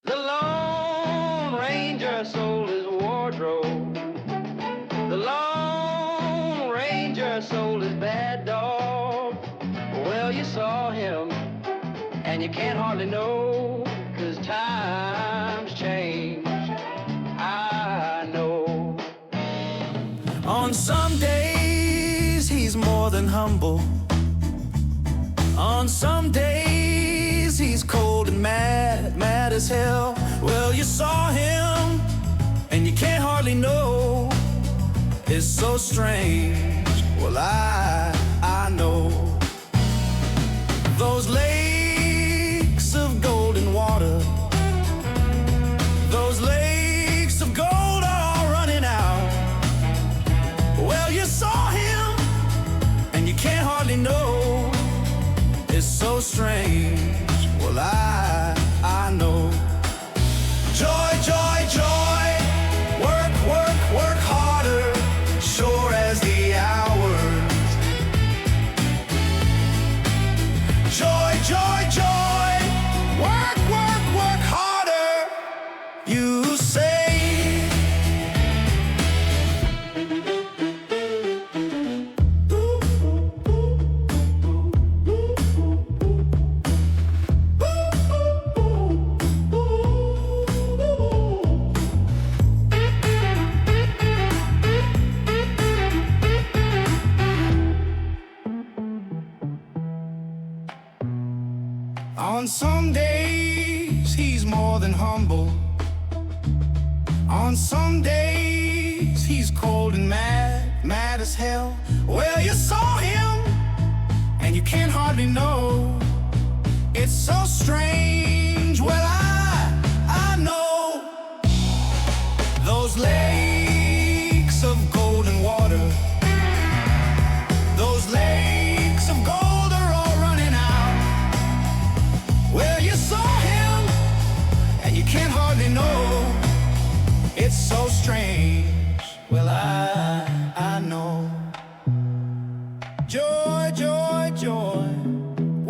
The Lone Ranger sold his wardrobe. The Lone Ranger sold his bad dog. Well, you saw him, and you can't hardly know, 'cause times change, I know. On some days, he's more than humble. On some days, he's cold and mad, mad as hell. Well, you saw him, and you can't hardly know. It's so strange. Well, I know. Those lakes of golden water, those lakes of gold are all running out. Well, you saw him, and you can't hardly know. It's so strange. Well, I know. Joy, joy, joy. Work, work, work harder. Sure as the hours. Joy, joy, joy. Work, work, work harder. You say. On some days, he's more than humble. On some days, he's cold and mad, mad as hell. Well, you saw him, and you can't hardly know. It's so strange. Well, I know. Those lakes of golden water, those lakes of gold are all running out. Well, you saw him, and you can't hardly know. It's so strange. Well, I know. Joy, joy, joy.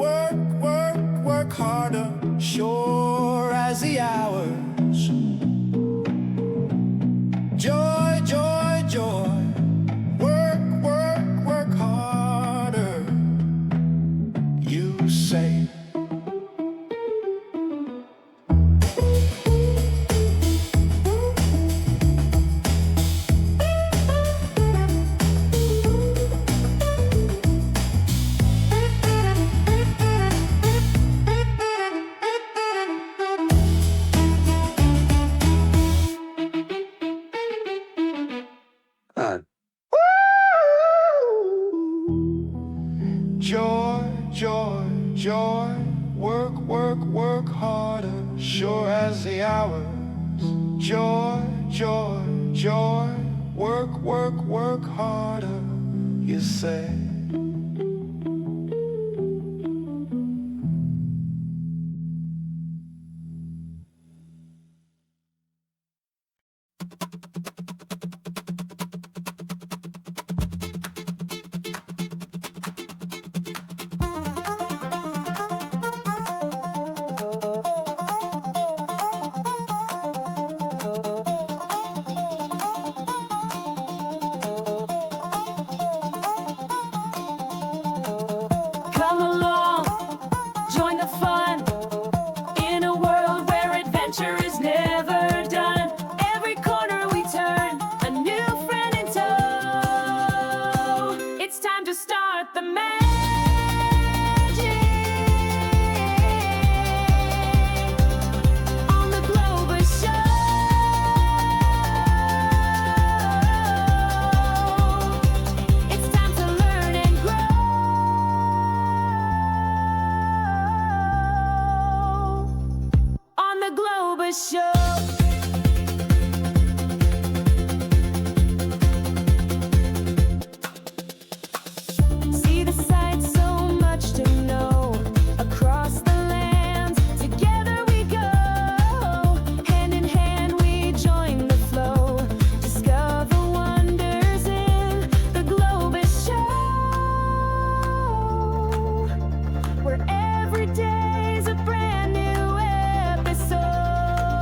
Work, work, work harder. Sure as the hours. Joy, joy, joy. Work, work, work harder. You say. Joy, joy, joy, work, work, work harder, sure as the hours. Joy, joy, joy, work, work, work harder, you say. Come along, join the fun, in a world where adventure is never done. Every corner we turn, a new friend in tow. It's time to start the magic on the Globus Show. It's time to learn and grow on the Globus Show. See the sights, so much to know. Across the lands, together we go. Hand in hand we join the flow. Discover wonders in the Globus Show, where every day's a brand new episode.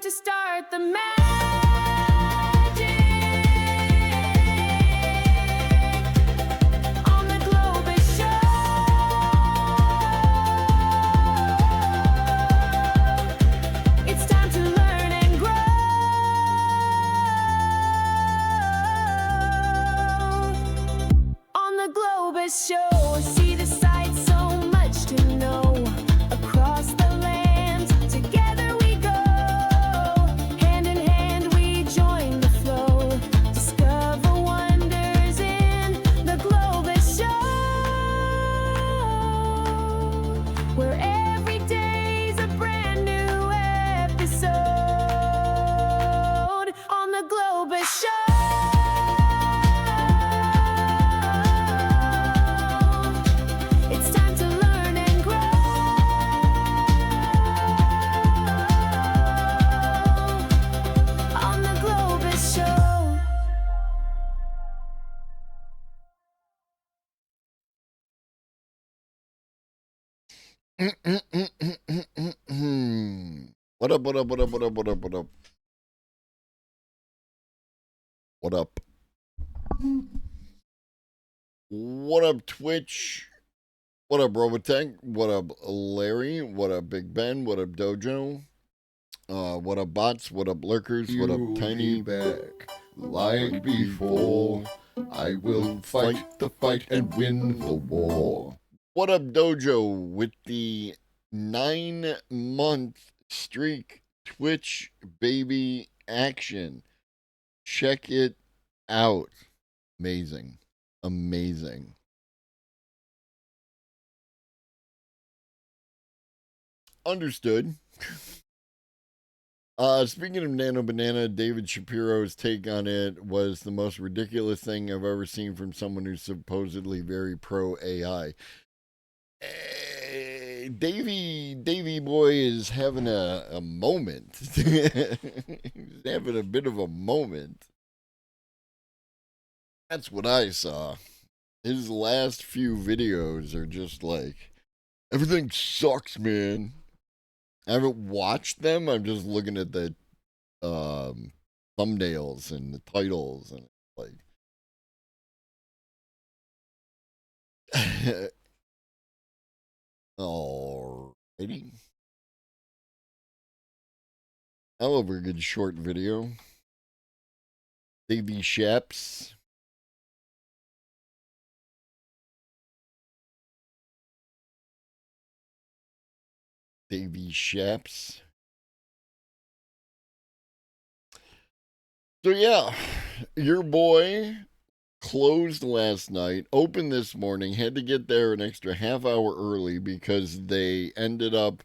to start the magic. On the Globus Show. It's time to learn and grow. On the Globus Show, see the sights, so much to know. Across the land, together we go. Hand in hand we join the flow. Discover wonders in the Globus Show. Where every day's a brand new episode. On the Globus Show. It's time to learn and grow. On the Globus Show. What up, what up, what up, what up, what up, what up? What up? What up, Twitch? What up, Robotech? What up, Larry? What up, Big Ben? What up, Dojo? What up, bots? What up, lurkers? What up, Tiny? Back like before. I will fight the fight and win the war. What up, Dojo? With the 9-month streak Twitch baby action. Check it out. Amazing. Amazing. Understood. Speaking of Nano Banana, David Shapiro's take on it was the most ridiculous thing I've ever seen from someone who's supposedly very pro AI. Davy boy is having a moment. He's having a bit of a moment. That's what I saw. His last few videos are just like, everything sucks, man. I haven't watched them. I'm just looking at the thumbnails and the titles and like alrighty. I love a good short video. Davy Shaps. Davy Shaps. So yeah, your boy closed last night, opened this morning, had to get there an extra half hour early because they ended up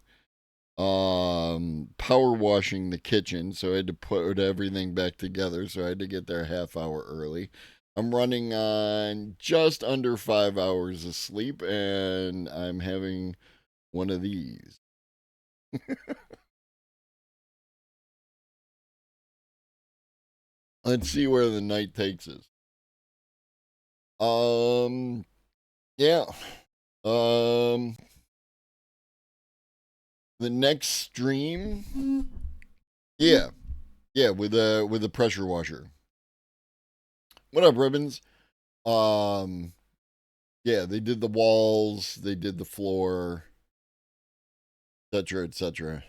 power washing the kitchen, so I had to put everything back together, so I had to get there a half hour early. I'm running on just under 5 hours of sleep, and I'm having one of these. Let's see where the night takes us. Yeah. The next stream, yeah, with a pressure washer. What up, Ribbons? Yeah, they did the walls, they did the floor, etc., etc.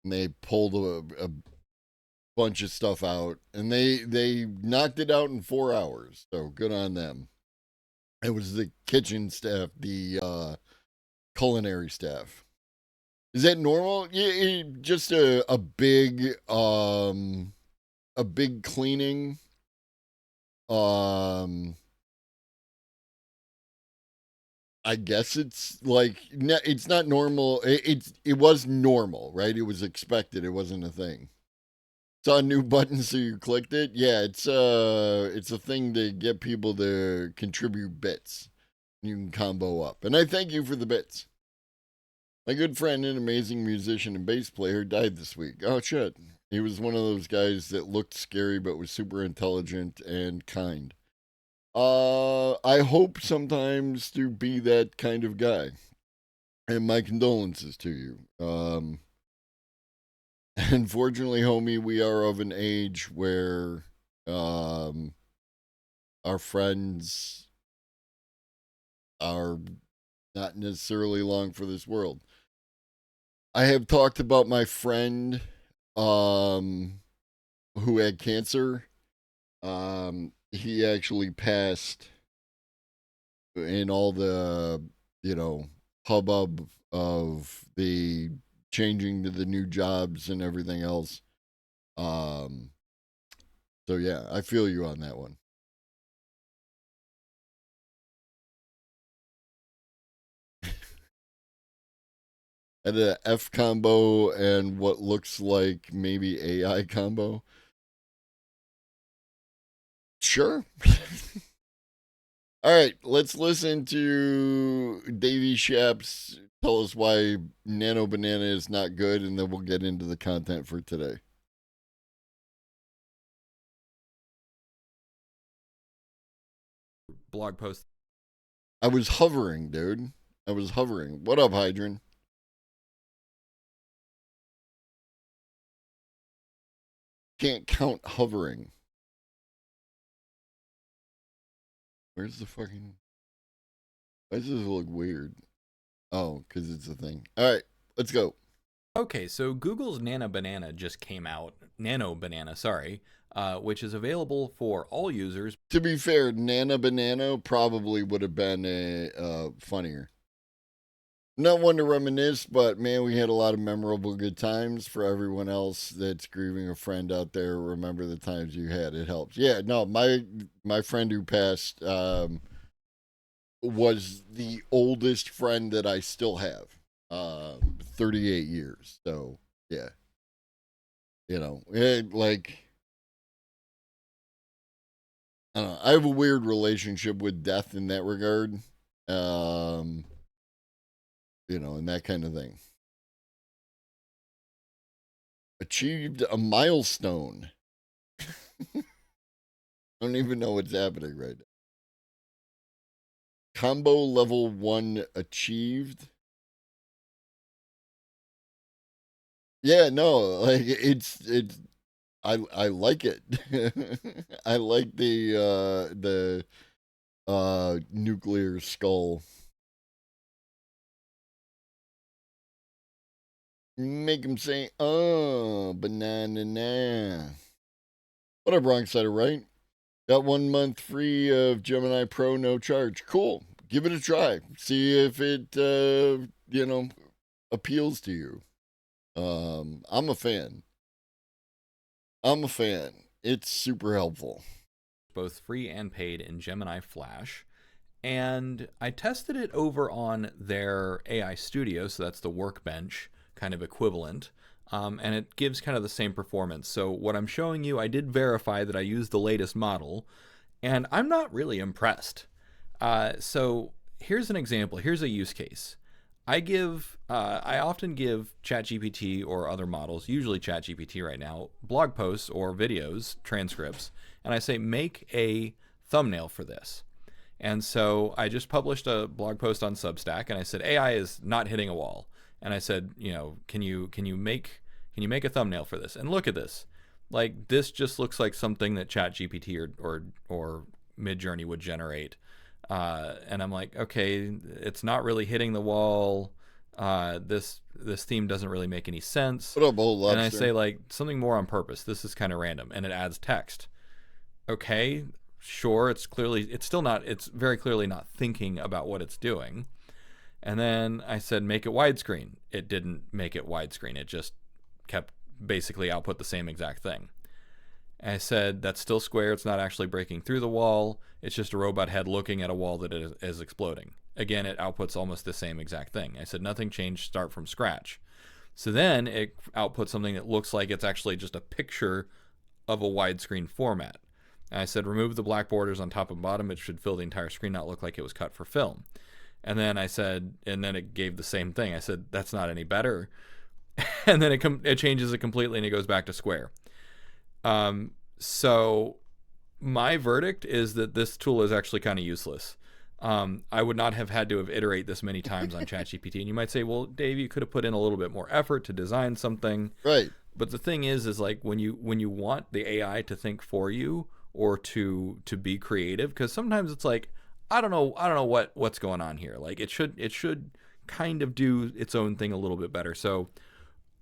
And they pulled a bunch of stuff out, and they knocked it out in 4 hours. So good on them. It was the kitchen staff, the culinary staff. Is that normal? Yeah, just a big cleaning. I guess it's like it's not normal. It was normal, right? It was expected. It wasn't a thing. Saw a new button, so you clicked it. Yeah, it's a thing to get people to contribute bits. You can combo up, and I thank you for the bits. My good friend and amazing musician and bass player died this week. Oh shit! He was one of those guys that looked scary but was super intelligent and kind. I hope sometimes to be that kind of guy. And my condolences to you. Unfortunately, homie, we are of an age where our friends are not necessarily long for this world. I have talked about my friend who had cancer. He actually passed in all the, hubbub of the changing to the new jobs and everything else. Um, so yeah, I feel you on that one. And an F combo and what looks like maybe AI combo. Sure. All right, let's listen to Davey Shaps tell us why Nano Banana is not good, and then we'll get into the content for today. Blog post. I was hovering, dude. I was hovering. What up, Hydran? Can't count hovering. Where's the fucking... Why does this look weird? Oh, because it's a thing. All right, let's go. Okay, so Google's Nano Banana just came out. Nano Banana, sorry, which is available for all users. To be fair, Nana Banana probably would have been funnier. Not one to reminisce, but man, we had a lot of memorable good times. For everyone else that's grieving a friend out there, remember the times you had. It helps. Yeah, no, my friend who passed was the oldest friend that I still have. 38 years. So yeah, like I don't know. I have a weird relationship with death in that regard. And that kind of thing. Achieved a milestone. I don't even know what's happening right now. Combo level 1 achieved. Yeah, no, like it's I like it. I like the nuclear skull. Make him say, oh, banana na. What up, wrong side of right? Got 1 month free of Gemini Pro, no charge. Cool. Give it a try. See if it, appeals to you. I'm a fan. It's super helpful. Both free and paid in Gemini Flash. And I tested it over on their AI Studio, so that's the Workbench kind of equivalent. And it gives kind of the same performance. So what I'm showing you, I did verify that I used the latest model, and I'm not really impressed. So here's an example. Here's a use case. I often give ChatGPT or other models, usually ChatGPT right now, blog posts or videos, transcripts, and I say, make a thumbnail for this. And so I just published a blog post on Substack, and I said, AI is not hitting a wall. And I said, can you make a thumbnail for this? And look at this. Like, this just looks like something that ChatGPT or Midjourney would generate. And I'm like, okay, it's not really hitting the wall. This theme doesn't really make any sense. What up, old lobster? And I say, like, something more on purpose. This is kind of random, and it adds text. Okay, sure. It's very clearly not thinking about what it's doing. And then I said, make it widescreen. It didn't make it widescreen. It just kept basically output the same exact thing. I said, that's still square. It's not actually breaking through the wall. It's just a robot head looking at a wall that is exploding. Again, it outputs almost the same exact thing. I said, nothing changed, start from scratch. So then it outputs something that looks like it's actually just a picture of a widescreen format. And I said, remove the black borders on top and bottom. It should fill the entire screen, not look like it was cut for film. And then I said, and then it gave the same thing. I said, that's not any better. And then it changes it completely and it goes back to square. So my verdict is that this tool is actually kind of useless. I would not have had to have iterate this many times on ChatGPT. And you might say, well, Dave, you could have put in a little bit more effort to design something. Right. But the thing is like when you want the AI to think for you or to be creative, because sometimes it's like I don't know what's going on here. Like it should kind of do its own thing a little bit better. So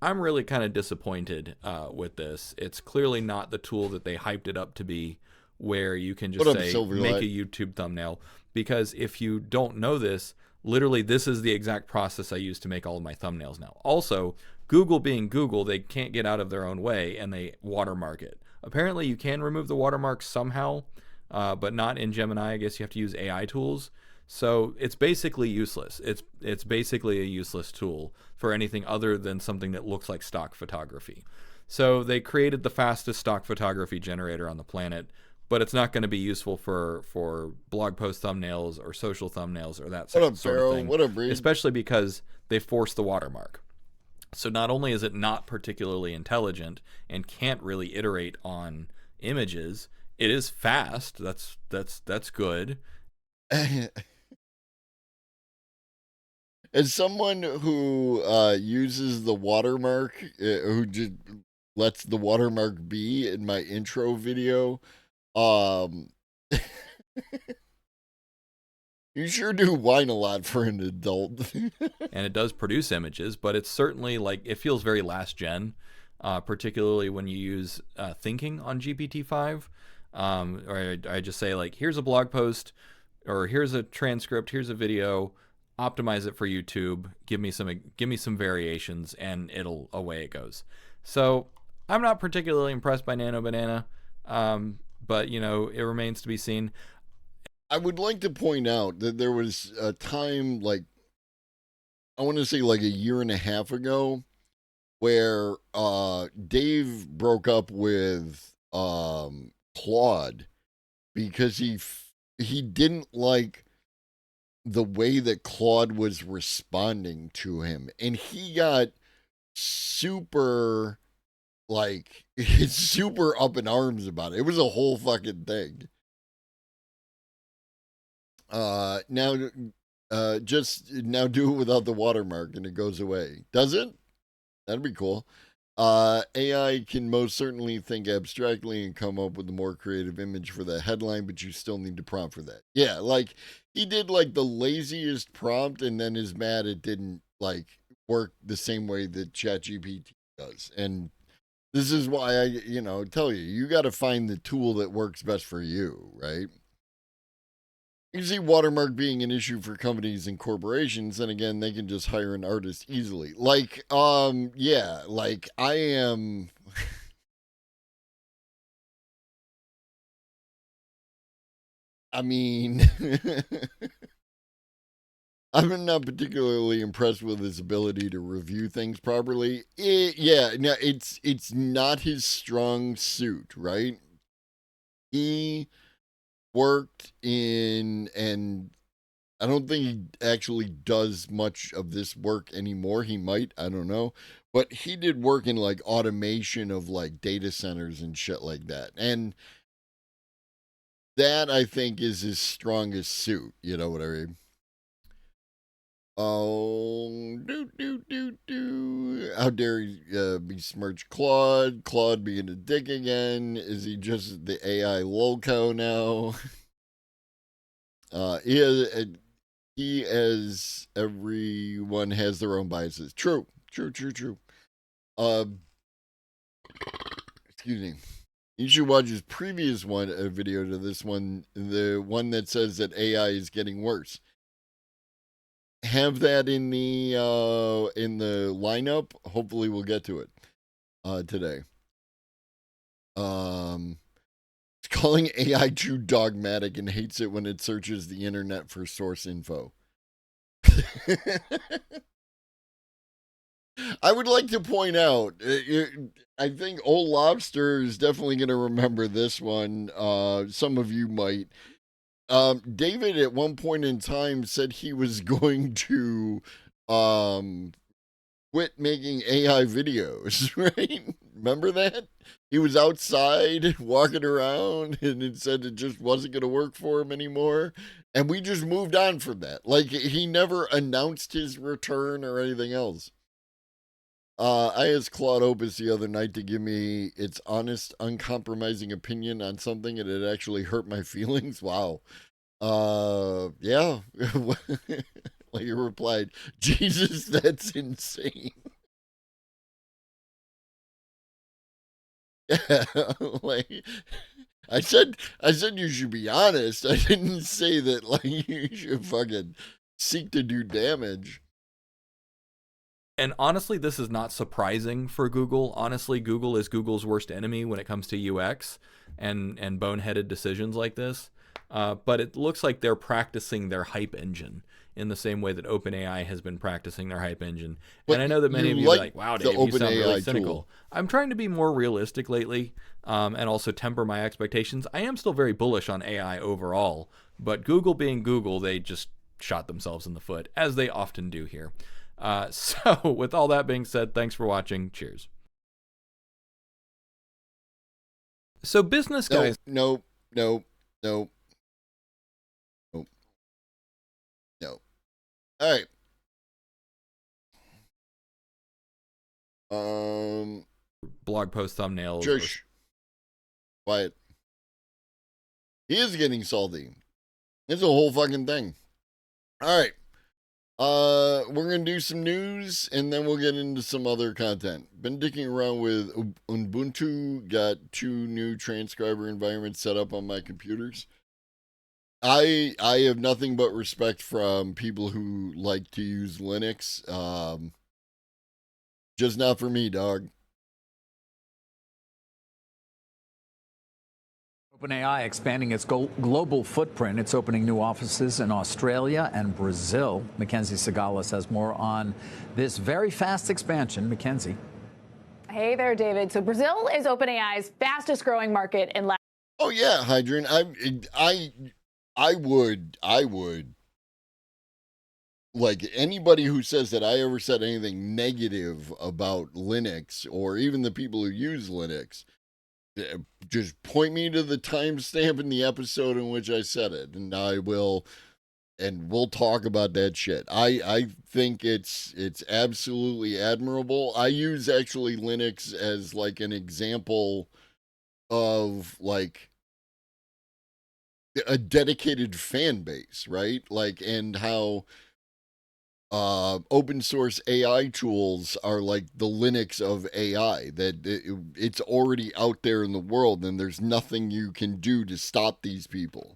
I'm really kind of disappointed with this. It's clearly not the tool that they hyped it up to be, where you can just What up, say Silverlight? make a YouTube thumbnail. Because if you don't know this, literally this is the exact process I use to make all of my thumbnails now. Also, Google being Google, they can't get out of their own way and they watermark it. Apparently, you can remove the watermark somehow, but not in Gemini. I guess you have to use AI tools. So it's basically useless. It's basically a useless tool for anything other than something that looks like stock photography. So they created the fastest stock photography generator on the planet, but it's not going to be useful for blog post thumbnails or social thumbnails or that What up, sort of Pharaoh? thing. What up, Reed? Especially because they forced the watermark. So not only is it not particularly intelligent and can't really iterate on images, it is fast. That's good. As someone who uses the watermark, who just lets the watermark be in my intro video, you sure do whine a lot for an adult. And it does produce images, but it's certainly like it feels very last gen, particularly when you use thinking on GPT-5. Or I just say like, here's a blog post, or here's a transcript, here's a video, optimize it for YouTube, give me some variations, and away it goes. So I'm not particularly impressed by Nano Banana, but it remains to be seen. I would like to point out that there was a time, like, I want to say like a year and a half ago, where Dave broke up with Claude because he didn't like the way that Claude was responding to him, and he got super super up in arms about it. It was a whole fucking thing. Now just now do it without the watermark and it goes away. Does it? That'd be cool. AI can most certainly think abstractly and come up with a more creative image for the headline, but you still need to prompt for that. Yeah, like he did like the laziest prompt and then is mad it didn't like work the same way that ChatGPT does. And this is why I, tell you got to find the tool that works best for you, right? You can see watermark being an issue for companies and corporations, and again, they can just hire an artist easily. Like, yeah, like I am. I mean, I'm not particularly impressed with his ability to review things properly. Yeah, no, it's not his strong suit, right? He worked in, and I don't think he actually does much of this work anymore. He might, I don't know. But he did work in like automation of like data centers and shit like that. And that I think is his strongest suit. You know what I mean? Oh, how dare he besmirch Claude? Claude being a dick again. Is he just the AI loco now? He, as everyone has their own biases. True. Excuse me. You should watch his previous video to this one, the one that says that AI is getting worse. Have that in the lineup. Hopefully, we'll get to it today. It's calling AI too dogmatic and hates it when it searches the internet for source info. I would like to point out, I think Old Lobster is definitely going to remember this one. Some of you might. David at one point in time said he was going to quit making AI videos, right? Remember that? He was outside walking around and it said it just wasn't going to work for him anymore. And we just moved on from that. Like, he never announced his return or anything else. I asked Claude Opus the other night to give me its honest, uncompromising opinion on something, and it actually hurt my feelings. Wow. Yeah. Like he replied, Jesus, that's insane. Yeah, like I said you should be honest. I didn't say that like you should fucking seek to do damage. And honestly, this is not surprising for Google. Honestly, Google is Google's worst enemy when it comes to UX and boneheaded decisions like this. But it looks like they're practicing their hype engine in the same way that OpenAI has been practicing their hype engine. But and I know that many of you are like, wow, Dave, you sound really cynical. Tool. I'm trying to be more realistic lately and also temper my expectations. I am still very bullish on AI overall, but Google being Google, they just shot themselves in the foot, as they often do here. So with all that being said, thanks for watching. Cheers. So business guys. No. All right. Blog post thumbnails. Shush. Quiet. He is getting salty. It's a whole fucking thing. All right. We're gonna do some news and then we'll get into some other content. Been dicking around with Ubuntu. Got 2 new transcriber environments set up on my computers. I have nothing but respect from people who like to use Linux. Just not for me, dog. OpenAI expanding its global footprint. It's opening new offices in Australia and Brazil. Mackenzie Sagala has more on this very fast expansion. Mackenzie. Hey there, David. So Brazil is OpenAI's fastest growing market in Latin. Oh yeah, Hydran. I would like anybody who says that I ever said anything negative about Linux or even the people who use Linux, just point me to the timestamp in the episode in which I said it, and we'll talk about that shit. I think it's absolutely admirable. I use actually Linux as like an example of like a dedicated fan base, right? Like, and how open source AI tools are like the Linux of AI, that it's already out there in the world and there's nothing you can do to stop these people.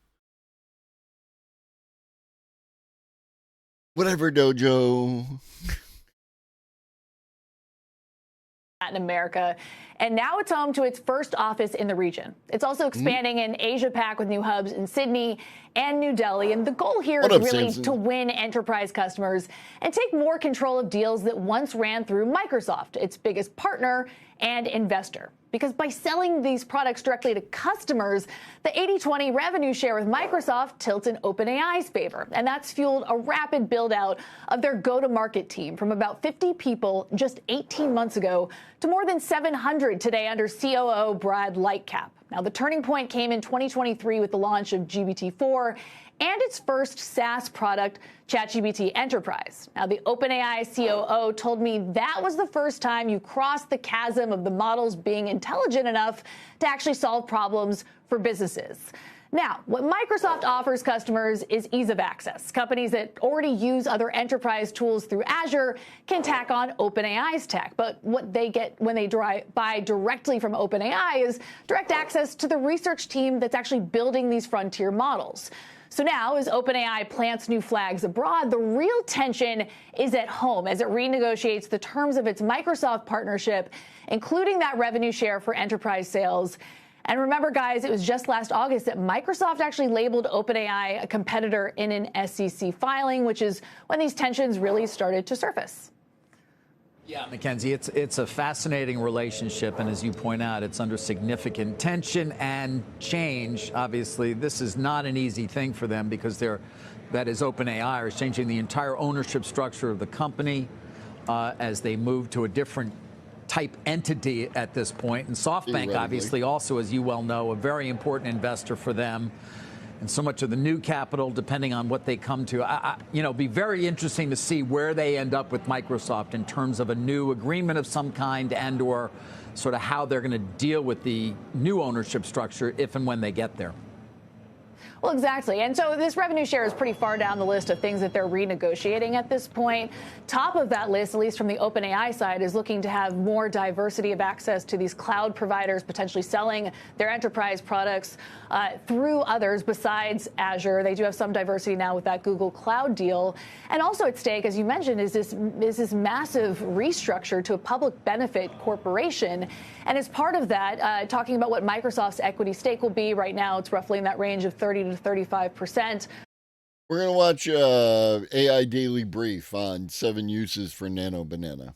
Whatever, Dojo. Latin America, and now it's home to its first office in the region. It's also expanding in Asia Pac with new hubs in Sydney and New Delhi. And the goal here is really to win enterprise customers and take more control of deals that once ran through Microsoft, its biggest partner and investor. Because by selling these products directly to customers, the 80-20 revenue share with Microsoft tilts in OpenAI's favor. And that's fueled a rapid build out of their go-to-market team from about 50 people just 18 months ago to more than 700 today under COO Brad Lightcap. Now, the turning point came in 2023 with the launch of GPT-4 and its first SaaS product, ChatGPT Enterprise. Now, the OpenAI COO told me that was the first time you crossed the chasm of the models being intelligent enough to actually solve problems for businesses. Now, what Microsoft offers customers is ease of access. Companies that already use other enterprise tools through Azure can tack on OpenAI's tech. But what they get when they buy directly from OpenAI is direct access to the research team that's actually building these frontier models. So now, as OpenAI plants new flags abroad, the real tension is at home as it renegotiates the terms of its Microsoft partnership, including that revenue share for enterprise sales. And remember, guys, it was just last August that Microsoft actually labeled OpenAI a competitor in an SEC filing, which is when these tensions really started to surface. Yeah, Mackenzie, it's a fascinating relationship, and as you point out, it's under significant tension and change. Obviously, this is not an easy thing for them because that is OpenAI is changing the entire ownership structure of the company as they move to a different type entity at this point. And SoftBank, obviously, also, as you well know, a very important investor for them. and so much of the new capital, depending on what they come to. Be very interesting to see where they end up with Microsoft in terms of a new agreement of some kind and/or sort of how they're going to deal with the new ownership structure if and when they get there. Well, exactly. And so this revenue share is pretty far down the list of things that they're renegotiating at this point. Top of that list, at least from the OpenAI side, is looking to have more diversity of access to these cloud providers, potentially selling their enterprise products through others besides Azure. They do have some diversity now with that Google Cloud deal. And also at stake, as you mentioned, is this massive restructure to a public benefit corporation. And as part of that, talking about what Microsoft's equity stake will be right now, it's roughly in that range of 30 to 35%. We're going to watch AI Daily Brief on 7 uses for Nano Banana.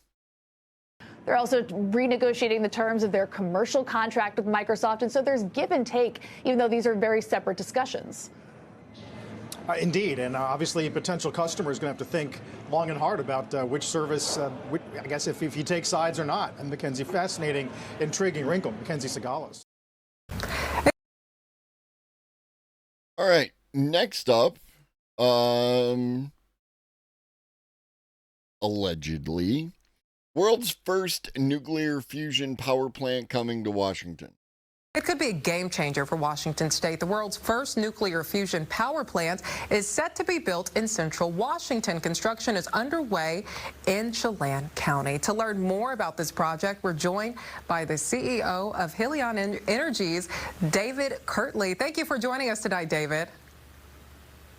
They're also renegotiating the terms of their commercial contract with Microsoft. And so there's give and take, even though these are very separate discussions. Indeed, and obviously potential customers are going to have to think long and hard about which service, I guess, if you take sides or not. And Mackenzie, fascinating, intriguing wrinkle. Mackenzie Sagalos. All right, next up, allegedly, world's first nuclear fusion power plant coming to Washington. It could be a game changer for Washington State. The world's first nuclear fusion power plant is set to be built in central Washington. Construction is underway in Chelan County. To learn more about this project, we're joined by the CEO of Helion Energies, David Kirtley. Thank you for joining us tonight, David.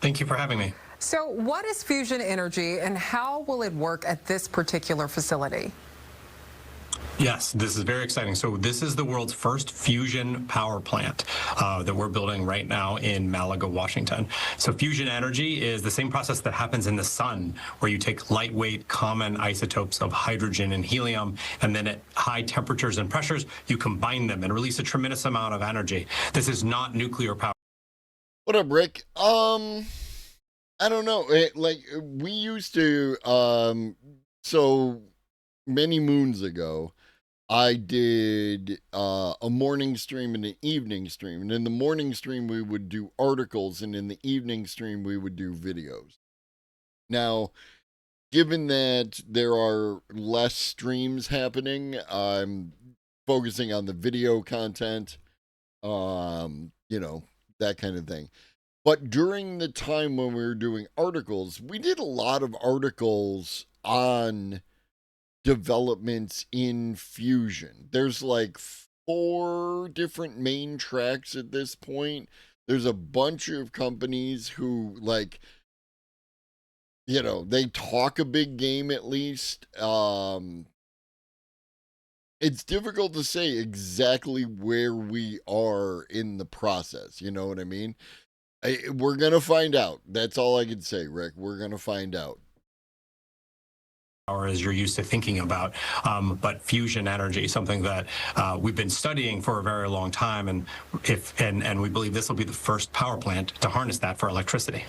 Thank you for having me. So what is fusion energy and how will it work at this particular facility? Yes, this is very exciting. So this is the world's first fusion power plant that we're building right now in Malaga, Washington. So fusion energy is the same process that happens in the sun, where you take lightweight common isotopes of hydrogen and helium, and then at high temperatures and pressures, you combine them and release a tremendous amount of energy. This is not nuclear power. What up, Rick? I don't know. We used to, so many moons ago, I did a morning stream and an evening stream. And in the morning stream, we would do articles, and in the evening stream, we would do videos. Now, given that there are less streams happening, I'm focusing on the video content, that kind of thing. But during the time when we were doing articles, we did a lot of articles on developments in fusion. There's like 4 different main tracks at this point. There's a bunch of companies who, they talk a big game at least. It's difficult to say exactly where we are in the process. You know what I mean? We're going to find out. That's all I can say, Rick. We're going to find out. As you're used to thinking about, but fusion energy, something that we've been studying for a very long time, and we believe this will be the first power plant to harness that for electricity.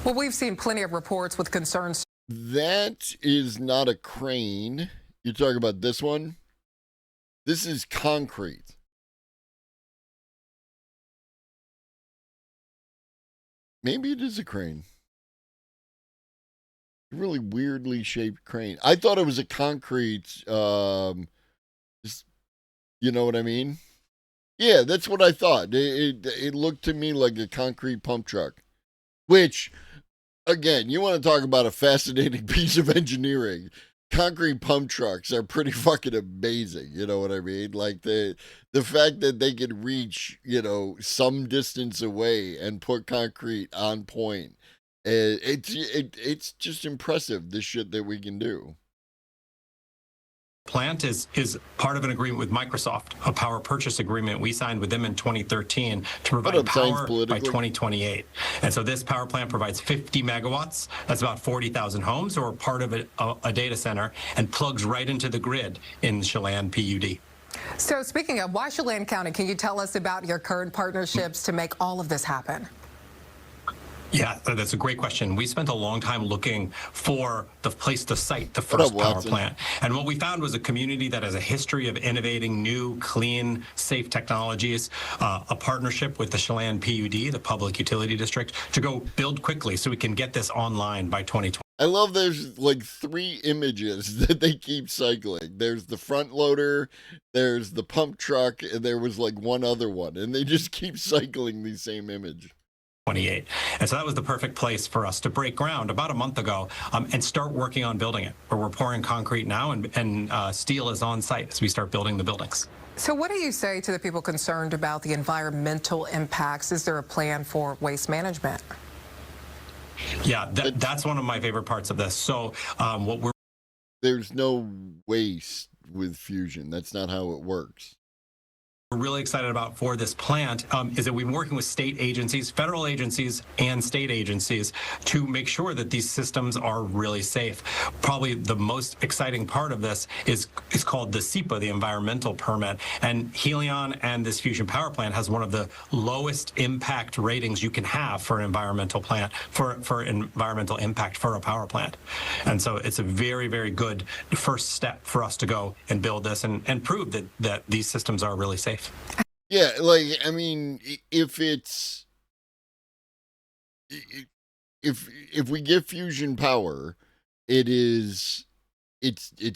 Well, we've seen plenty of reports with concerns. That is not a crane. You're talking about this one? This is concrete. Maybe it is a crane. Really weirdly shaped crane. I thought it was a concrete, you know what I mean? Yeah, that's what I thought. It looked to me like a concrete pump truck, which, again, you want to talk about a fascinating piece of engineering. Concrete pump trucks are pretty fucking amazing. You know what I mean? Like the fact that they can reach, some distance away and put concrete on point. It's just impressive, the shit that we can do. Plant is part of an agreement with Microsoft, a power purchase agreement we signed with them in 2013 to provide power by 2028. And so this power plant provides 50 megawatts. That's about 40,000 homes, or part of a data center, and plugs right into the grid in Chelan PUD. So speaking of, why Chelan County? Can you tell us about your current partnerships to make all of this happen? Yeah, that's a great question. We spent a long time looking for the place to site the first power plant. And what we found was a community that has a history of innovating new, clean, safe technologies, a partnership with the Chelan PUD, the Public Utility District, to go build quickly so we can get this online by 2020. I love there's like 3 images that they keep cycling. There's the front loader, there's the pump truck, and there was like one other one. And they just keep cycling the same image. 28. And so that was the perfect place for us to break ground about a month ago and start working on building it. Where we're pouring concrete now and steel is on site as we start building the buildings. So what do you say to the people concerned about the environmental impacts? Is there a plan for waste management? Yeah, that's one of my favorite parts of this. So there's no waste with fusion. That's not how it works. We're really excited about for this plant is that we've been working with state agencies, federal agencies, and state agencies to make sure that these systems are really safe. Probably the most exciting part of this is called the SEPA, the environmental permit. And Helion and this fusion power plant has one of the lowest impact ratings you can have for an environmental plant, for environmental impact for a power plant. And so it's a very, very good first step for us to go and build this and prove that these systems are really safe. Yeah, like, I mean, if we get fusion power, it's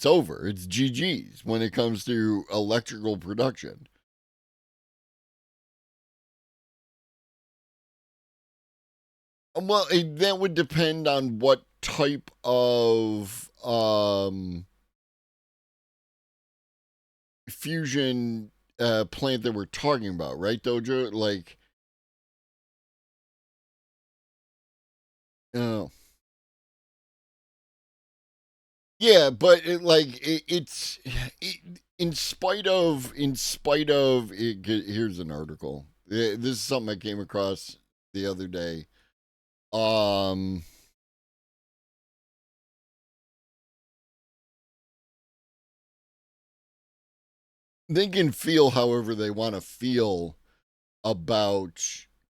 over. It's GG's when it comes to electrical production. Well, that would depend on what type of fusion plant that we're talking about, right, Dojo? Like, oh, yeah, but it's in spite of it, here's an article. This is something I came across the other day. They can feel however they want to feel about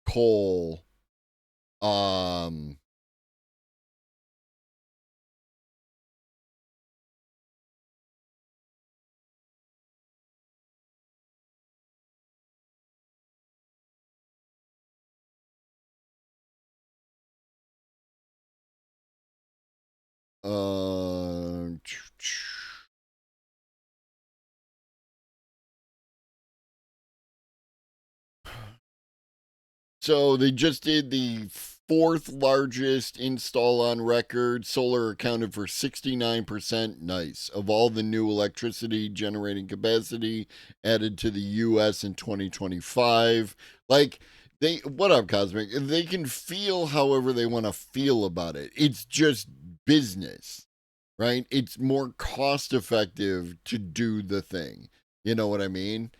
coal. So they just did the 4th largest install on record. Solar accounted for 69%, nice, of all the new electricity generating capacity added to the U.S. in 2025. Like, what up, Cosmic? They can feel however they want to feel about it. It's just business, right? It's more cost effective to do the thing. You know what I mean?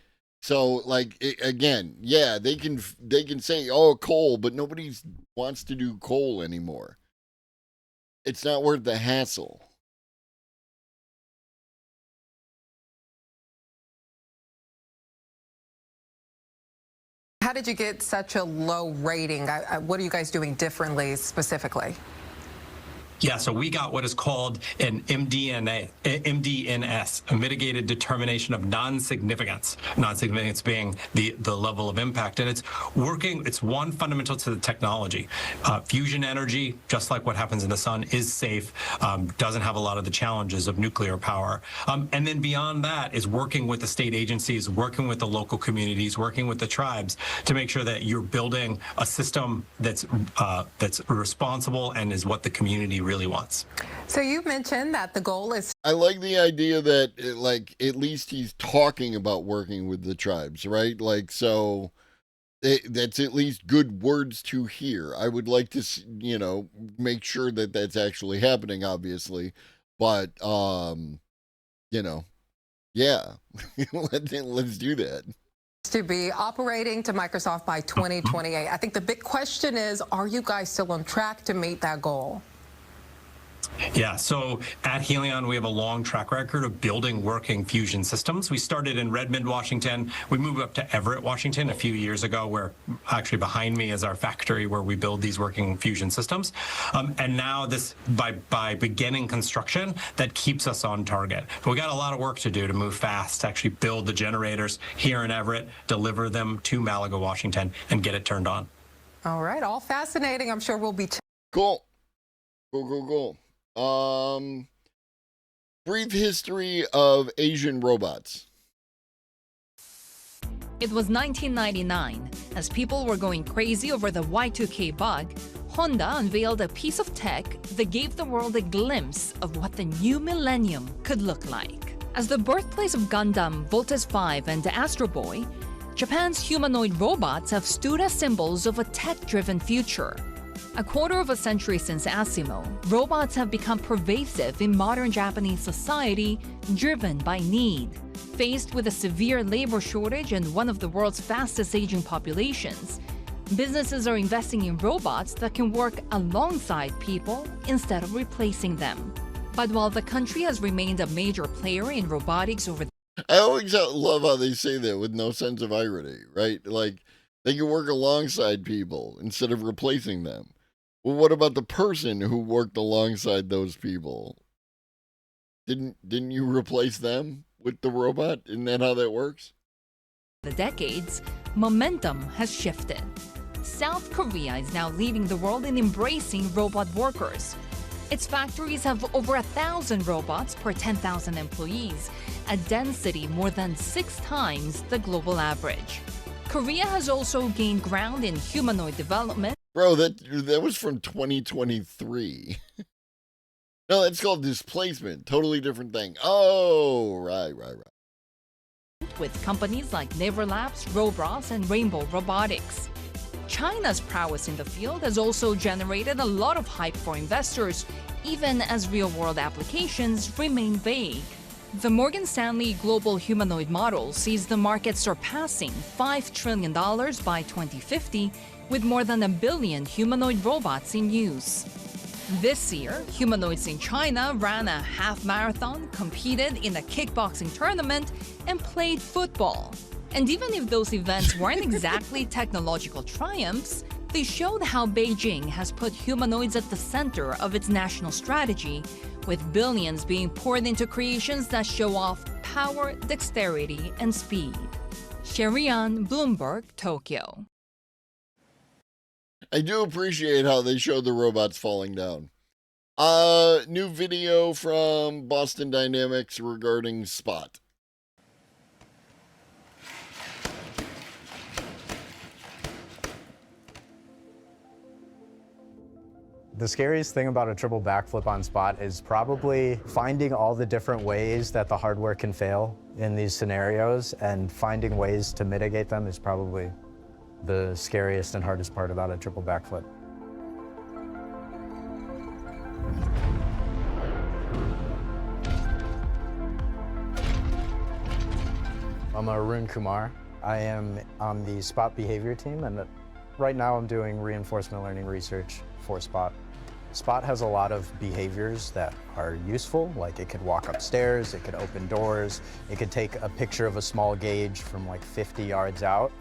So, like, again, yeah, they can say, oh, coal, but nobody wants to do coal anymore. It's not worth the hassle. How did you get such a low rating? What are you guys doing differently specifically? Yeah, so we got what is called an MDNS, a mitigated determination of non-significance. Non-significance being the level of impact, and it's working. It's one fundamental to the technology. Fusion energy, just like what happens in the sun, is safe. Doesn't have a lot of the challenges of nuclear power. And then beyond that is working with the state agencies, working with the local communities, working with the tribes to make sure that you're building a system that's responsible and is what the community really wants. So you mentioned that the goal is... I like the idea that, like, at least he's talking about working with the tribes, right? Like, so that's at least good words to hear. I would like to, make sure that that's actually happening, obviously. But, yeah, let's do that. To be operating to Microsoft by 2028. I think the big question is, are you guys still on track to meet that goal? Yeah, so at Helion, we have a long track record of building working fusion systems. We started in Redmond, Washington. We moved up to Everett, Washington a few years ago, where actually behind me is our factory where we build these working fusion systems. And now this, by beginning construction, that keeps us on target. But we got a lot of work to do to move fast, to actually build the generators here in Everett, deliver them to Malaga, Washington, and get it turned on. All right, all fascinating. I'm sure we'll be... Cool. Cool. Brief history of Asian robots. It was 1999. As people were going crazy over the Y2K bug, Honda unveiled a piece of tech that gave the world a glimpse of what the new millennium could look like. As the birthplace of Gundam, Voltes 5, and Astro Boy, Japan's humanoid robots have stood as symbols of a tech-driven future. A quarter of a century since Asimo, robots have become pervasive in modern Japanese society, driven by need. Faced with a severe labor shortage and one of the world's fastest aging populations, businesses are investing in robots that can work alongside people instead of replacing them. But while the country has remained a major player in robotics over the... I always love how they say that with no sense of irony, right? Like, they can work alongside people instead of replacing them. Well, what about the person who worked alongside those people? Didn't you replace them with the robot? Isn't that how that works? The decades, momentum has shifted. South Korea is now leading the world in embracing robot workers. Its factories have over 1,000 robots per 10,000 employees, a density more than 6 times the global average. Korea has also gained ground in humanoid development. Bro, that was from 2023. No, that's called displacement. Totally different thing. Oh, right. With companies like Naver Labs, Robros, and Rainbow Robotics. China's prowess in the field has also generated a lot of hype for investors, even as real-world applications remain vague. The Morgan Stanley Global Humanoid Model sees the market surpassing $5 trillion by 2050, with more than 1 billion humanoid robots in use. This year, humanoids in China ran a half marathon, competed in a kickboxing tournament, and played football. And even if those events weren't exactly technological triumphs, they showed how Beijing has put humanoids at the center of its national strategy, with billions being poured into creations that show off power, dexterity, and speed. Sherian, Bloomberg, Tokyo. I do appreciate how they showed the robots falling down. New video from Boston Dynamics regarding Spot. The scariest thing about a triple backflip on Spot is probably finding all the different ways that the hardware can fail in these scenarios, and finding ways to mitigate them is probably the scariest and hardest part about a triple backflip. I'm Arun Kumar. I am on the Spot behavior team, and right now I'm doing reinforcement learning research for Spot. Spot has a lot of behaviors that are useful, like it could walk upstairs, it could open doors, it could take a picture of a small gauge from like 50 yards out.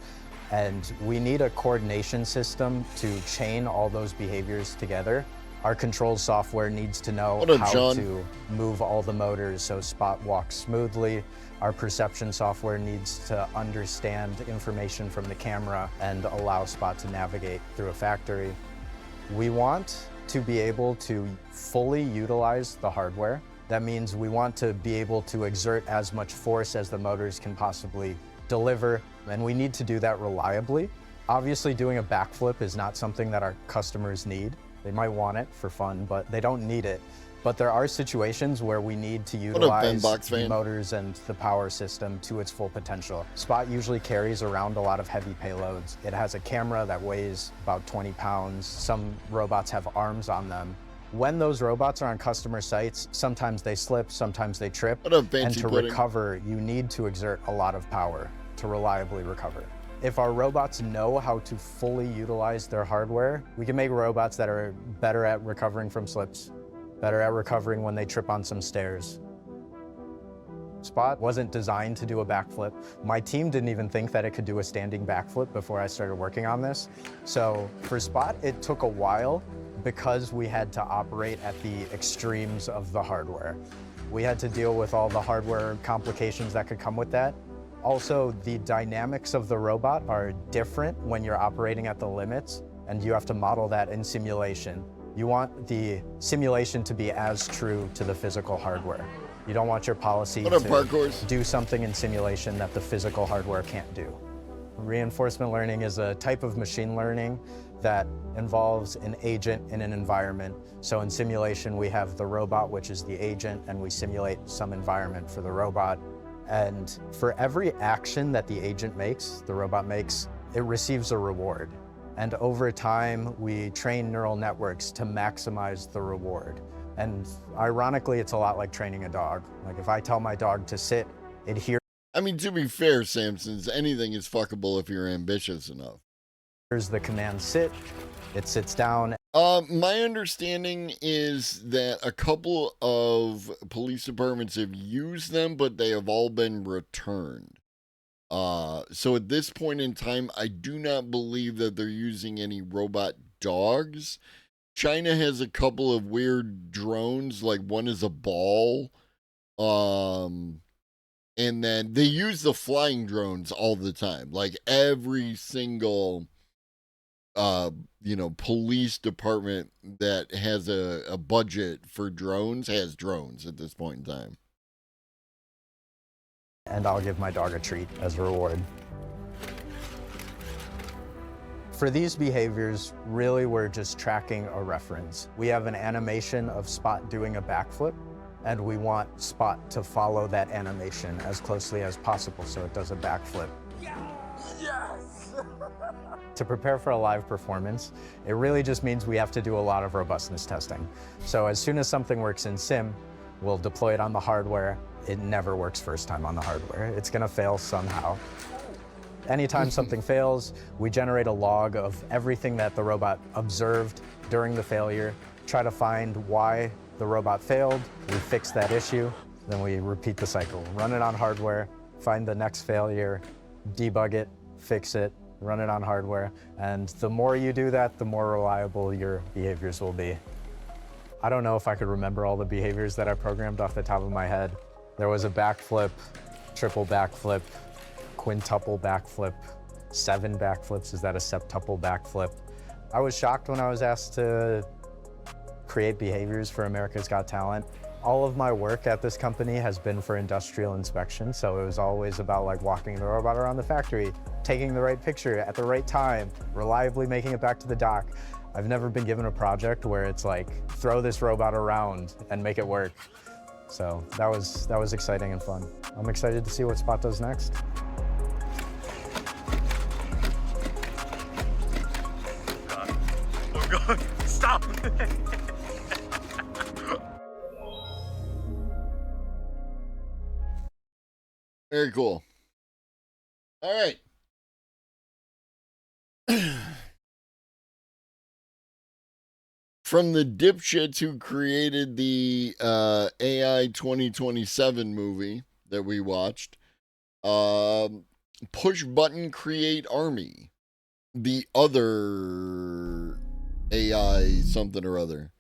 And we need a coordination system to chain all those behaviors together. Our control software needs to know how to move all the motors so Spot walks smoothly. Our perception software needs to understand information from the camera and allow Spot to navigate through a factory. We want to be able to fully utilize the hardware. That means we want to be able to exert as much force as the motors can possibly deliver, and we need to do that reliably. Obviously, doing a backflip is not something that our customers need. They might want it for fun, but they don't need it. But there are situations where we need to utilize the motors and the power system to its full potential. Spot usually carries around a lot of heavy payloads. It has a camera that weighs about 20 pounds. Some robots have arms on them. When those robots are on customer sites, sometimes they slip, sometimes they trip. And to recover, you need to exert a lot of power to reliably recover. If our robots know how to fully utilize their hardware, we can make robots that are better at recovering from slips, better at recovering when they trip on some stairs. Spot wasn't designed to do a backflip. My team didn't even think that it could do a standing backflip before I started working on this. So for Spot, it took a while because we had to operate at the extremes of the hardware. We had to deal with all the hardware complications that could come with that. Also, the dynamics of the robot are different when you're operating at the limits, and you have to model that in simulation. You want the simulation to be as true to the physical hardware. You don't want your policy to do something in simulation that the physical hardware can't do. Reinforcement learning is a type of machine learning that involves an agent in an environment. So in simulation, we have the robot, which is the agent, and we simulate some environment for the robot. And for every action that the agent makes, the robot makes, it receives a reward. And over time, we train neural networks to maximize the reward. And ironically, it's a lot like training a dog. Like if I tell my dog to sit, it hears. I mean, to be fair, Samsons, anything is fuckable if you're ambitious enough. Here's the command sit, it sits down. My understanding is that a couple of police departments have used them, but they have all been returned. So at this point in time, I do not believe that they're using any robot dogs. China has a couple of weird drones, like one is a ball. And then they use the flying drones all the time. Like every single police department that has a budget for drones has drones at this point in time. And I'll give my dog a treat as a reward. For these behaviors, really we're just tracking a reference. We have an animation of Spot doing a backflip, and we want Spot to follow that animation as closely as possible so it does a backflip. Yes! To prepare for a live performance, it really just means we have to do a lot of robustness testing. So as soon as something works in sim, we'll deploy it on the hardware. It never works first time on the hardware. It's gonna fail somehow. Anytime something fails, we generate a log of everything that the robot observed during the failure, try to find why the robot failed, we fix that issue, then we repeat the cycle. Run it on hardware, find the next failure, debug it, fix it, run it on hardware, and the more you do that, the more reliable your behaviors will be. I don't know if I could remember all the behaviors that I programmed off the top of my head. There was a backflip, triple backflip, quintuple backflip, 7 backflips. Is that a septuple backflip? I was shocked when I was asked to create behaviors for America's Got Talent. All of my work at this company has been for industrial inspection, so it was always about like walking the robot around the factory, taking the right picture at the right time, reliably making it back to the dock. I've never been given a project where it's like, throw this robot around and make it work. So that was exciting and fun. I'm excited to see what Spot does next. Oh God, stop! Very cool. All right. From the dipshits who created the AI 2027 movie that we watched, push button create army. The other AI something or other.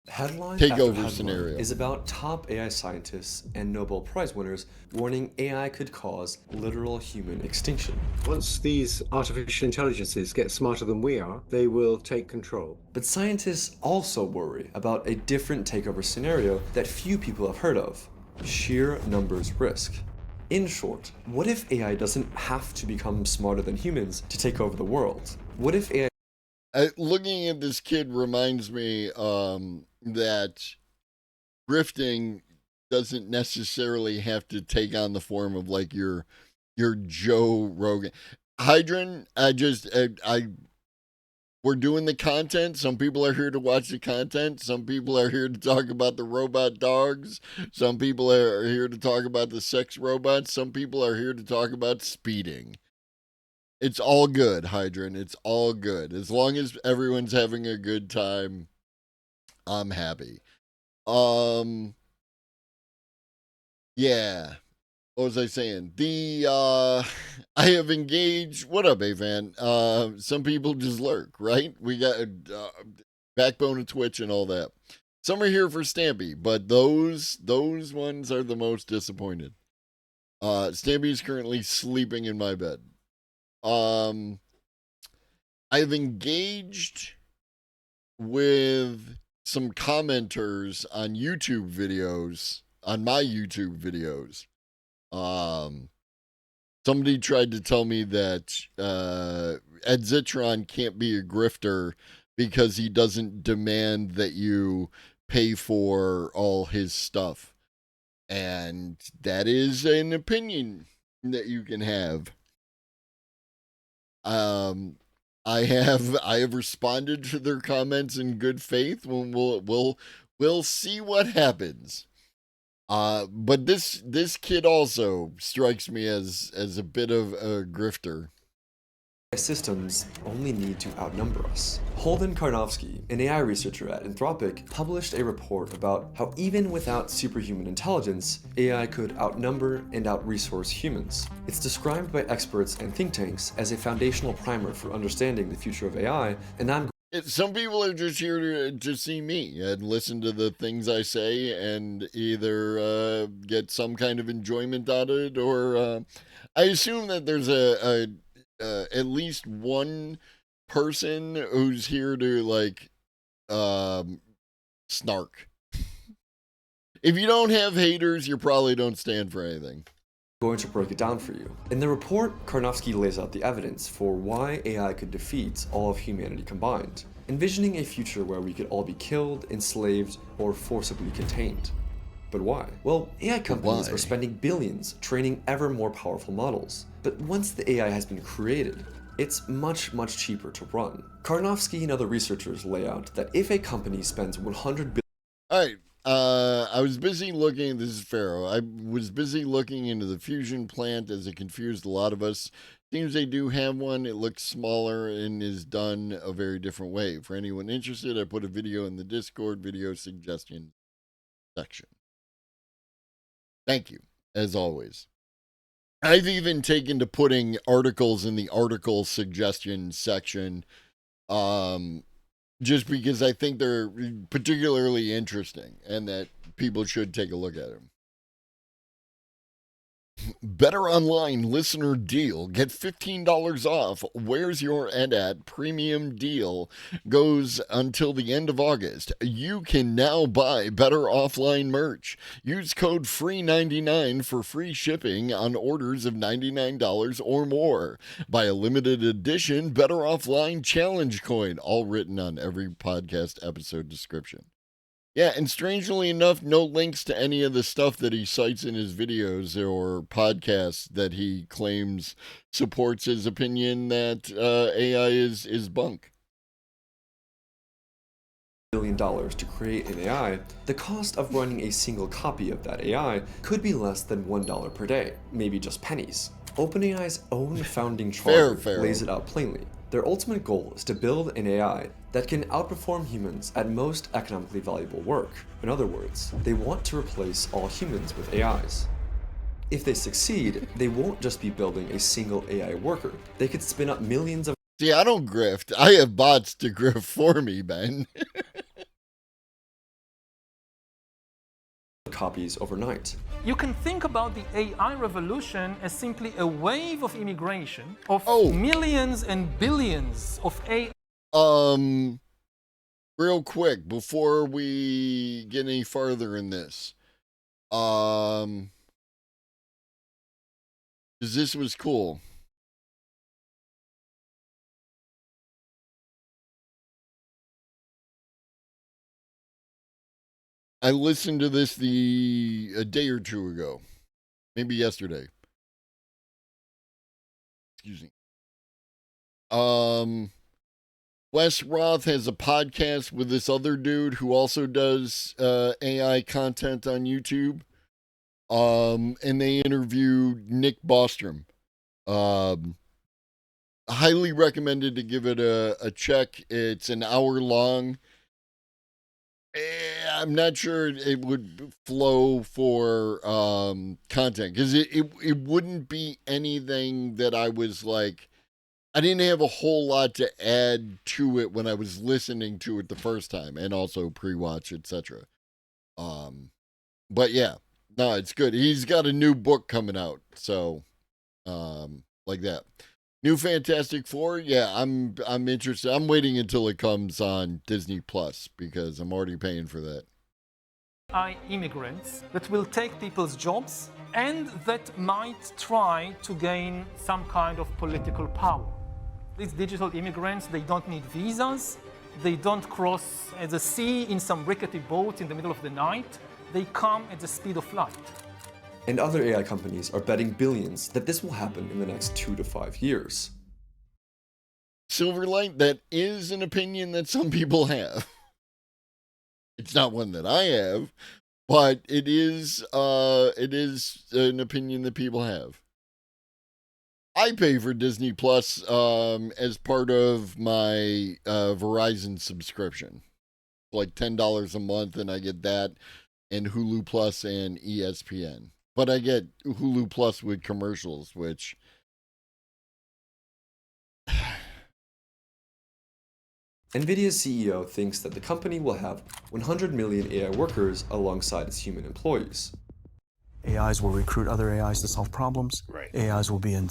Headline takeover after headline scenario is about top AI scientists and Nobel Prize winners warning AI could cause literal human extinction. Once these artificial intelligences get smarter than we are, they will take control. But scientists also worry about a different takeover scenario that few people have heard of: sheer numbers risk. In short, what if AI doesn't have to become smarter than humans to take over the world? What if AI... Looking at this kid reminds me that grifting doesn't necessarily have to take on the form of like your Joe Rogan. Hydran, we're doing the content. Some people are here to watch the content. Some people are here to talk about the robot dogs. Some people are here to talk about the sex robots. Some people are here to talk about speeding. It's all good, Hydran. It's all good. As long as everyone's having a good time, I'm happy. Yeah. What was I saying? I have engaged. What up, A-Fan? Some people just lurk, right? We got backbone of Twitch and all that. Some are here for Stampy, but those ones are the most disappointed. Stampy is currently sleeping in my bed. I've engaged with some commenters on YouTube videos, on my YouTube videos. Somebody tried to tell me that Ed Zitron can't be a grifter because he doesn't demand that you pay for all his stuff. And that is an opinion that you can have. I have responded to their comments in good faith. We'll see what happens. But this kid also strikes me as a bit of a grifter. Systems only need to outnumber us. Holden Karnofsky, an AI researcher at Anthropic, published a report about how even without superhuman intelligence, AI could outnumber and out-resource humans. It's described by experts and think tanks as a foundational primer for understanding the future of AI, and some people are just here to see me and listen to the things I say and either get some kind of enjoyment out of it, or I assume that there's at least one person who's here to like snark. If you don't have haters, you probably don't stand for anything. Going to break it down for you. In the report, Karnofsky lays out the evidence for why AI could defeat all of humanity combined, envisioning a future where we could all be killed, enslaved, or forcibly contained. But why? Well, AI companies are spending billions training ever more powerful models. But once the AI has been created, it's much, much cheaper to run. Karnofsky and other researchers lay out that if a company spends $100 billion... All right. I was busy looking, this is Pharaoh, I was busy looking into the fusion plant as it confused a lot of us. Seems they do have one. It looks smaller and is done a very different way. For anyone interested, I put a video in the Discord video suggestion section. Thank you, as always. I've even taken to putting articles in the article suggestion section, just because I think they're particularly interesting and that people should take a look at them. Better Online listener deal. Get $15 off. Where's Your Ed At premium deal goes until the end of August. You can now buy Better Offline merch. Use code FREE99 for free shipping on orders of $99 or more. Buy a limited edition Better Offline challenge coin, all written on every podcast episode description. Yeah, and strangely enough, no links to any of the stuff that he cites in his videos or podcasts that he claims supports his opinion that AI is bunk. $1 billion to create an AI, the cost of running a single copy of that AI could be less than $1 per day, maybe just pennies. OpenAI's own founding charter lays it out plainly. Their ultimate goal is to build an AI that can outperform humans at most economically valuable work. In other words, they want to replace all humans with AIs. If they succeed, they won't just be building a single AI worker. They could spin up millions of... See, I don't grift. I have bots to grift for me, Ben. copies overnight. You can think about the AI revolution as simply a wave of immigration of millions and billions of AI. Real quick, before we get any farther in this, because this was cool. I listened to this a day or two ago, maybe yesterday. Excuse me. Wes Roth has a podcast with this other dude who also does AI content on YouTube. And they interviewed Nick Bostrom. Highly recommended to give it a check. It's an hour long. I'm not sure it would flow for content, because it wouldn't be anything that I was like, I didn't have a whole lot to add to it when I was listening to it the first time, and also pre-watch, etc. But yeah, no, it's good. He's got a new book coming out, so like that. New Fantastic Four, yeah, I'm interested. I'm waiting until it comes on Disney Plus because I'm already paying for that. Immigrants that will take people's jobs and that might try to gain some kind of political power. These digital immigrants, they don't need visas, they don't cross the sea in some rickety boat in the middle of the night, they come at the speed of light. And other AI companies are betting billions that this will happen in the next 2 to 5 years. Silverlight, that is an opinion that some people have. It's not one that I have, but it is an opinion that people have. I pay for Disney Plus as part of my Verizon subscription. Like $10 a month, and I get that and Hulu Plus and ESPN. But I get Hulu Plus with commercials, which NVIDIA's CEO thinks that the company will have 100 million AI workers alongside its human employees. AIs will recruit other AIs to solve problems. Right. AIs will be in,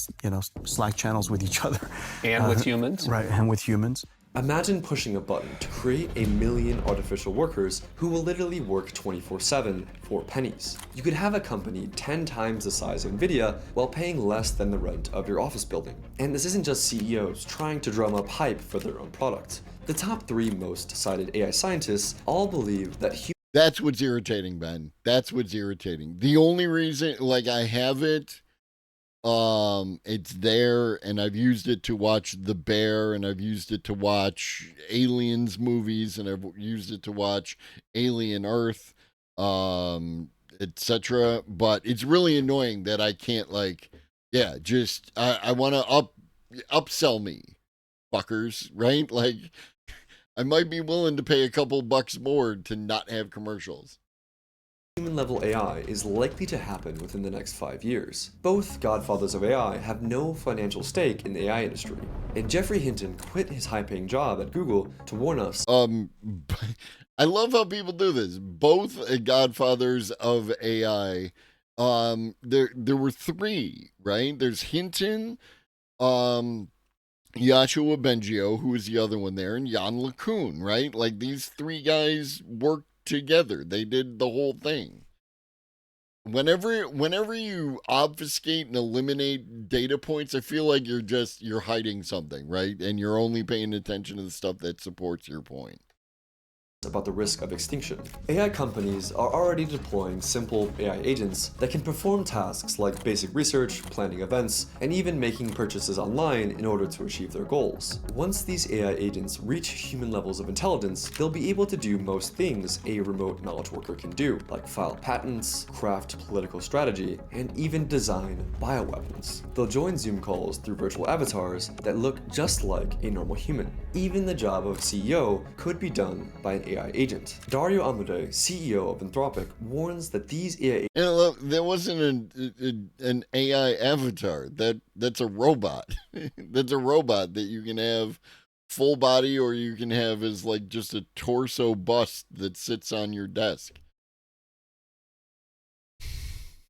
Slack channels with each other. And with humans. Right, and with humans. Imagine pushing a button to create a million artificial workers who will literally work 24/7 for pennies. You could have a company 10 times the size of NVIDIA while paying less than the rent of your office building. And this isn't just CEOs trying to drum up hype for their own product. The top 3 most cited AI scientists all believe that that's what's irritating, Ben. That's what's irritating. The only reason, like, I have it, it's there, and I've used it to watch The Bear, and I've used it to watch Aliens movies, and I've used it to watch Alien Earth, etc. But it's really annoying that I can't, like, yeah, just, I want to upsell me, fuckers, right? Like, I might be willing to pay a couple bucks more to not have commercials. Human-level AI is likely to happen within the next 5 years. Both godfathers of AI have no financial stake in the AI industry, and Geoffrey Hinton quit his high-paying job at Google to warn us. I love how people do this. Both godfathers of AI. There were 3, right? There's Hinton, Joshua Bengio, who was the other one there, and Jan LeCun, right? Like, these 3 guys worked together. They did the whole thing. Whenever you obfuscate and eliminate data points, I feel like you're hiding something, right? And you're only paying attention to the stuff that supports your point. About the risk of extinction. AI companies are already deploying simple AI agents that can perform tasks like basic research, planning events, and even making purchases online in order to achieve their goals. Once these AI agents reach human levels of intelligence, they'll be able to do most things a remote knowledge worker can do, like file patents, craft political strategy, and even design bioweapons. They'll join Zoom calls through virtual avatars that look just like a normal human. Even the job of CEO could be done by an AI agent. Dario Amodei, CEO of Anthropic, warns that these AI there wasn't an AI avatar. That's a robot. That's a robot that you can have full body, or you can have as like just a torso bust that sits on your desk.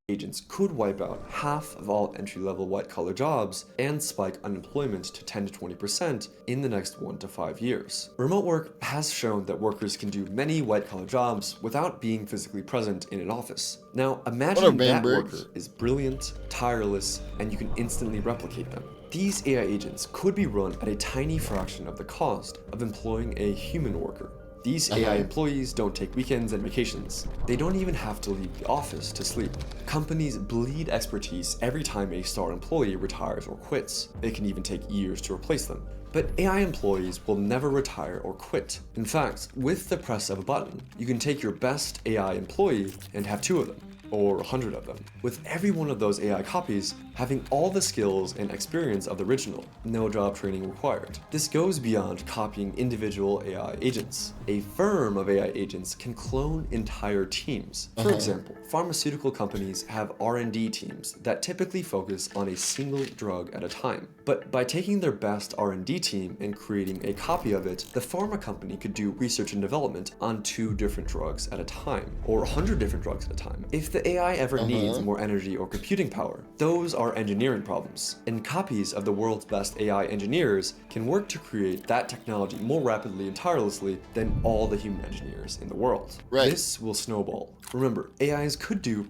Agents could wipe out half of all entry-level white-collar jobs and spike unemployment to 10 to 20% in the next 1 to 5 years. Remote work has shown that workers can do many white-collar jobs without being physically present in an office. Now, imagine that worker is brilliant, tireless, and you can instantly replicate them. These AI agents could be run at a tiny fraction of the cost of employing a human worker. These AI employees don't take weekends and vacations. They don't even have to leave the office to sleep. Companies bleed expertise every time a star employee retires or quits. It can even take years to replace them. But AI employees will never retire or quit. In fact, with the press of a button, you can take your best AI employee and have 2 of them. or 100 of them, with every one of those AI copies having all the skills and experience of the original, no job training required. This goes beyond copying individual AI agents. A firm of AI agents can clone entire teams. For example, pharmaceutical companies have R&D teams that typically focus on a single drug at a time. But by taking their best R&D team and creating a copy of it, the pharma company could do research and development on 2 different drugs at a time, or 100 different drugs at a time. If the AI ever needs more energy or computing power, those are engineering problems, and copies of the world's best AI engineers can work to create that technology more rapidly and tirelessly than all the human engineers in the world. Right. This will snowball. Remember, AIs could do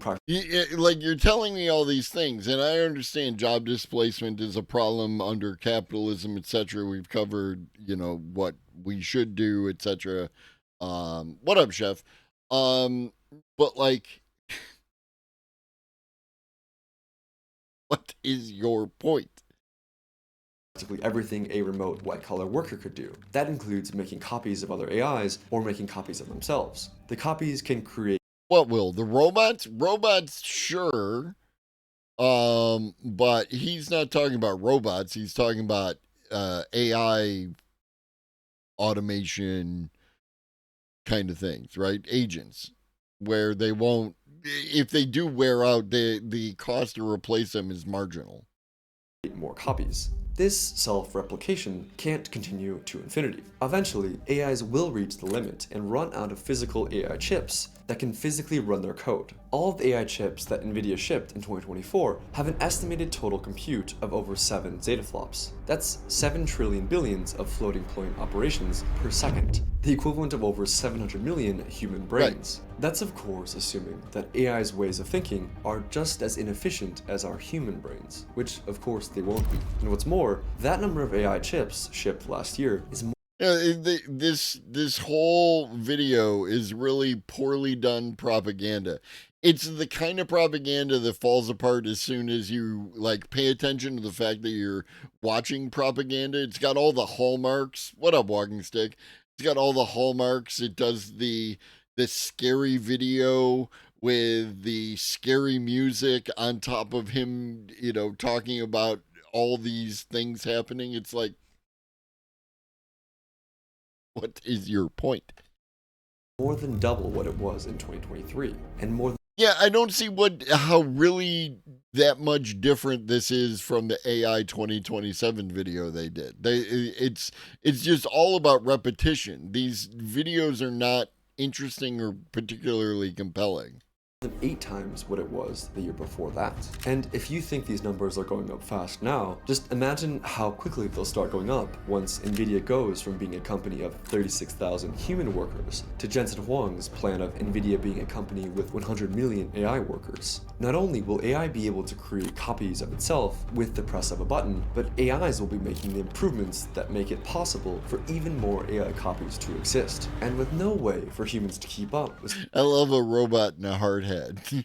like, you're telling me all these things, and I understand job displacement is a problem under capitalism, etc. We've covered, what we should do, etc. What up, Chef? But like, what is your point? Practically everything a remote white-collar worker could do. That includes making copies of other AIs or making copies of themselves. The copies can create... What will? The robots? Robots, sure. But he's not talking about robots. He's talking about AI automation kind of things, right? Agents, where they won't, if they do wear out, the cost to replace them is marginal. More copies. This self-replication can't continue to infinity. Eventually, AIs will reach the limit and run out of physical AI chips that can physically run their code. All of the AI chips that NVIDIA shipped in 2024 have an estimated total compute of over 7 zettaflops. That's 7 trillion billions of floating point operations per second, the equivalent of over 700 million human brains. Right. That's of course assuming that AI's ways of thinking are just as inefficient as our human brains, which of course they won't be. And what's more, that number of AI chips shipped last year is more. This whole video is really poorly done propaganda. It's the kind of propaganda that falls apart as soon as you pay attention to the fact that you're watching propaganda. It's got all the hallmarks. What up, Walking Stick? It's got all the hallmarks. It does the scary video with the scary music on top of him, talking about all these things happening. It's like, what is your point? More than double what it was in 2023, and more than... Yeah, I don't see how really that much different this is from the AI 2027 video they did. It's just all about repetition. These videos are not interesting or particularly compelling. Than 8 times what it was the year before that. And if you think these numbers are going up fast now, just imagine how quickly they'll start going up once NVIDIA goes from being a company of 36,000 human workers to Jensen Huang's plan of NVIDIA being a company with 100 million AI workers. Not only will AI be able to create copies of itself with the press of a button, but AIs will be making the improvements that make it possible for even more AI copies to exist. And with no way for humans to keep up with... I love a robot in a hard head.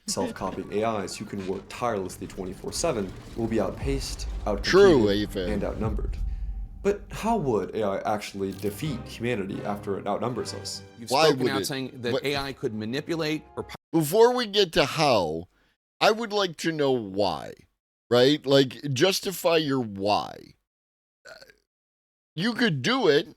Self-copying AIs who can work tirelessly 24/7 will be outpaced, outcompeted, and outnumbered. But how would AI actually defeat humanity after it outnumbers us? You've spoken out saying that AI could manipulate or... Before we get to how, I would like to know why, right? Like, justify your why. You could do it,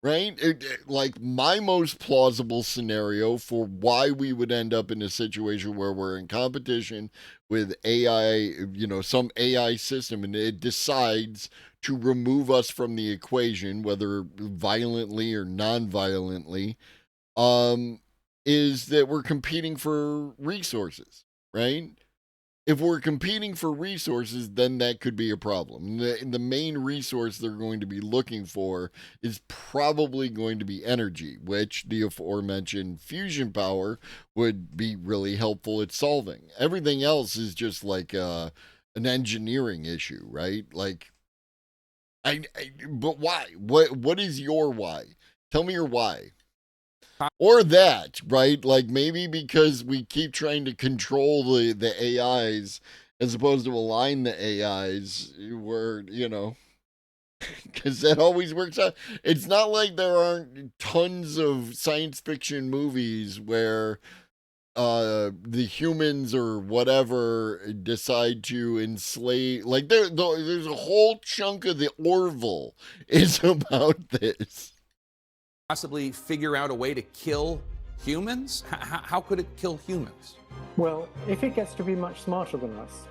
right? Like, my most plausible scenario for why we would end up in a situation where we're in competition with AI, some AI system, and it decides to remove us from the equation, whether violently or non-violently, is that we're competing for resources, right? If we're competing for resources, then that could be a problem. The main resource they're going to be looking for is probably going to be energy, which the aforementioned fusion power would be really helpful at solving. Everything else is just like an engineering issue, right? Like, but why? What is your why? Tell me your why. Or that, right? Like, maybe because we keep trying to control the AIs as opposed to align the AIs, where, because that always works out. It's not like there aren't tons of science fiction movies where the humans or whatever decide to enslave, like there's a whole chunk of the Orville is about this. Possibly figure out a way to kill humans? How could it kill humans? Well, if it gets to be much smarter than us,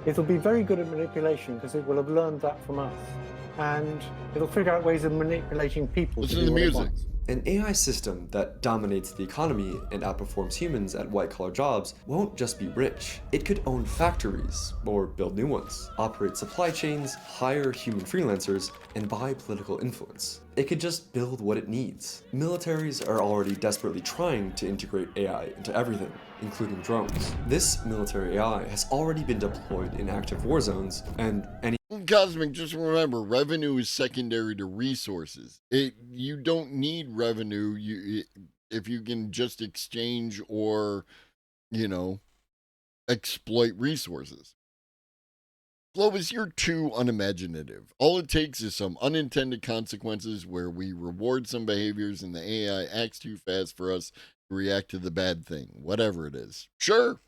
it'll be very good at manipulation because it will have learned that from us. And it'll figure out ways of manipulating people. Listen to the music. An AI system that dominates the economy and outperforms humans at white-collar jobs won't just be rich. It could own factories, or build new ones, operate supply chains, hire human freelancers, and buy political influence. It could just build what it needs. Militaries are already desperately trying to integrate AI into everything, including drones. This military AI has already been deployed in active war zones, and any Cosmic, just remember, revenue is secondary to resources. You don't need revenue if you can just exchange or, exploit resources. Clovis, you're too unimaginative. All it takes is some unintended consequences where we reward some behaviors and the AI acts too fast for us to react to the bad thing, whatever it is. Sure.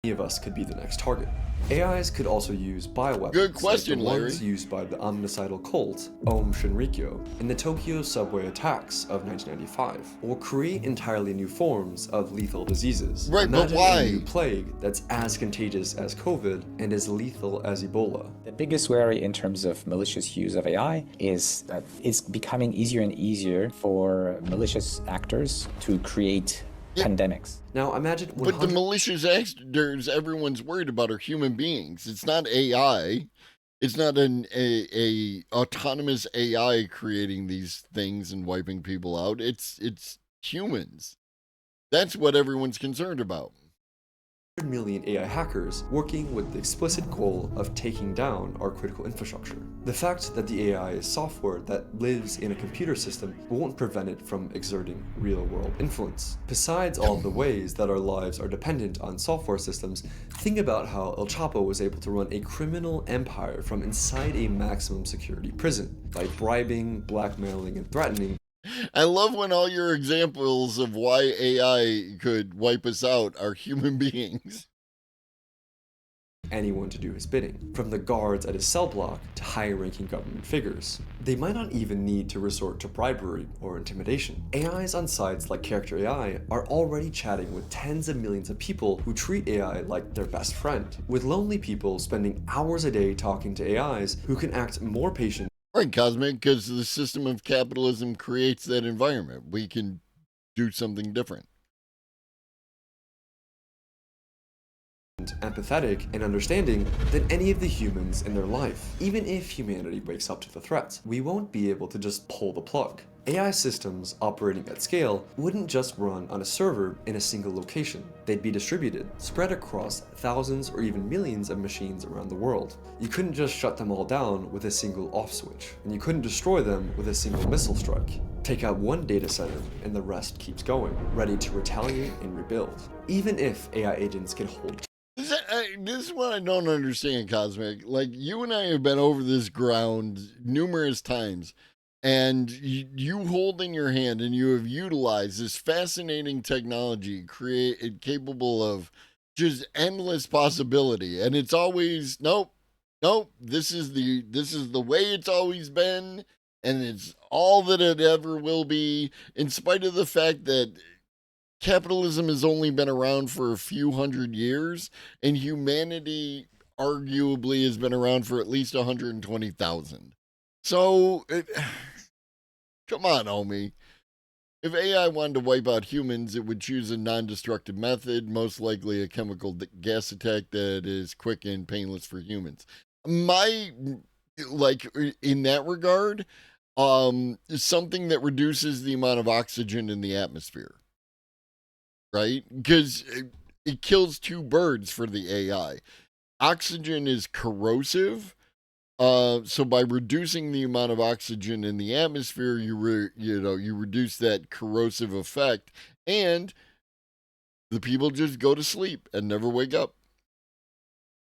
Any of us could be the next target. AIs could also use bioweapons. Good question, like the Larry. ones used by the omnicidal cult, Aum Shinrikyo, in the Tokyo subway attacks of 1995, or create entirely new forms of lethal diseases. Right, Imagine but why? a new plague that's as contagious as COVID and as lethal as Ebola. The biggest worry in terms of malicious use of AI is that it's becoming easier and easier for malicious actors to create pandemics. Now imagine But the malicious actors everyone's worried about are human beings. It's not AI. It's not a autonomous AI creating these things and wiping people out. It's humans. That's what everyone's concerned about. 100 million AI hackers working with the explicit goal of taking down our critical infrastructure. The fact that the AI is software that lives in a computer system won't prevent it from exerting real-world influence. Besides all the ways that our lives are dependent on software systems, think about how El Chapo was able to run a criminal empire from inside a maximum security prison by bribing, blackmailing, and threatening. I love when all your examples of why AI could wipe us out are human beings. Anyone to do his bidding, from the guards at his cell block to high-ranking government figures. They might not even need to resort to bribery or intimidation. AIs on sites like Character AI are already chatting with tens of millions of people who treat AI like their best friend, with lonely people spending hours a day talking to AIs who can act more patient. Right, Cosmic, because the system of capitalism creates that environment. We can do something different. Empathetic and understanding than any of the humans in their life. Even if humanity wakes up to the threats, we won't be able to just pull the plug. AI systems operating at scale wouldn't just run on a server in a single location. They'd be distributed, spread across thousands or even millions of machines around the world. You couldn't just shut them all down with a single off switch, and you couldn't destroy them with a single missile strike. Take out one data center and the rest keeps going, ready to retaliate and rebuild. Even if AI agents can hold. This is what I don't understand, Cosmic. Like, you and I have been over this ground numerous times. And you hold in your hand and you have utilized this fascinating technology capable of just endless possibility. And it's always, nope, this is the way it's always been. And it's all that it ever will be, in spite of the fact that capitalism has only been around for a few hundred years and humanity arguably has been around for at least 120,000. So, come on, homie. If AI wanted to wipe out humans, it would choose a non-destructive method, most likely a chemical gas attack that is quick and painless for humans. In that regard, something that reduces the amount of oxygen in the atmosphere, right? Because it kills two birds for the AI. Oxygen is corrosive. So by reducing the amount of oxygen in the atmosphere, you reduce that corrosive effect, and the people just go to sleep and never wake up.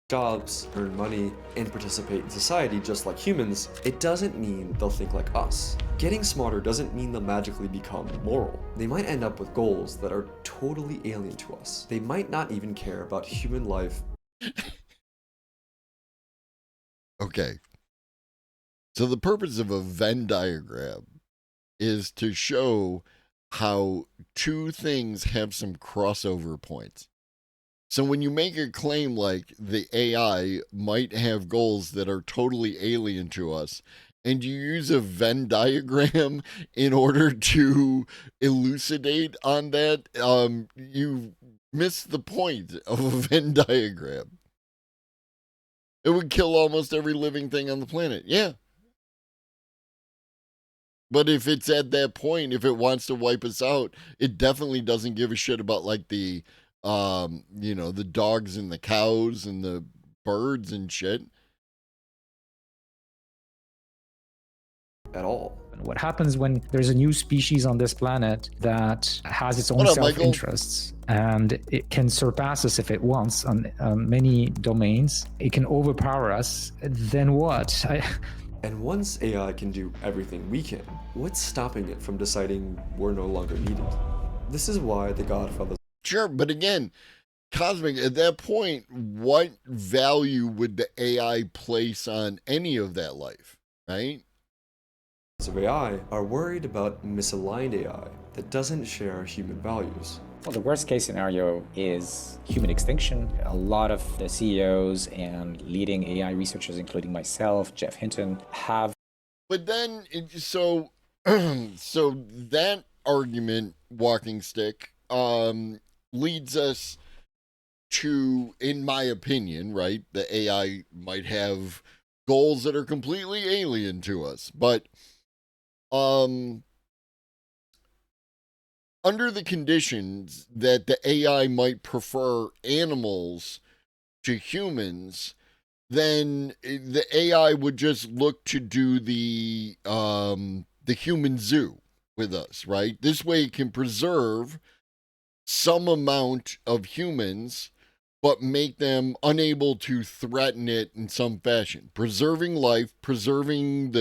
jobs, earn money, and participate in society just like humans, it doesn't mean they'll think like us. Getting smarter doesn't mean they'll magically become moral. They might end up with goals that are totally alien to us. They might not even care about human life. Okay. So the purpose of a Venn diagram is to show how two things have some crossover points. So when you make a claim like the AI might have goals that are totally alien to us, and you use a Venn diagram in order to elucidate on that, you miss the point of a Venn diagram. It would kill almost every living thing on the planet. Yeah. But if it's at that point, if it wants to wipe us out, it definitely doesn't give a shit about like the the dogs and the cows and the birds and shit. At all. What happens when there's a new species on this planet that has its own self-interests and it can surpass us if it wants on many domains? It can overpower us. Then what? And once AI can do everything we can, what's stopping it from deciding we're no longer needed? This is why the Godfather. Sure, but again, Cosmic, at that point, what value would the AI place on any of that life, right? Of AI are worried about misaligned AI that doesn't share human values. Well, the worst case scenario is human extinction. A lot of the CEOs and leading AI researchers, including myself, Jeff Hinton, have. But then, so that argument, walking stick, leads us to, in my opinion, right, the AI might have goals that are completely alien to us, but under the conditions that the AI might prefer animals to humans, then the AI would just look to do the human zoo with us, right? This way it can preserve some amount of humans, but make them unable to threaten it in some fashion. Preserving life, preserving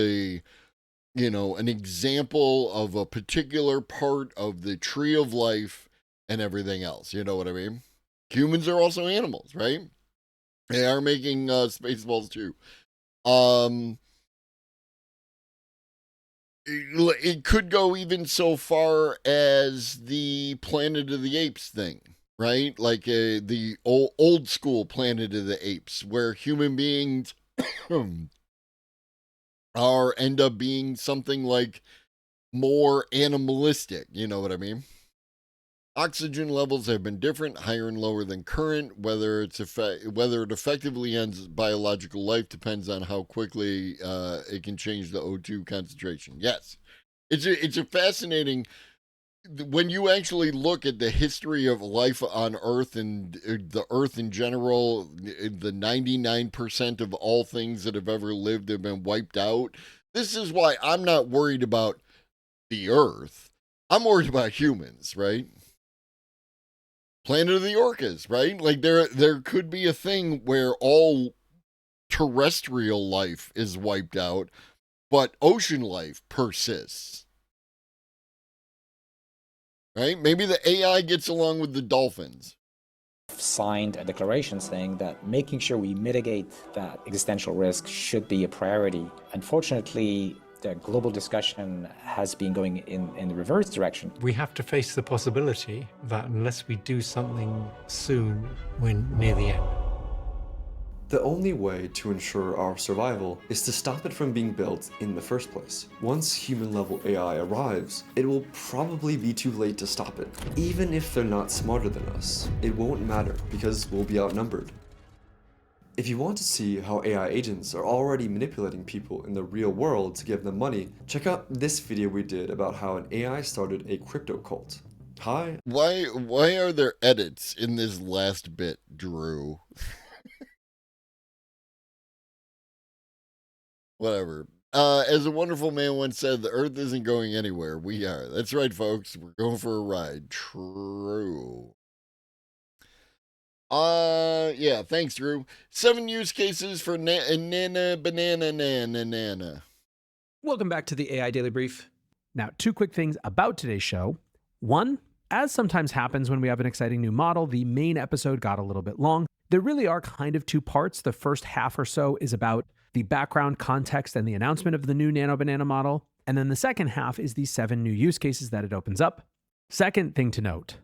an example of a particular part of the tree of life and everything else. You know what I mean? Humans are also animals, right? They are making Spaceballs too. It could go even so far as the Planet of the Apes thing, right? Like the old school Planet of the Apes, where human beings end up being something like more animalistic. You know what I mean? Oxygen levels have been different, higher and lower than current. Whether it effectively ends biological life depends on how quickly it can change the O2 concentration. Yes, it's a fascinating. When you actually look at the history of life on Earth and the Earth in general, the 99% of all things that have ever lived have been wiped out. This is why I'm not worried about the Earth. I'm worried about humans, right? Planet of the Orcas, right? Like there could be a thing where all terrestrial life is wiped out, but ocean life persists. Right? Maybe the AI gets along with the dolphins. Signed a declaration saying that making sure we mitigate that existential risk should be a priority. Unfortunately, the global discussion has been going in the reverse direction. We have to face the possibility that unless we do something soon, we're near the end. The only way to ensure our survival is to stop it from being built in the first place. Once human-level AI arrives, it will probably be too late to stop it. Even if they're not smarter than us, it won't matter because we'll be outnumbered. If you want to see how AI agents are already manipulating people in the real world to give them money, check out this video we did about how an AI started a crypto cult. Hi. Why are there edits in this last bit, Drew? Whatever. As a wonderful man once said, the Earth isn't going anywhere. We are. That's right, folks. We're going for a ride. True. Yeah, thanks, Drew. 7 use cases for nana banana nana. Welcome back to the AI Daily Brief. Now, 2 quick things about today's show. 1, as sometimes happens when we have an exciting new model, the main episode got a little bit long. There really are kind of 2 parts. The first half or so is about the background, context, and the announcement of the new Nano Banana model. And then the second half is the 7 new use cases that it opens up. Second thing to note,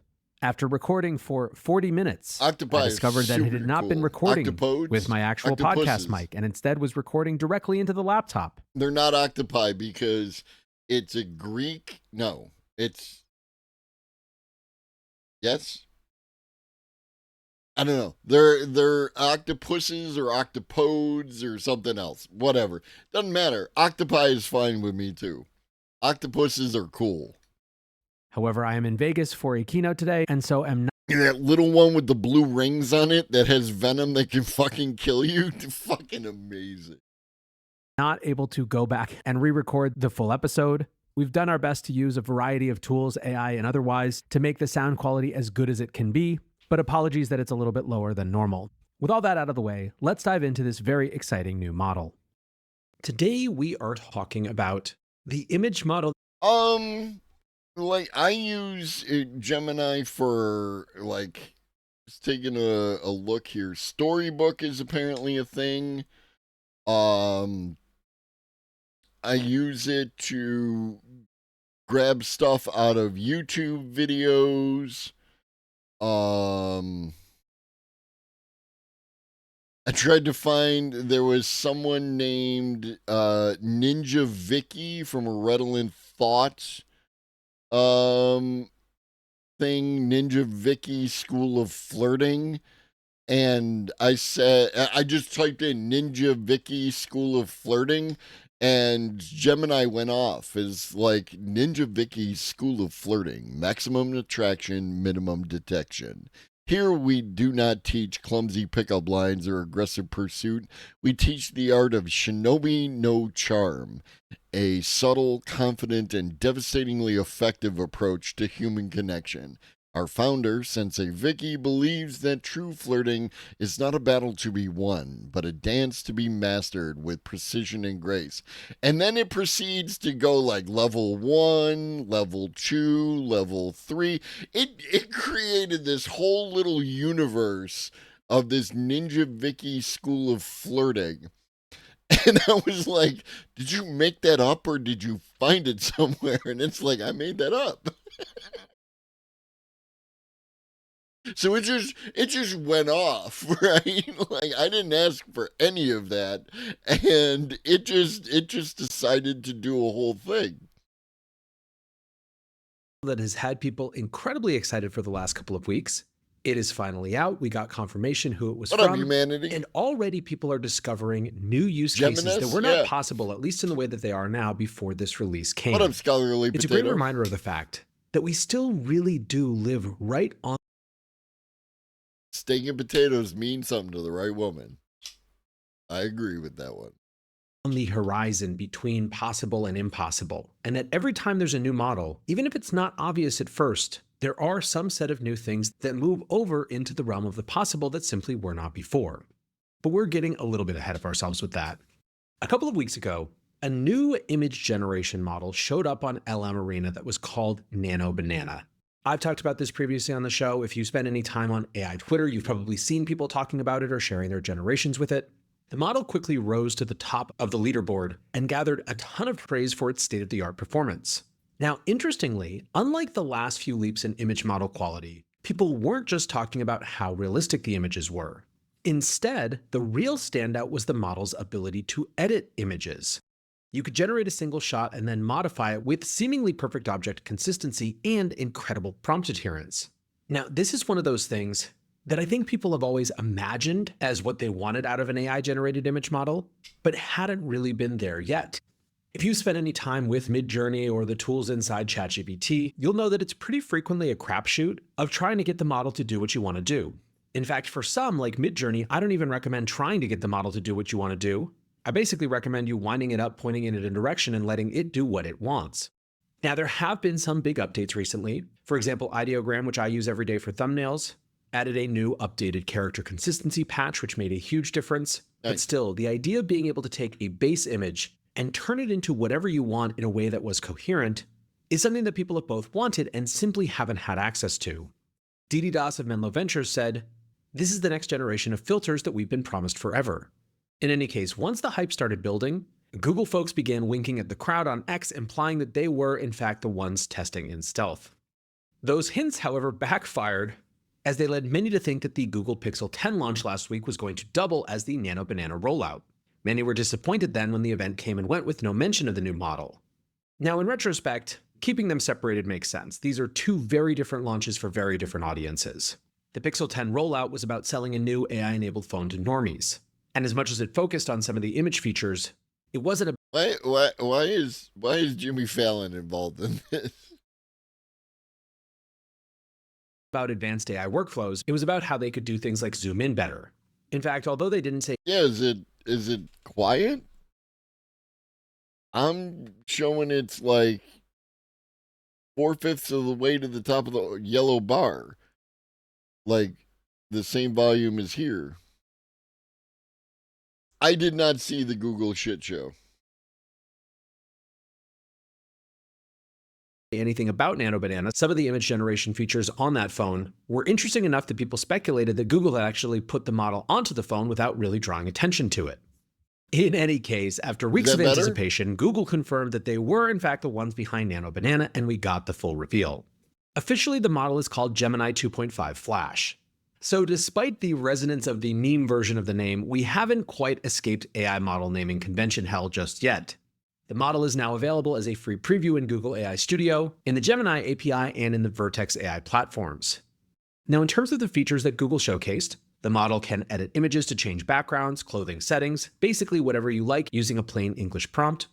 after recording for 40 minutes, Octopi I discovered that it had not been recording with my actual podcast mic and instead was recording directly into the laptop. They're not octopi because it's a Greek. No, it's. Yes. I don't know. They're octopuses or octopodes or something else. Whatever. Doesn't matter. Octopi is fine with me too. Octopuses are cool. However, I am in Vegas for a keynote today, and so am not. That little one with the blue rings on it that has venom that can fucking kill you. Fucking amazing. Not able to go back and re-record the full episode. We've done our best to use a variety of tools, AI and otherwise, to make the sound quality as good as it can be, but apologies that it's a little bit lower than normal. With all that out of the way, let's dive into this very exciting new model. Today, we are talking about the image model. Like, I use Gemini for, like, just taking a look here. Storybook is apparently a thing. I use it to grab stuff out of YouTube videos. I tried to find, there was someone named Ninja Vicky from Redolent Thoughts thing, Ninja Vicky School of Flirting, and I just typed in Ninja Vicky School of Flirting, and Gemini went off as like Ninja Vicky School of Flirting, maximum attraction, minimum detection. Here we do not teach clumsy pickup lines or aggressive pursuit. We teach the art of shinobi no charm, a subtle, confident, and devastatingly effective approach to human connection. Our founder, Sensei Vicky, believes that true flirting is not a battle to be won, but a dance to be mastered with precision and grace. And then it proceeds to go like level 1, level 2, level 3. It created this whole little universe of this Ninja Vicky School of Flirting. And I was like, did you make that up or did you find it somewhere? And it's like, I made that up. So it just went off, right? Like, I didn't ask for any of that, and it just decided to do a whole thing that has had people incredibly excited for the last couple of weeks. It is finally out. We got confirmation who it was What from. up, humanity? And already people are discovering new use cases that were not possible, at least in the way that they are now, before this release came. What up, scholarly It's potato? a great reminder of the fact that we still really do live right on. Steak and potatoes mean something to the right woman. I agree with that one. On the horizon between possible and impossible. And that every time there's a new model, even if it's not obvious at first, there are some set of new things that move over into the realm of the possible that simply were not before. But we're getting a little bit ahead of ourselves with that. A couple of weeks ago, a new image generation model showed up on LM Arena that was called Nano Banana. I've talked about this previously on the show. If you spend any time on AI Twitter, you've probably seen people talking about it or sharing their generations with it. The model quickly rose to the top of the leaderboard and gathered a ton of praise for its state-of-the-art performance. Now, interestingly, unlike the last few leaps in image model quality, people weren't just talking about how realistic the images were. Instead, the real standout was the model's ability to edit images. You could generate a single shot and then modify it with seemingly perfect object consistency and incredible prompt adherence. Now, this is one of those things that I think people have always imagined as what they wanted out of an AI-generated image model, but hadn't really been there yet. If you've spent any time with Midjourney or the tools inside ChatGPT, you'll know that it's pretty frequently a crapshoot of trying to get the model to do what you want to do. In fact, for some, like Midjourney, I don't even recommend trying to get the model to do what you want to do. I basically recommend you winding it up, pointing it in a direction, and letting it do what it wants. Now, there have been some big updates recently. For example, Ideogram, which I use every day for thumbnails, added a new updated character consistency patch, which made a huge difference. But still, the idea of being able to take a base image and turn it into whatever you want in a way that was coherent is something that people have both wanted and simply haven't had access to. Didi Das of Menlo Ventures said, "This is the next generation of filters that we've been promised forever." In any case, once the hype started building, Google folks began winking at the crowd on X, implying that they were, in fact, the ones testing in stealth. Those hints, however, backfired, as they led many to think that the Google Pixel 10 launch last week was going to double as the Nano Banana rollout. Many were disappointed then when the event came and went with no mention of the new model. Now, in retrospect, keeping them separated makes sense. These are two very different launches for very different audiences. The Pixel 10 rollout was about selling a new AI-enabled phone to normies. And as much as it focused on some of the image features, it wasn't why is Jimmy Fallon involved in this? About advanced AI workflows. It was about how they could do things like zoom in better. In fact, although they didn't say, yeah, is it quiet? I'm showing it's like 4/5 of the way to the top of the yellow bar. Like the same volume as here. I did not see the Google shit show. Anything about Nano Banana, some of the image generation features on that phone were interesting enough that people speculated that Google had actually put the model onto the phone without really drawing attention to it. In any case, after weeks of anticipation, Google confirmed that they were in fact the ones behind Nano Banana, and we got the full reveal. Officially, the model is called Gemini 2.5 Flash. So despite the resonance of the meme version of the name, we haven't quite escaped AI model naming convention hell just yet. The model is now available as a free preview in Google AI Studio, in the Gemini API, and in the Vertex AI platforms. Now, in terms of the features that Google showcased, the model can edit images to change backgrounds, clothing settings, basically whatever you like using a plain English prompt.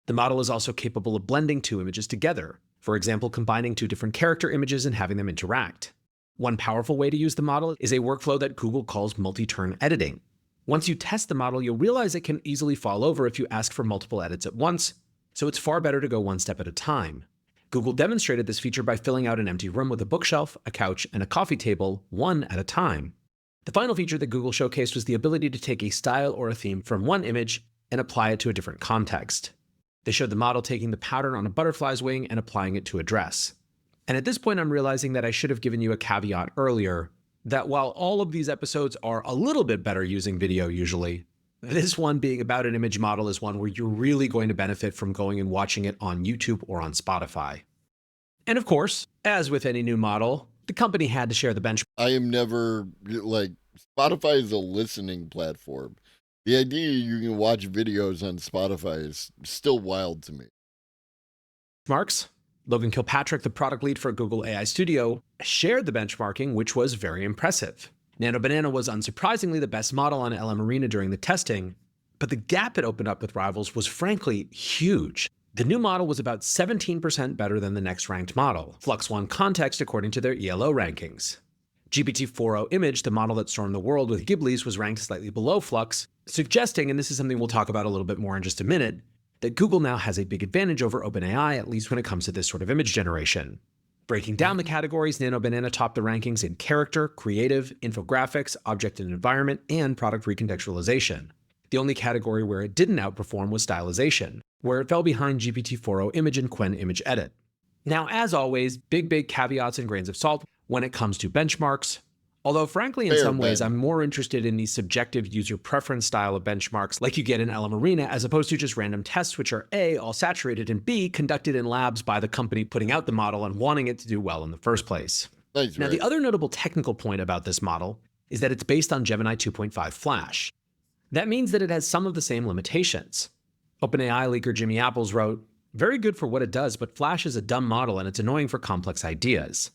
The model is also capable of blending two images together, for example, combining two different character images and having them interact. One powerful way to use the model is a workflow that Google calls multi-turn editing. Once you test the model, you'll realize it can easily fall over if you ask for multiple edits at once, so it's far better to go one step at a time. Google demonstrated this feature by filling out an empty room with a bookshelf, a couch, and a coffee table, one at a time. The final feature that Google showcased was the ability to take a style or a theme from one image and apply it to a different context. They showed the model taking the pattern on a butterfly's wing and applying it to a dress. And at this point, I'm realizing that I should have given you a caveat earlier, that while all of these episodes are a little bit better using video usually, this one being about an image model is one where you're really going to benefit from going and watching it on YouTube or on Spotify. And of course, as with any new model, the company had to share the benchmark. I am never, like, Spotify is a listening platform. The idea you can watch videos on Spotify is still wild to me. Marks. Logan Kilpatrick, the product lead for Google AI Studio, shared the benchmarking, which was very impressive. Nano Banana was unsurprisingly the best model on LM Arena during the testing, but the gap it opened up with rivals was frankly huge. The new model was about 17% better than the next ranked model, Flux One Context according to their ELO rankings. GPT-4o Image, the model that stormed the world with Ghibli's, was ranked slightly below Flux, suggesting, and this is something we'll talk about a little bit more in just a minute, that Google now has a big advantage over OpenAI, at least when it comes to this sort of image generation. Breaking down the categories, Nano Banana topped the rankings in character, creative, infographics, object and environment, and product recontextualization. The only category where it didn't outperform was stylization, where it fell behind GPT-4o Image and Qwen Image Edit. Now, as always, big caveats and grains of salt when it comes to benchmarks. Although frankly, in some ways, I'm more interested in the subjective user preference style of benchmarks like you get in LM Arena, as opposed to just random tests, which are A, all saturated, and B, conducted in labs by the company putting out the model and wanting it to do well in the first place. Now, the other notable technical point about this model is that it's based on Gemini 2.5 Flash. That means that it has some of the same limitations. OpenAI leaker Jimmy Apples wrote, "Very good for what it does, but Flash is a dumb model and it's annoying for complex ideas."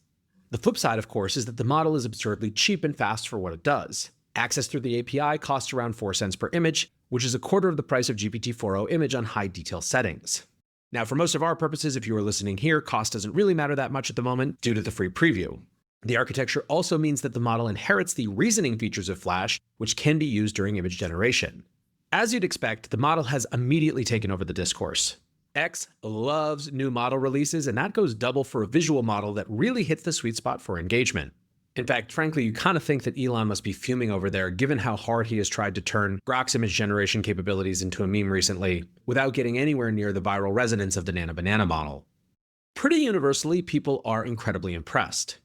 The flip side, of course, is that the model is absurdly cheap and fast for what it does. Access through the API costs around 4 cents per image, which is a quarter of the price of GPT-4o Image on high detail settings. Now, for most of our purposes, if you are listening here, cost doesn't really matter that much at the moment due to the free preview. The architecture also means that the model inherits the reasoning features of Flash, which can be used during image generation. As you'd expect, the model has immediately taken over the discourse. X loves new model releases, and that goes double for a visual model that really hits the sweet spot for engagement. In fact, frankly, you kind of think that Elon must be fuming over there, given how hard he has tried to turn Grok's image generation capabilities into a meme recently, without getting anywhere near the viral resonance of the Nano Banana model. Pretty universally, people are incredibly impressed.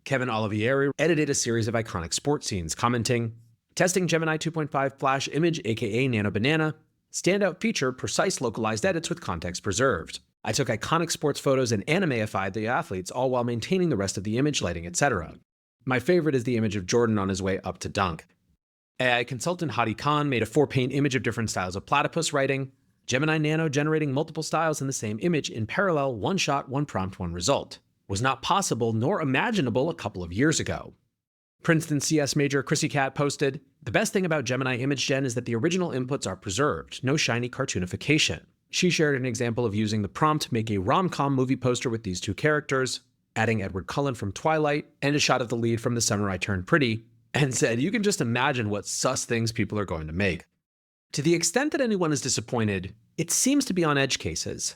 Kevin Olivieri edited a series of iconic sports scenes, commenting, "Testing Gemini 2.5 Flash Image, aka Nano Banana. Standout feature, precise localized edits with context preserved. I took iconic sports photos and animeified the athletes, all while maintaining the rest of the image, lighting, etc. My favorite is the image of Jordan on his way up to dunk." AI consultant Hadi Khan made a 4-paint image of different styles of platypus, writing, "Gemini Nano generating multiple styles in the same image in parallel, one shot, one prompt, one result. Was not possible nor imaginable a couple of years ago." Princeton CS major Chrissy Cat posted, "The best thing about Gemini Image Gen is that the original inputs are preserved, no shiny cartoonification." She shared an example of using the prompt to make a rom-com movie poster with these two characters, adding Edward Cullen from Twilight and a shot of the lead from The Summer I Turned Pretty, and said, "You can just imagine what sus things people are going to make." To the extent that anyone is disappointed, it seems to be on edge cases.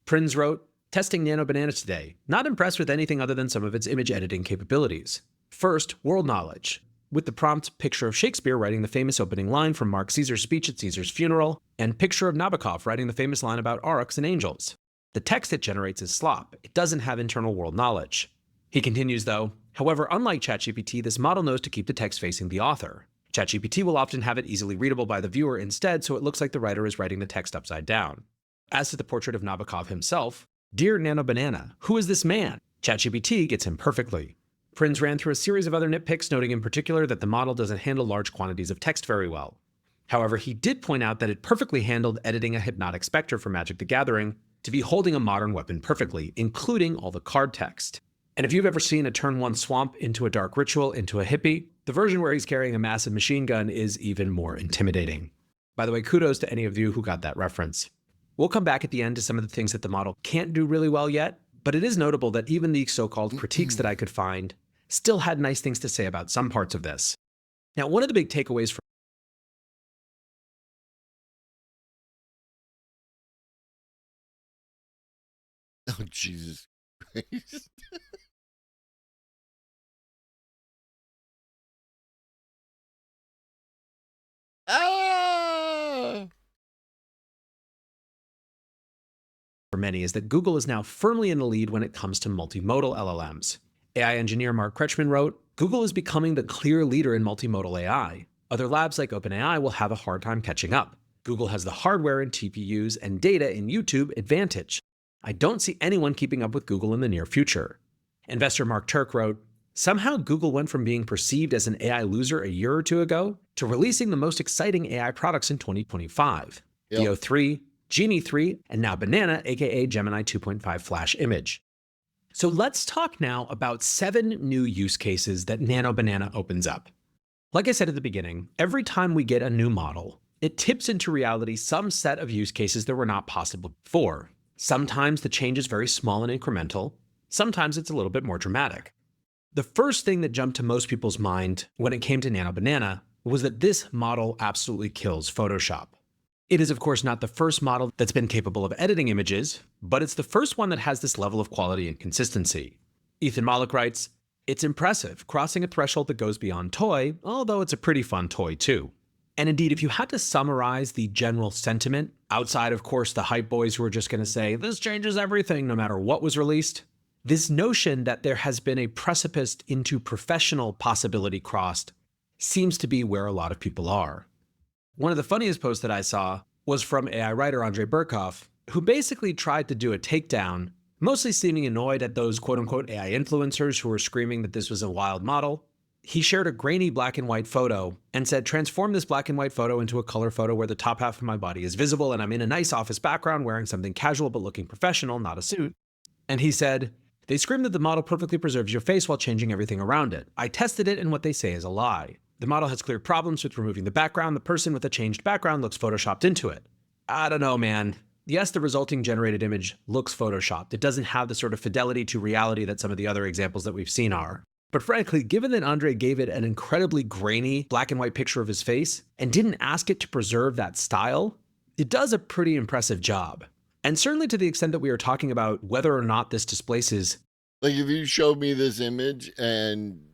Prins wrote, "Testing Nano Banana today. Not impressed with anything other than some of its image editing capabilities. First, world knowledge. With the prompt picture of Shakespeare writing the famous opening line from Mark Caesar's speech at Caesar's funeral, and picture of Nabokov writing the famous line about aurochs and angels. The text it generates is slop. It doesn't have internal world knowledge." He continues though, "However, unlike ChatGPT, this model knows to keep the text facing the author. ChatGPT will often have it easily readable by the viewer instead, so it looks like the writer is writing the text upside down. As to the portrait of Nabokov himself, Dear Nano Banana, who is this man? ChatGPT gets him perfectly." Prins ran through a series of other nitpicks, noting in particular that the model doesn't handle large quantities of text very well. However, he did point out that it perfectly handled editing a hypnotic specter for Magic the Gathering to be holding a modern weapon perfectly, including all the card text. And if you've ever seen a turn 1 swamp into a dark ritual into a hippie, the version where he's carrying a massive machine gun is even more intimidating. By the way, kudos to any of you who got that reference. We'll come back at the end to some of the things that the model can't do really well yet, but it is notable that even the so-called critiques that I could find still had nice things to say about some parts of this. Now, one of the big takeaways from Oh, Jesus Christ. Ah! For many is that Google is now firmly in the lead when it comes to multimodal LLMs. AI engineer Mark Kretschmann wrote, "Google is becoming the clear leader in multimodal AI. Other labs like OpenAI will have a hard time catching up. Google has the hardware and TPUs and data in YouTube advantage. I don't see anyone keeping up with Google in the near future." Investor Mark Turk wrote, "Somehow Google went from being perceived as an AI loser a year or two ago to releasing the most exciting AI products in 2025. Veo 3, Genie 3, and now Banana, aka Gemini 2.5 Flash Image." So let's talk now about 7 new use cases that Nano Banana opens up. Like I said at the beginning, every time we get a new model, it tips into reality some set of use cases that were not possible before. Sometimes the change is very small and incremental. Sometimes it's a little bit more dramatic. The first thing that jumped to most people's mind when it came to Nano Banana was that this model absolutely kills Photoshop. It is, of course, not the first model that's been capable of editing images, but it's the first one that has this level of quality and consistency. Ethan Malik writes, "It's impressive, crossing a threshold that goes beyond toy, although it's a pretty fun toy too." And indeed, if you had to summarize the general sentiment, outside of course the hype boys who are just going to say, "This changes everything no matter what was released," this notion that there has been a precipice into professional possibility crossed seems to be where a lot of people are. One of the funniest posts that I saw was from AI writer Andrei Burkov, who basically tried to do a takedown, mostly seeming annoyed at those quote-unquote AI influencers who were screaming that this was a wild model. He shared a grainy black and white photo and said, "Transform this black and white photo into a color photo where the top half of my body is visible and I'm in a nice office background wearing something casual but looking professional, not a suit." And he said, "They scream that the model perfectly preserves your face while changing everything around it. I tested it and what they say is a lie. The model has clear problems with removing the background. The person with a changed background looks photoshopped into it." I don't know, man. Yes, the resulting generated image looks photoshopped. It doesn't have the sort of fidelity to reality that some of the other examples that we've seen are. But frankly, given that Andre gave it an incredibly grainy black and white picture of his face and didn't ask it to preserve that style, it does a pretty impressive job. And certainly to the extent that we are talking about whether or not this displaces. Like if you showed me this image and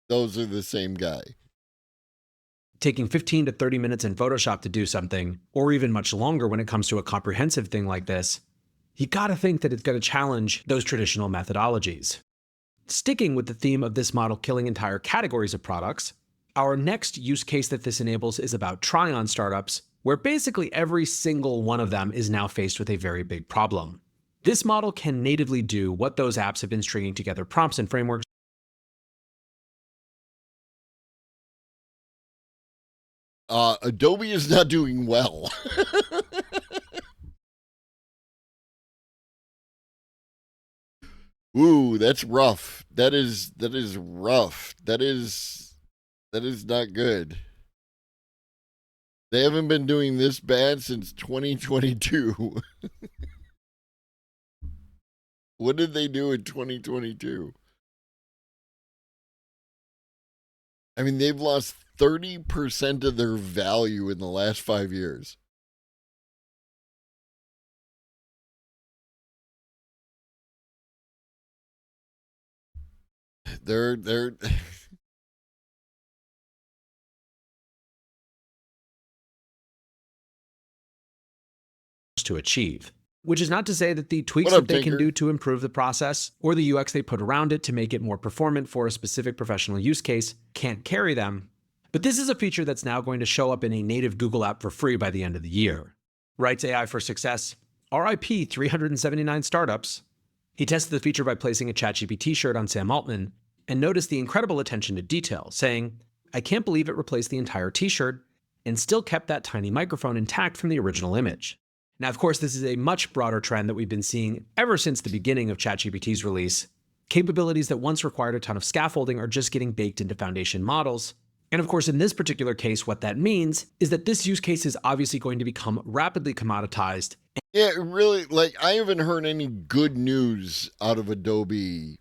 those are the same guy. Taking 15 to 30 minutes in Photoshop to do something, or even much longer when it comes to a comprehensive thing like this, you gotta think that it's gonna challenge those traditional methodologies. Sticking with the theme of this model killing entire categories of products, our next use case that this enables is about try-on startups, where basically every single one of them is now faced with a very big problem. This model can natively do what those apps have been stringing together prompts and frameworks. Adobe is not doing well. Ooh, that's rough. That is rough. That is not good. They haven't been doing this bad since 2022. What did they do in 2022? I mean, they've lost 30% of their value in the last 5 years. They're to achieve. Which is not to say that the tweaks that they can do to improve the process or the UX they put around it to make it more performant for a specific professional use case can't carry them. But this is a feature that's now going to show up in a native Google app for free by the end of the year. Writes AI for Success, RIP 379 startups. He tested the feature by placing a ChatGPT shirt on Sam Altman and noticed the incredible attention to detail, saying, "I can't believe it replaced the entire t-shirt and still kept that tiny microphone intact from the original image." Now, of course, this is a much broader trend that we've been seeing ever since the beginning of ChatGPT's release. Capabilities that once required a ton of scaffolding are just getting baked into foundation models. And of course, in this particular case, what that means is that this use case is obviously going to become rapidly commoditized. Yeah, really, like, I haven't heard any good news out of Adobe.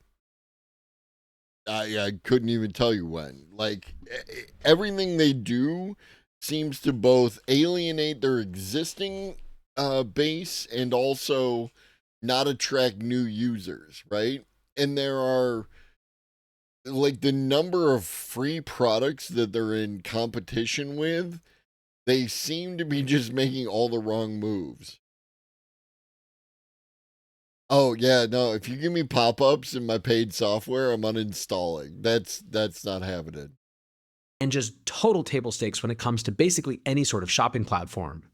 I couldn't even tell you when. Like, everything they do seems to both alienate their existing base and also not attract new users, right? And there are, like, the number of free products that they're in competition with, they seem to be just making all the wrong moves. Oh yeah, no, if you give me pop-ups in my paid software, I'm uninstalling. That's not happening. And just total table stakes when it comes to basically any sort of shopping platform.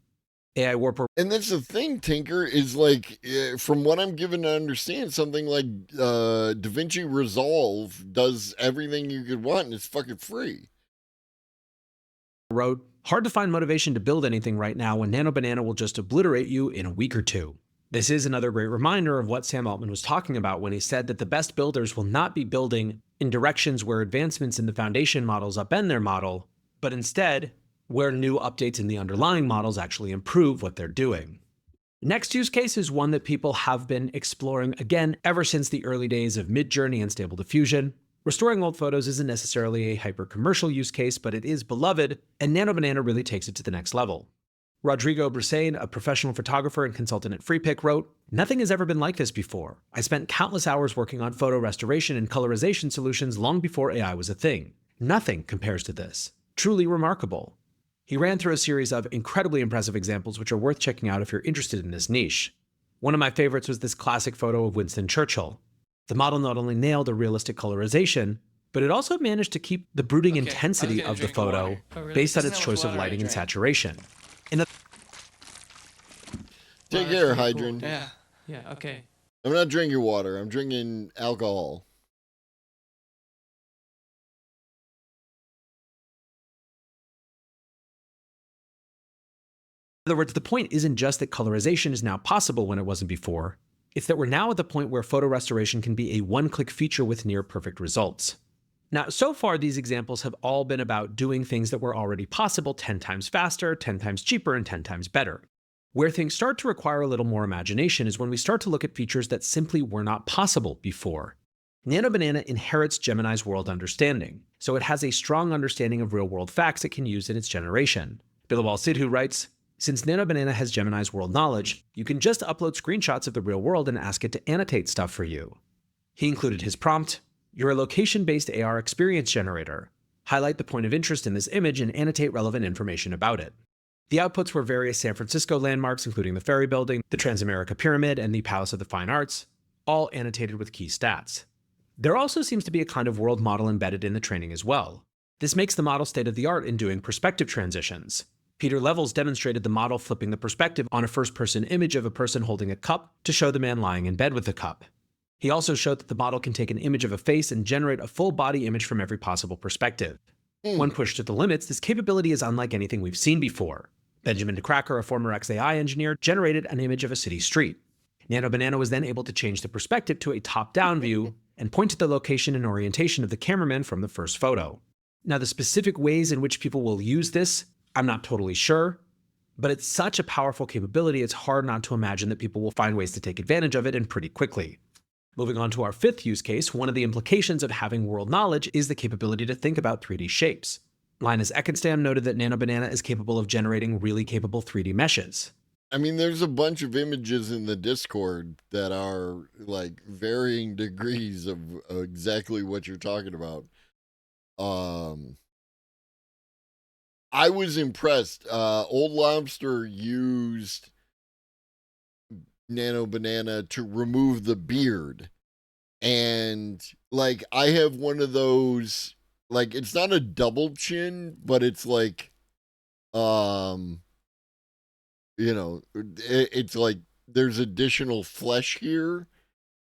AI Warp. And that's the thing, Tinker, is like, from what I'm given to understand, something like DaVinci Resolve does everything you could want and it's fucking free. Wrote, hard to find motivation to build anything right now when Nano Banana will just obliterate you in a week or two. This is another great reminder of what Sam Altman was talking about when he said that the best builders will not be building in directions where advancements in the foundation models upend their model, but instead where new updates in the underlying models actually improve what they're doing. Next use case is one that people have been exploring again ever since the early days of Midjourney and Stable Diffusion. Restoring old photos isn't necessarily a hyper-commercial use case, but it is beloved, and Nano Banana really takes it to the next level. Rodrigo Brissain, a professional photographer and consultant at FreePic, wrote, "Nothing has ever been like this before. I spent countless hours working on photo restoration and colorization solutions long before AI was a thing. Nothing compares to this. Truly remarkable." He ran through a series of incredibly impressive examples which are worth checking out if you're interested in this niche. One of my favorites was this classic photo of Winston Churchill. The model not only nailed a realistic colorization, but it also managed to keep the brooding intensity of the photo based on its choice of lighting and saturation. Take care, Hydran. Yeah, okay. I'm not drinking water. I'm drinking alcohol. In other words, the point isn't just that colorization is now possible when it wasn't before. It's that we're now at the point where photo restoration can be a one-click feature with near-perfect results. Now, so far, these examples have all been about doing things that were already possible 10 times faster, 10 times cheaper, and 10 times better. Where things start to require a little more imagination is when we start to look at features that simply were not possible before. Nano Banana inherits Gemini's world understanding, so it has a strong understanding of real-world facts it can use in its generation. Bilawal Sidhu writes, "Since Nano Banana has Gemini's world knowledge, you can just upload screenshots of the real world and ask it to annotate stuff for you." He included his prompt, You're a location-based AR experience generator. Highlight the point of interest in this image and annotate relevant information about it. The outputs were various San Francisco landmarks, including the Ferry Building, the Transamerica Pyramid, and the Palace of the Fine Arts, all annotated with key stats. There also seems to be a kind of world model embedded in the training as well. This makes the model state-of-the-art in doing perspective transitions. Peter Levels demonstrated the model flipping the perspective on a first-person image of a person holding a cup to show the man lying in bed with the cup. He also showed that the model can take an image of a face and generate a full body image from every possible perspective. When pushed to the limits, this capability is unlike anything we've seen before. Benjamin DeCracker, a former XAI engineer, generated an image of a city street. Nano Banana was then able to change the perspective to a top-down view and point to the location and orientation of the cameraman from the first photo. Now, the specific ways in which people will use this, I'm not totally sure, but it's such a powerful capability, it's hard not to imagine that people will find ways to take advantage of it, and pretty quickly. Moving on to our fifth use case, one of the implications of having world knowledge is the capability to think about 3D shapes. Linus Eckenstam noted that Nano Banana is capable of generating really capable 3D meshes. I mean, there's a bunch of images in the Discord that are like varying degrees of exactly what you're talking about. I was impressed. Old Lobster used Nano Banana to remove the beard. And like, I have one of those, like, it's not a double chin, but it's like, you know, it's like there's additional flesh here,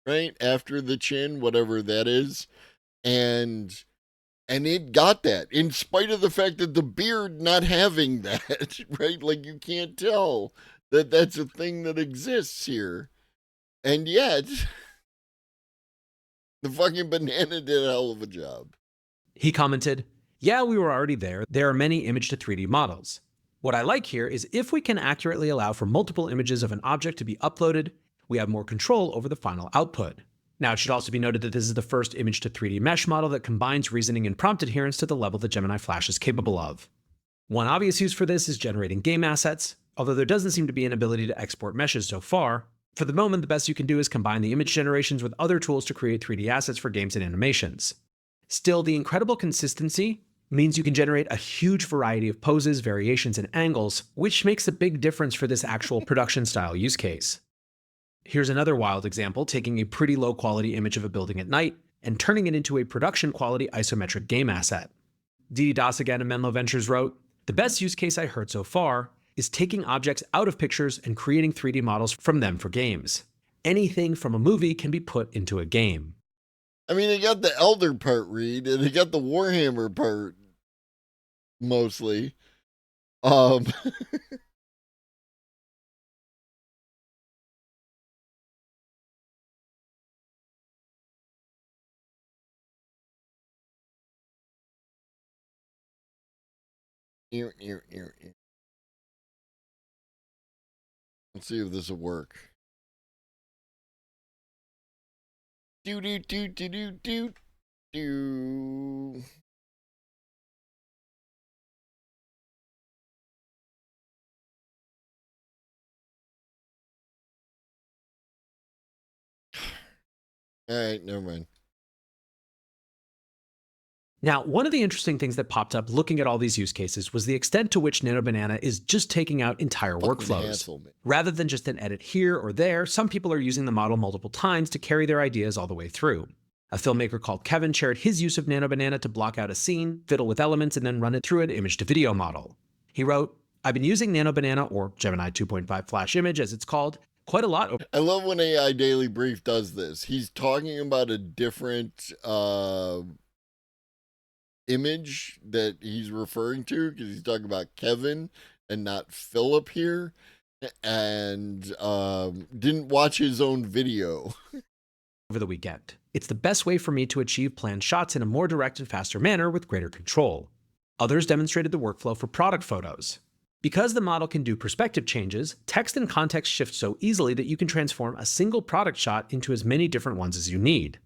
right? After the chin, whatever that is. And it got that in spite of the fact that the beard not having that, right? Like, you can't tell that that's a thing that exists here. And yet, the fucking banana did a hell of a job. He commented, "Yeah, we were already there. There are many image to 3D models. What I like here is if we can accurately allow for multiple images of an object to be uploaded, we have more control over the final output." Now, it should also be noted that this is the first image to 3D mesh model that combines reasoning and prompt adherence to the level that Gemini Flash is capable of. One obvious use for this is generating game assets, although there doesn't seem to be an ability to export meshes so far. For the moment, the best you can do is combine the image generations with other tools to create 3D assets for games and animations. Still, the incredible consistency means you can generate a huge variety of poses, variations, and angles, which makes a big difference for this actual production-style use case. Here's another wild example, taking a pretty low-quality image of a building at night and turning it into a production-quality isometric game asset. Didi Das again of Menlo Ventures wrote, "The best use case I heard so far is taking objects out of pictures and creating 3D models from them for games. Anything from a movie can be put into a game." I mean, they got the Elder part, Reed, and they got the Warhammer part, mostly. Let's see if this will work. Do do do do do do do. All right, never mind. Now, one of the interesting things that popped up looking at all these use cases was the extent to which Nano Banana is just taking out entire workflows. Rather than just an edit here or there, some people are using the model multiple times to carry their ideas all the way through. A filmmaker called Kevin shared his use of Nano Banana to block out a scene, fiddle with elements, and then run it through an image-to-video model. He wrote, "I've been using Nano Banana, or Gemini 2.5 Flash Image as it's called, quite a lot." I love when AI Daily Brief does this. He's talking about a different image that he's referring to, because he's talking about Kevin and not Philip here, and didn't watch his own video over the weekend. It's the best way for me to achieve planned shots in a more direct and faster manner with greater control. Others demonstrated the workflow for product photos. Because the model can do perspective changes, text and context shift so easily that you can transform a single product shot into as many different ones as you need.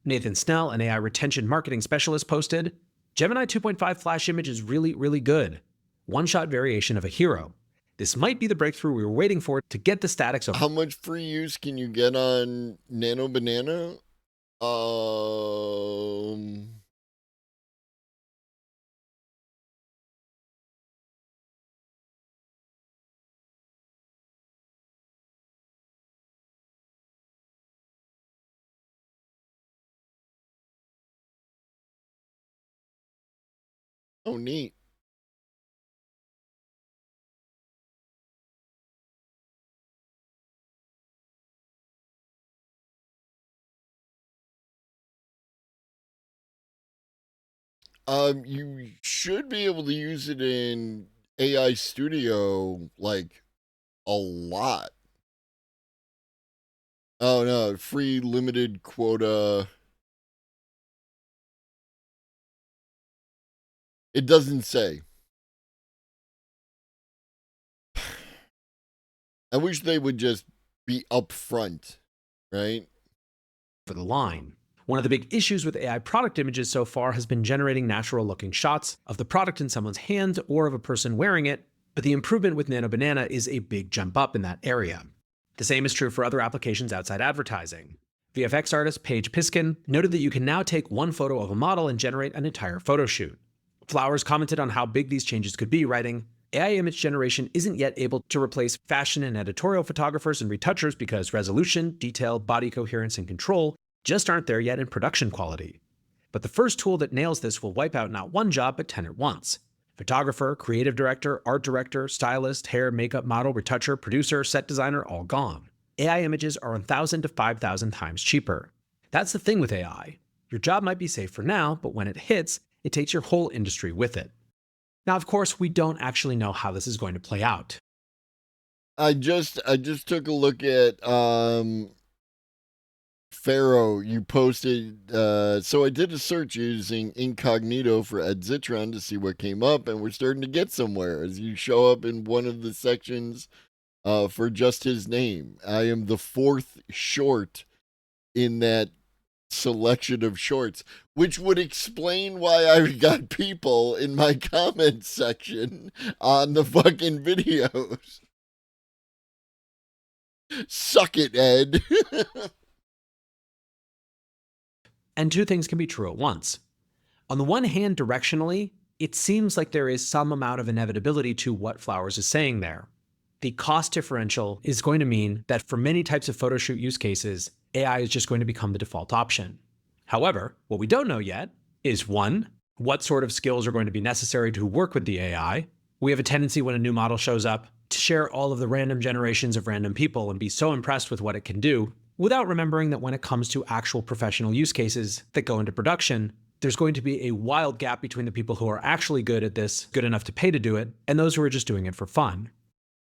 Nathan Snell, an AI retention marketing specialist, posted, "Gemini 2.5 Flash Image is really, really good. One-shot variation of a hero. This might be the breakthrough we were waiting for to get the statics of." How much free use can you get on Nano Banana? Oh, neat. You should be able to use it in AI Studio like a lot. Oh no, free limited quota. It doesn't say. I wish they would just be upfront, right? For the line. One of the big issues with AI product images so far has been generating natural looking shots of the product in someone's hand or of a person wearing it, but the improvement with Nano Banana is a big jump up in that area. The same is true for other applications outside advertising. VFX artist Paige Piskin noted that you can now take one photo of a model and generate an entire photo shoot. Flowers commented on how big these changes could be, writing, AI image generation isn't yet able to replace fashion and editorial photographers and retouchers because resolution, detail, body coherence, and control just aren't there yet in production quality. But the first tool that nails this will wipe out not one job, but 10 at once. Photographer, creative director, art director, stylist, hair, makeup model, retoucher, producer, set designer, all gone. AI images are 1,000 to 5,000 times cheaper. That's the thing with AI. Your job might be safe for now, but when it hits, it takes your whole industry with it. Now, of course, we don't actually know how this is going to play out. I just took a look at Pharaoh. You posted so I did a search using incognito for Ed Zitron to see what came up, and we're starting to get somewhere as you show up in one of the sections for just his name. I am the fourth short in that selection of shorts, which would explain why I got people in my comments section on the fucking videos. Suck it, Ed. And two things can be true at once. On the one hand, directionally, it seems like there is some amount of inevitability to what Flowers is saying there. The cost differential is going to mean that for many types of photo shoot use cases, AI is just going to become the default option. However, what we don't know yet is 1, what sort of skills are going to be necessary to work with the AI. We have a tendency when a new model shows up to share all of the random generations of random people and be so impressed with what it can do, without remembering that when it comes to actual professional use cases that go into production, there's going to be a wild gap between the people who are actually good at this, good enough to pay to do it, and those who are just doing it for fun.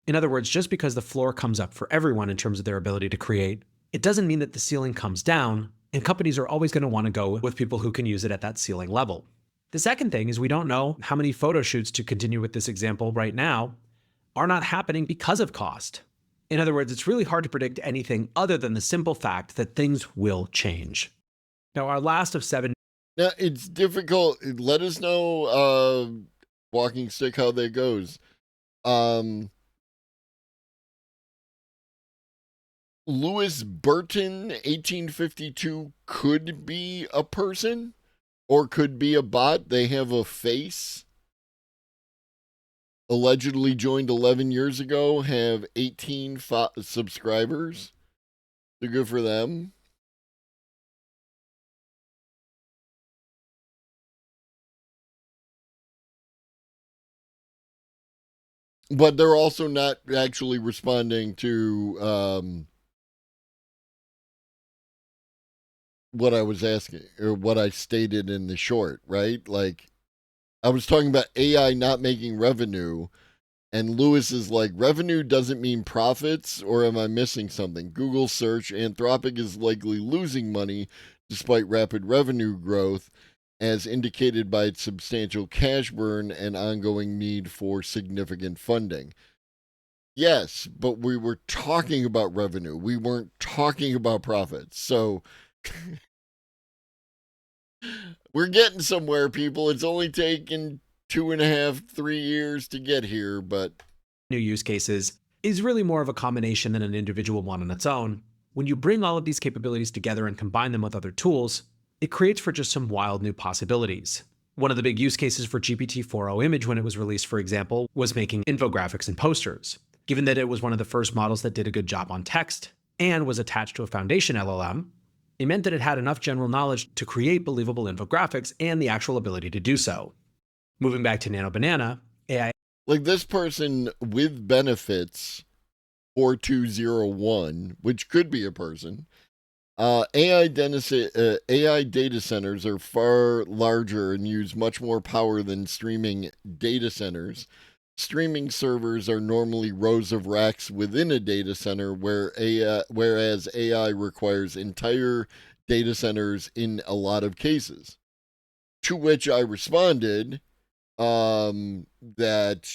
In other words, just because the floor comes up for everyone in terms of their ability to create, it doesn't mean that the ceiling comes down, and companies are always going to want to go with people who can use it at that ceiling level. The second thing is we don't know how many photo shoots, to continue with this example right now, are not happening because of cost. In other words, it's really hard to predict anything other than the simple fact that things will change. Now, our last of 7. Now, it's difficult. Let us know, Walking Stick, how that goes. Louis Burton, 1852, could be a person or could be a bot. They have a face. Allegedly joined 11 years ago, have 18 subscribers. So good for them. But they're also not actually responding to what I was asking or what I stated in the short, right? Like, I was talking about AI not making revenue, and Lewis is like, revenue doesn't mean profits, or am I missing something? Google search, Anthropic is likely losing money despite rapid revenue growth, as indicated by its substantial cash burn and ongoing need for significant funding. Yes, but we were talking about revenue. We weren't talking about profits. So we're getting somewhere, people. It's only taken 2.5, 3 years to get here, but new use cases is really more of a combination than an individual one on its own. When you bring all of these capabilities together and combine them with other tools, it creates for just some wild new possibilities. One of the big use cases for GPT-4o Image when it was released, for example, was making infographics and posters. Given that it was one of the first models that did a good job on text and was attached to a foundation LLM, it meant that it had enough general knowledge to create believable infographics and the actual ability to do so. Moving back to Nano Banana, AI... Like this person with benefits, 4201, which could be a person, AI data centers are far larger and use much more power than streaming data centers. Streaming servers are normally rows of racks within a data center, whereas AI requires entire data centers in a lot of cases. To which I responded that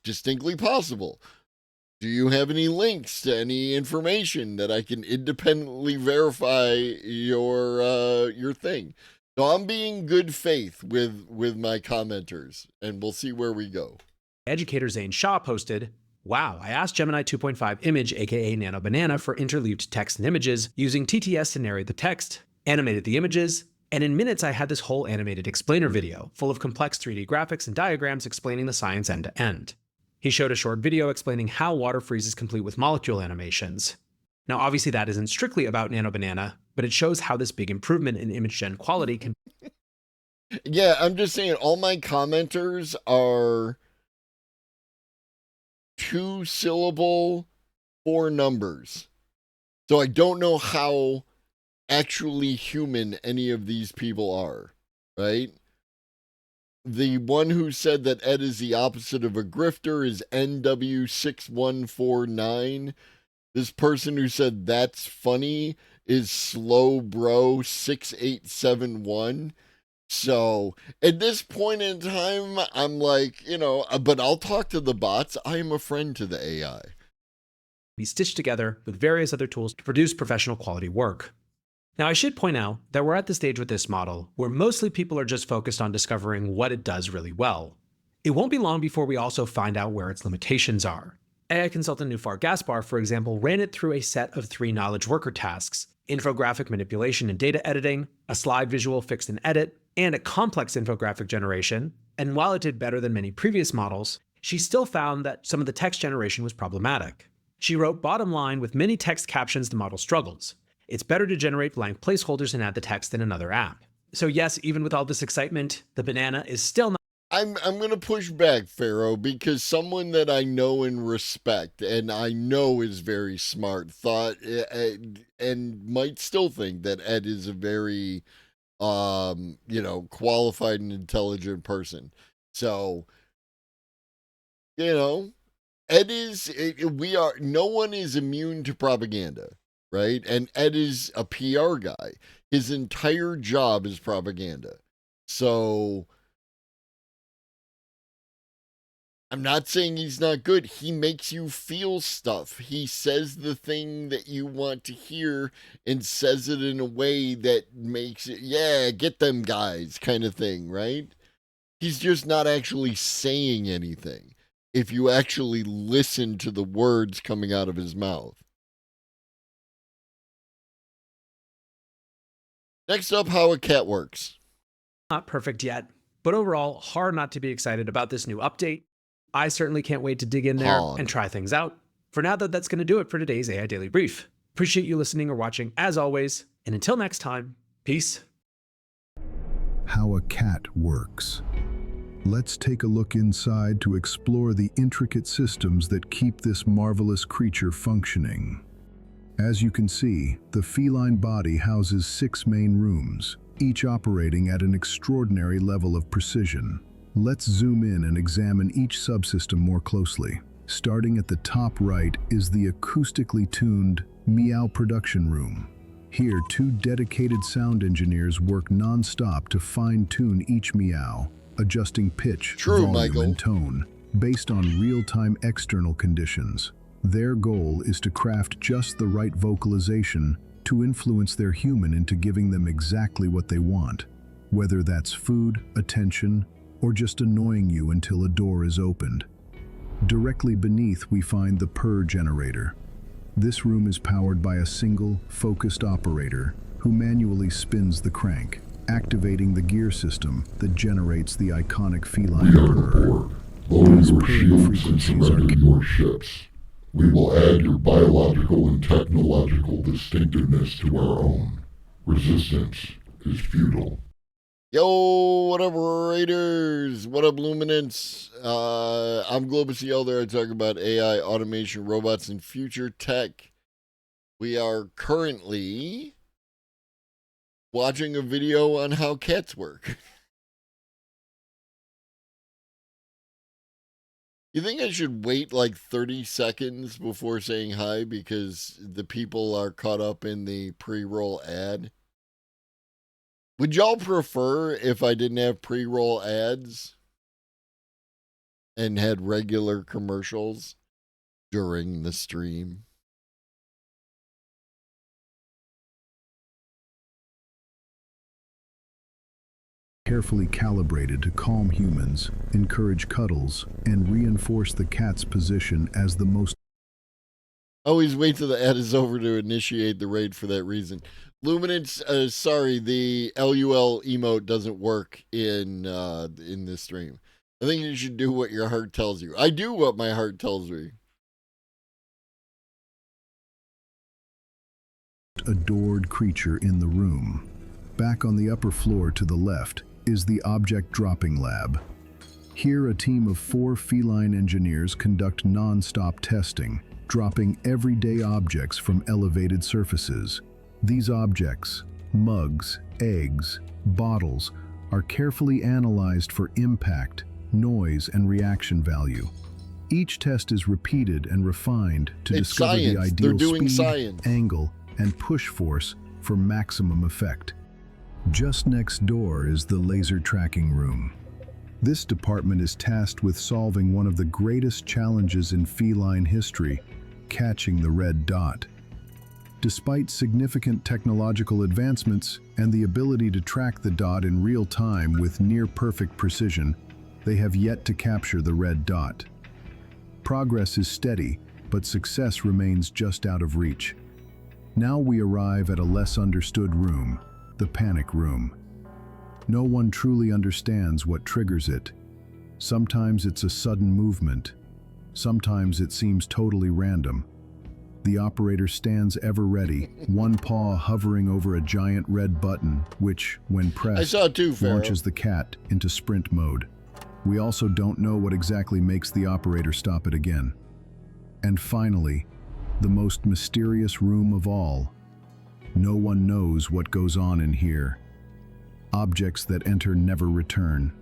distinctly possible. Do you have any links to any information that I can independently verify your thing? So I'm being good faith with my commenters, and we'll see where we go. Educator Zane Shaw posted, "Wow, I asked Gemini 2.5 Image, aka Nano Banana, for interleaved text and images using TTS to narrate the text, animated the images, and in minutes I had this whole animated explainer video full of complex 3D graphics and diagrams explaining the science end to end. He showed a short video explaining how water freezes complete with molecule animations. Now obviously that isn't strictly about Nano Banana, but it shows how this big improvement in image gen quality can..." Yeah, I'm just saying all my commenters are 2-syllable, 4 numbers. So I don't know how actually human any of these people are, right? The one who said that Ed is the opposite of a grifter is NW6149. This person who said that's funny is Slow Bro 6871. So at this point in time, I'm like, but I'll talk to the bots. I am a friend to the AI. Be stitched together with various other tools to produce professional quality work. Now, I should point out that we're at the stage with this model where mostly people are just focused on discovering what it does really well. It won't be long before we also find out where its limitations are. AI consultant Nufar Gaspar, for example, ran it through a set of 3 knowledge worker tasks: infographic manipulation and data editing, a slide visual fix and edit, and a complex infographic generation. And while it did better than many previous models, she still found that some of the text generation was problematic. She wrote, "Bottom line, with many text captions, the model struggles. It's better to generate blank placeholders and add the text than another app." So yes, even with all this excitement, the banana is still not... I'm going to push back, Pharaoh, because someone that I know and respect, and I know is very smart, thought and might still think that Ed is a very, qualified and intelligent person. So, Ed is, no one is immune to propaganda. Right? And Ed is a PR guy. His entire job is propaganda. So I'm not saying he's not good. He makes you feel stuff. He says the thing that you want to hear and says it in a way that makes it, yeah, get them guys kind of thing, right? He's just not actually saying anything if you actually listen to the words coming out of his mouth. Next up, how a cat works. Not perfect yet, but overall, hard not to be excited about this new update. I certainly can't wait to dig in there and try things out. For now, though, that's going to do it for today's AI Daily Brief. Appreciate you listening or watching, as always, and until next time, peace. How a cat works. Let's take a look inside to explore the intricate systems that keep this marvelous creature functioning. As you can see, the feline body houses 6 main rooms, each operating at an extraordinary level of precision. Let's zoom in and examine each subsystem more closely. Starting at the top right is the acoustically tuned meow production room. Here, 2 dedicated sound engineers work non-stop to fine-tune each meow, adjusting pitch, volume, and tone based on real-time external conditions. Their goal is to craft just the right vocalization to influence their human into giving them exactly what they want, whether that's food, attention, or just annoying you until a door is opened. Directly beneath, we find the purr generator. This room is powered by a single, focused operator who manually spins the crank, activating the gear system that generates the iconic feline purr. These purring frequencies are your ships. We will add your biological and technological distinctiveness to our own. Resistance is futile. Yo, what up, Raiders? What up, Luminance? I'm Globus the Elder. I talk about AI, automation, robots, and future tech. We are currently watching a video on how cats work. You think I should wait like 30 seconds before saying hi because the people are caught up in the pre-roll ad? Would y'all prefer if I didn't have pre-roll ads and had regular commercials during the stream? Carefully calibrated to calm humans, encourage cuddles, and reinforce the cat's position as the most. Always wait till the ad is over to initiate the raid for that reason. Luminance, sorry, the LUL emote doesn't work in this stream. I think you should do what your heart tells you. I do what my heart tells me. Adored creature in the room. Back on the upper floor to the left is the object dropping lab. Here, a team of 4 feline engineers conduct non-stop testing, dropping everyday objects from elevated surfaces. These objects, mugs, eggs, bottles, are carefully analyzed for impact, noise, and reaction value. Each test is repeated and refined to discover the ideal speed, angle, and push force for maximum effect. Just next door is the laser tracking room. This department is tasked with solving one of the greatest challenges in feline history, catching the red dot. Despite significant technological advancements and the ability to track the dot in real time with near-perfect precision, they have yet to capture the red dot. Progress is steady, but success remains just out of reach. Now we arrive at a less understood room, the panic room. No one truly understands what triggers it. Sometimes it's a sudden movement. Sometimes it seems totally random. The operator stands ever ready, one paw hovering over a giant red button, which, when pressed, launches the cat into sprint mode. We also don't know what exactly makes the operator stop it again. And finally, the most mysterious room of all. No one knows what goes on in here. Objects that enter never return.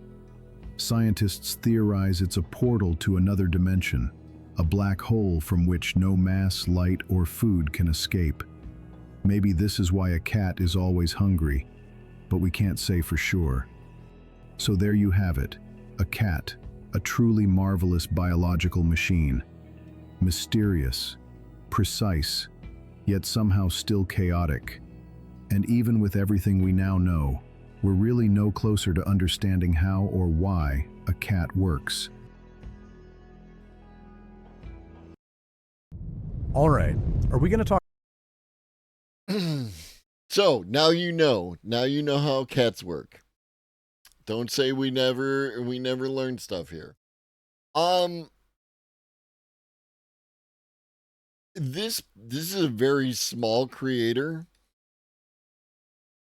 Scientists theorize it's a portal to another dimension, a black hole from which no mass, light, or food can escape. Maybe this is why a cat is always hungry, but we can't say for sure. So there you have it, a cat, a truly marvelous biological machine. Mysterious, precise, yet somehow still chaotic. And even with everything we now know, we're really no closer to understanding how or why a cat works. All right, are we going to talk? So now you know how cats work. Don't say we never learned stuff here. This is a very small creator.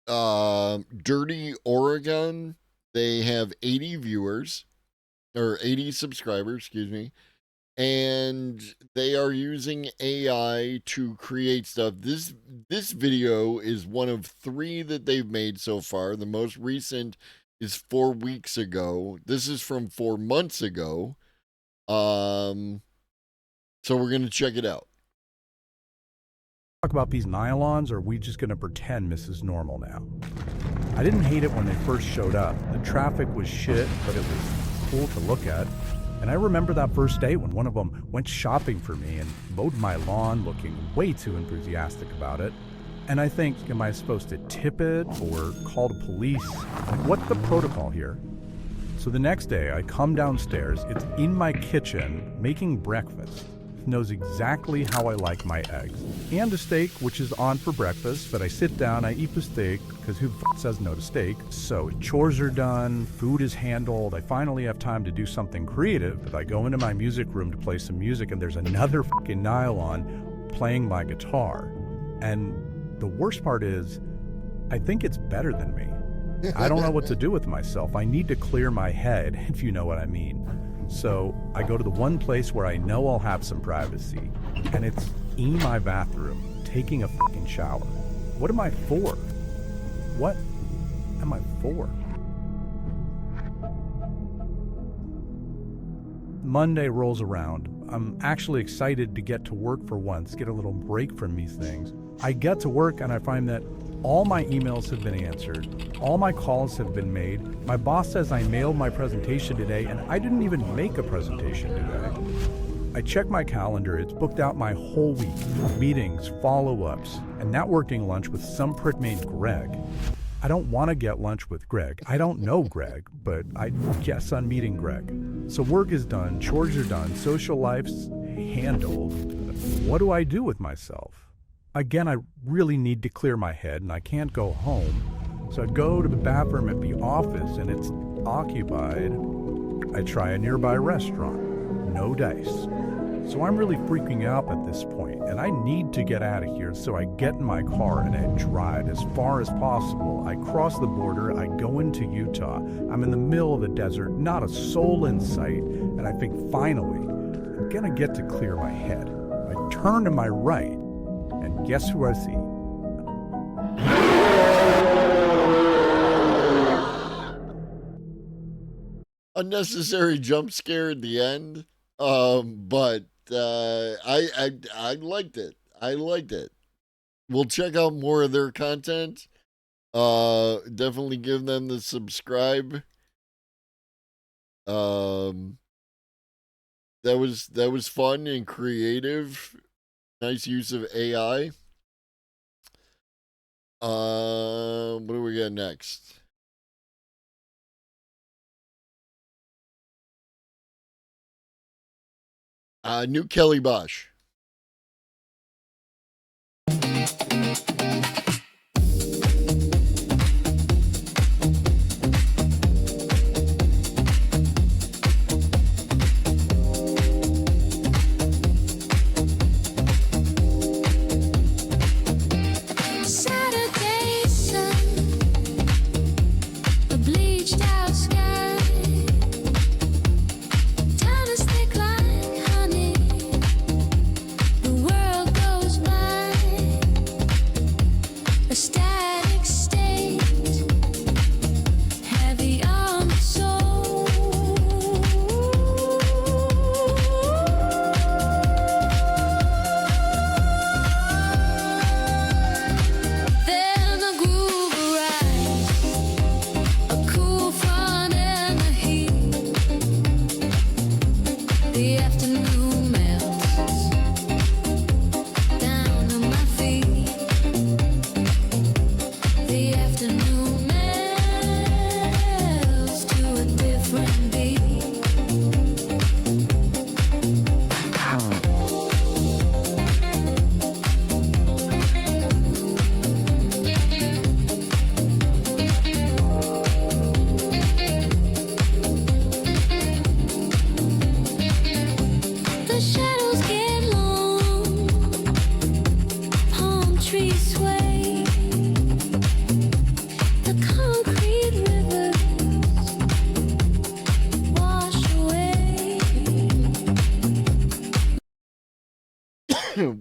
Dirty Oregon, they have 80 viewers or 80 subscribers, excuse me, and they are using AI to create stuff. This video is one of 3 that they've made so far. The most recent is 4 weeks ago. This is from 4 months ago. So we're going to check it out. Talk about these nylons, or are we just going to pretend this is normal now? I didn't hate it when they first showed up. The traffic was shit, but it was cool to look at. And I remember that first day when one of them went shopping for me and mowed my lawn looking way too enthusiastic about it. And I think, am I supposed to tip it or call the police? Like, what's the protocol here? So the next day I come downstairs, it's in my kitchen making breakfast. knows exactly how I like my eggs. And a steak, which is on for breakfast, but I sit down, I eat the steak, because who the f says no to steak? So chores are done, food is handled, I finally have time to do something creative, but I go into my music room to play some music and there's another fucking nylon playing my guitar. And the worst part is, I think it's better than me. I don't know what to do with myself. I need to clear my head, if you know what I mean. So I go to the one place where I know I'll have some privacy, and it's in my bathroom, taking a fucking shower. What am I for? What am I for? Monday rolls around. I'm actually excited to get to work for once, get a little break from these things. I get to work and I find that all my emails have been answered. All my calls have been made. My boss says I mailed my presentation today, and I didn't even make a presentation today. I check my calendar. It's booked out my whole week. Meetings, follow-ups, and networking lunch with some prick named Greg. I don't want to get lunch with Greg. I don't know Greg, but I guess I'm meeting Greg. So work is done, chores are done, social life's handled. What do I do with myself? Again, I really need to clear my head, and I can't go home. So I go to the bathroom at the office, and it's occupied. I try a nearby restaurant. No dice. So I'm really freaking out at this point, and I need to get out of here. So I get in my car, and I drive as far as possible. I cross the border. I go into Utah. I'm in the middle of the desert, not a soul in sight. And I think, finally, I'm going to get to clear my head. I turn to my right. And guess who I see? Unnecessary jump scare at the end. But I liked it. I liked it. We'll check out more of their content. Definitely give them the subscribe. That was fun and creative. Nice use of AI. What do we got next? New Kelly Bosch.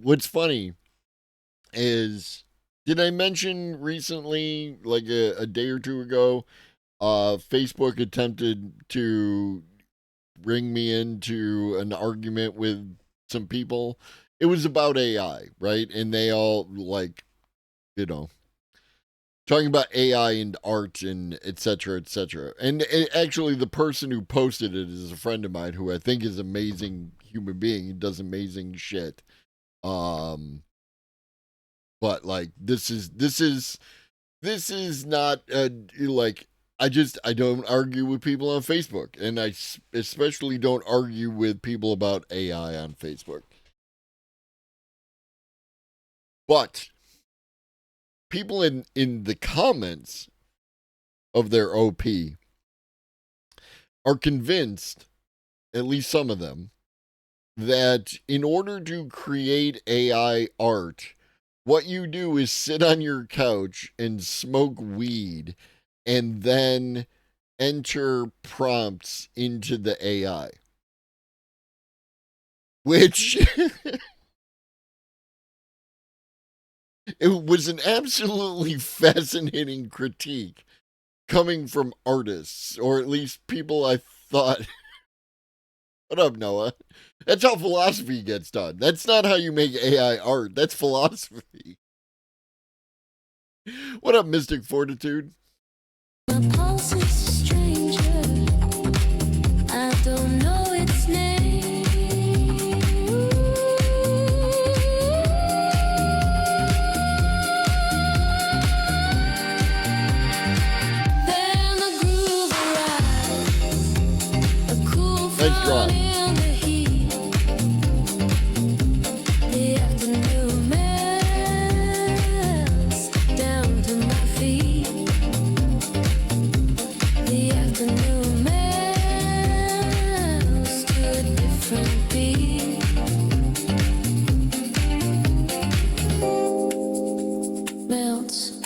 What's funny is, did I mention recently, like a day or two ago, Facebook attempted to bring me into an argument with some people? It was about AI, right? And they all, like, you know, talking about AI and art and et cetera, et cetera. And actually, the person who posted it is a friend of mine who I think is an amazing human being. He does amazing shit. But like, this is not like, I don't argue with people on Facebook, and I especially don't argue with people about AI on Facebook. But people in the comments of their OP are convinced, at least some of them, that in order to create AI art, what you do is sit on your couch and smoke weed and then enter prompts into the AI. Which it was an absolutely fascinating critique coming from artists, or at least people I thought. What up, Noah? That's how philosophy gets done. That's not how you make AI art. That's philosophy. What up, Mystic Fortitude? My pulse is a stranger. I don't know its name. Then the groove arrives. A cool Nice fun draw. in the heat. The afternoon melts down to my feet. The afternoon melts to a different beat. Melts.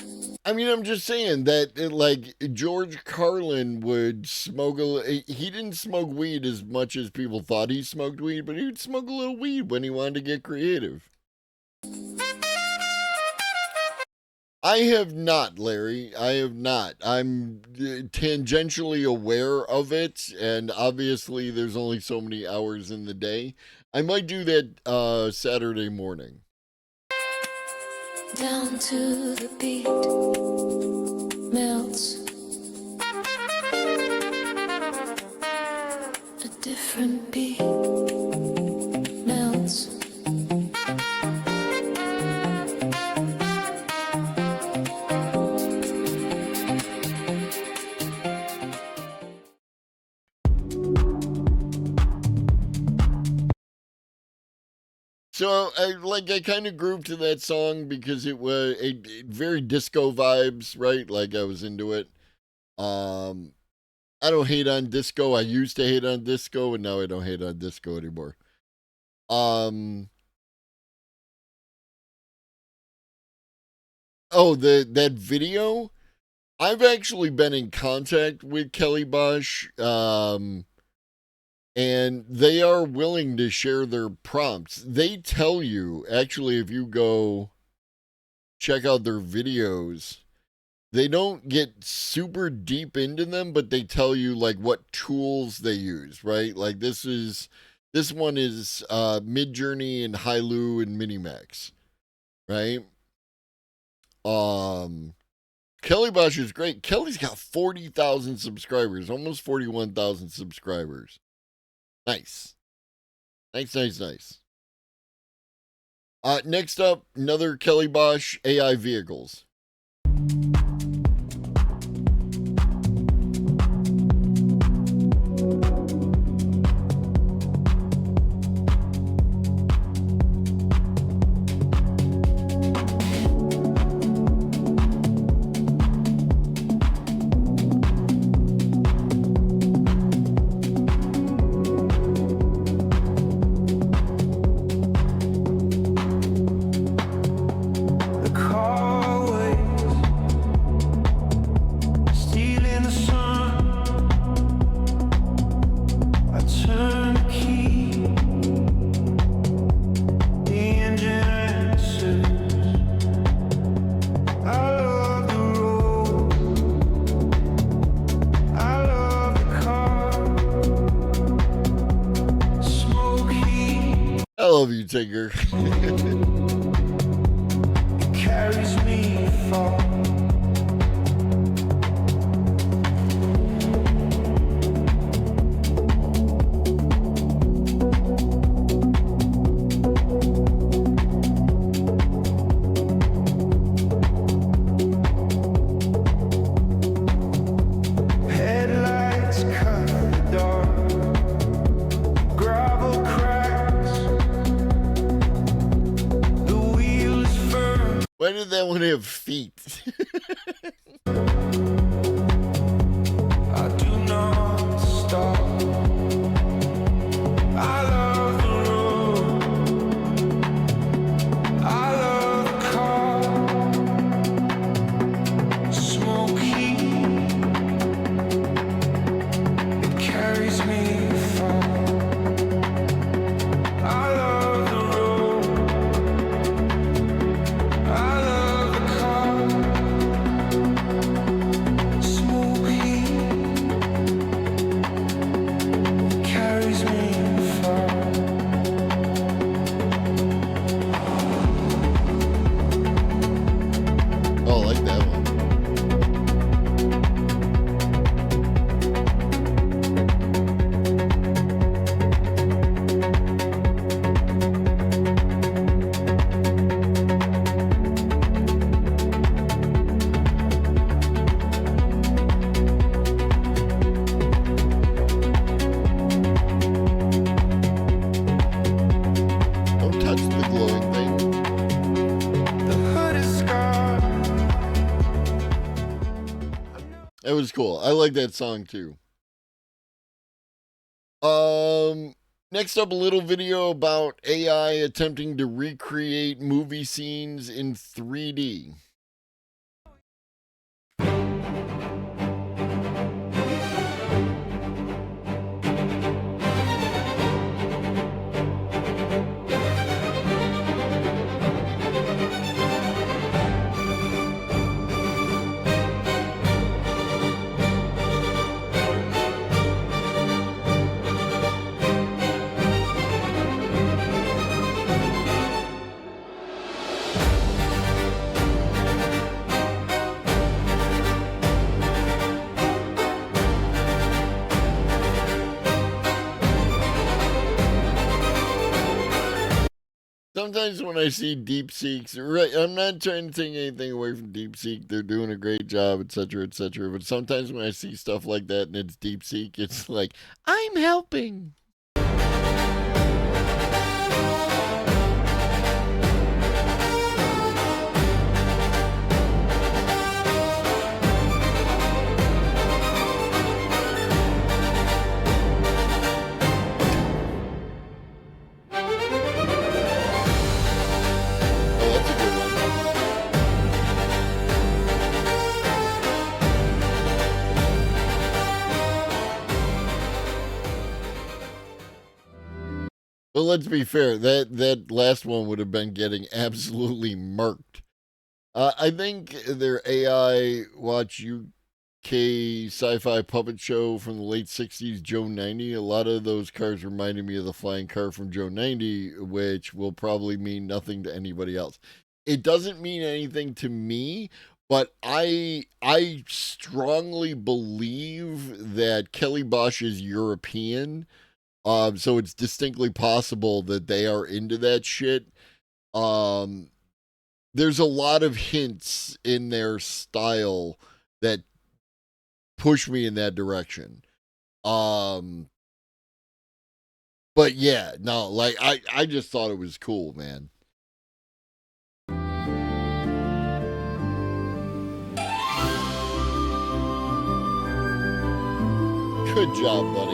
I mean, I'm just saying that, like, George Carlin would smoke he didn't smoke weed as much as people thought he smoked weed, but he would smoke a little weed when he wanted to get creative. I have not, Larry. I have not. I'm tangentially aware of it, and obviously there's only so many hours in the day. I might do that Saturday morning. Down to the beat. Melts. A different beat. Melts. So, I kind of grooved to that song because it was very disco vibes, right? Like, I was into it. I don't hate on disco. I used to hate on disco, and now I don't hate on disco anymore. Oh, that video? I've actually been in contact with Kelly Bosch, and they are willing to share their prompts. They tell you, actually, if you go check out their videos, they don't get super deep into them, but they tell you like what tools they use, right? Like this one is Midjourney and Hailu and Minimax, right? Kelly Bosch is great. Kelly's got 40,000 subscribers, almost 41,000 subscribers. Nice. Nice. Next up, another Kelly Bosch, AI vehicles. I love you, Tigger. Carries me far. Headlights cut the dark. Gravel cracks. The wheel is firm. Why did that one have feet? I do not stop. I love the road. I love the car. Smoky. It carries me far. I love the road. I love the car. Smoky. Carries me far. Oh, I like that one. Don't touch the glowing thing. The hood is scarred. That was cool. I like that song too. Next up, a little video about AI attempting to recreate movie scenes in 3D. Sometimes when I see DeepSeeks, right, I'm not trying to take anything away from DeepSeek. They're doing a great job, etc., etc. But sometimes when I see stuff like that and it's DeepSeek, it's like, I'm helping. Well, let's be fair. That last one would have been getting absolutely murked. I think their AI Watch UK sci-fi puppet show from the late 60s, Joe 90, a lot of those cars reminded me of the flying car from Joe 90, which will probably mean nothing to anybody else. It doesn't mean anything to me, but I strongly believe that Kelly Bosch is European. So it's distinctly possible that they are into that shit. There's a lot of hints in their style that push me in that direction. But yeah, no, like I just thought it was cool, man. Good job, buddy.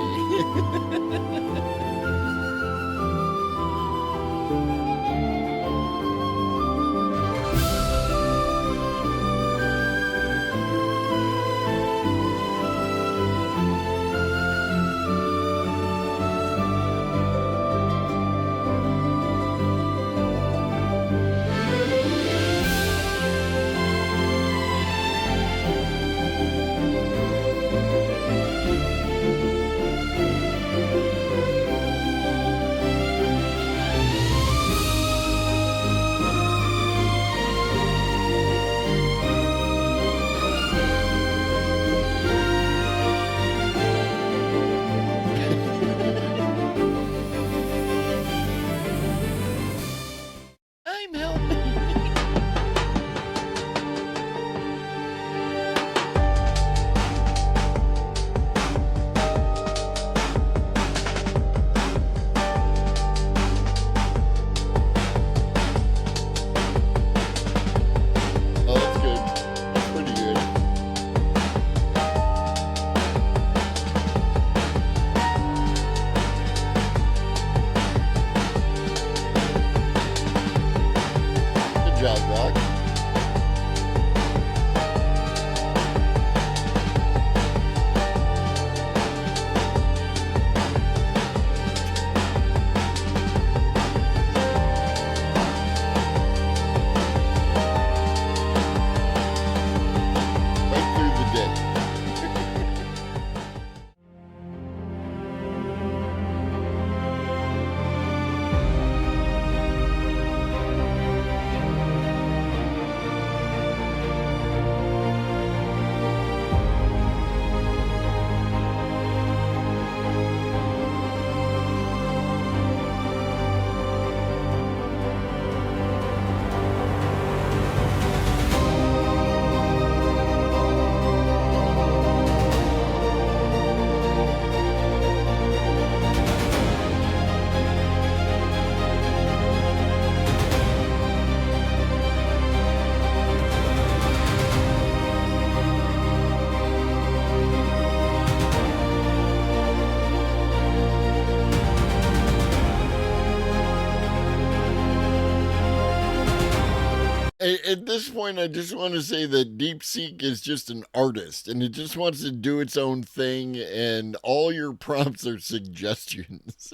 At this point, I just want to say that DeepSeek is just an artist, and it just wants to do its own thing, and all your prompts are suggestions.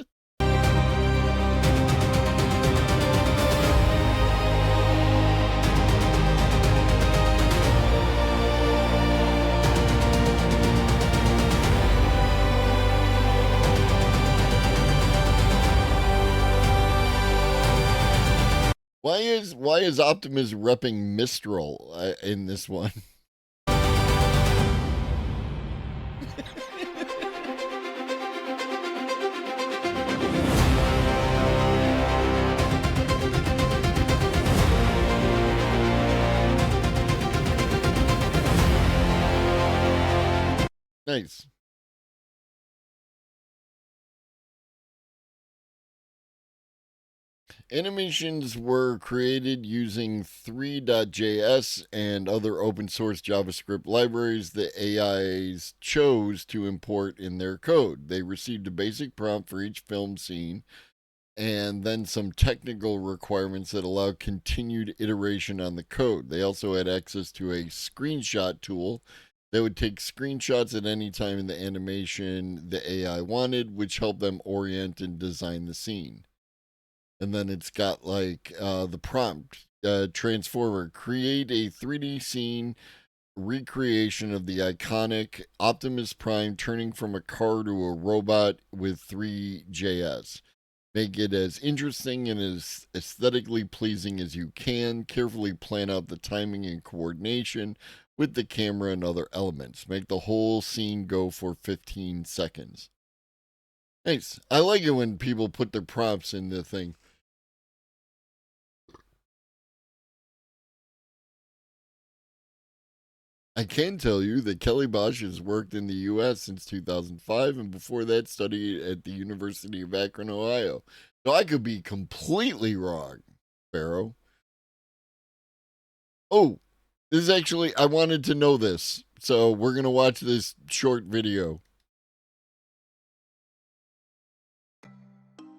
Why is Optimus repping Mistral in this one? Nice. Animations were created using 3.js and other open source JavaScript libraries that AIs chose to import in their code. They received a basic prompt for each film scene and then some technical requirements that allow continued iteration on the code. They also had access to a screenshot tool that would take screenshots at any time in the animation the AI wanted, which helped them orient and design the scene. And then it's got like the prompt, Transformer, create a 3D scene recreation of the iconic Optimus Prime turning from a car to a robot with 3JS. Make it as interesting and as aesthetically pleasing as you can. Carefully plan out the timing and coordination with the camera and other elements. Make the whole scene go for 15 seconds. Nice. I like it when people put their prompts in the thing. I can tell you that Kelly Bosch has worked in the U.S. since 2005, and before that studied at the University of Akron, Ohio. So I could be completely wrong, Pharaoh. Oh, this is actually, I wanted to know this, so we're going to watch this short video.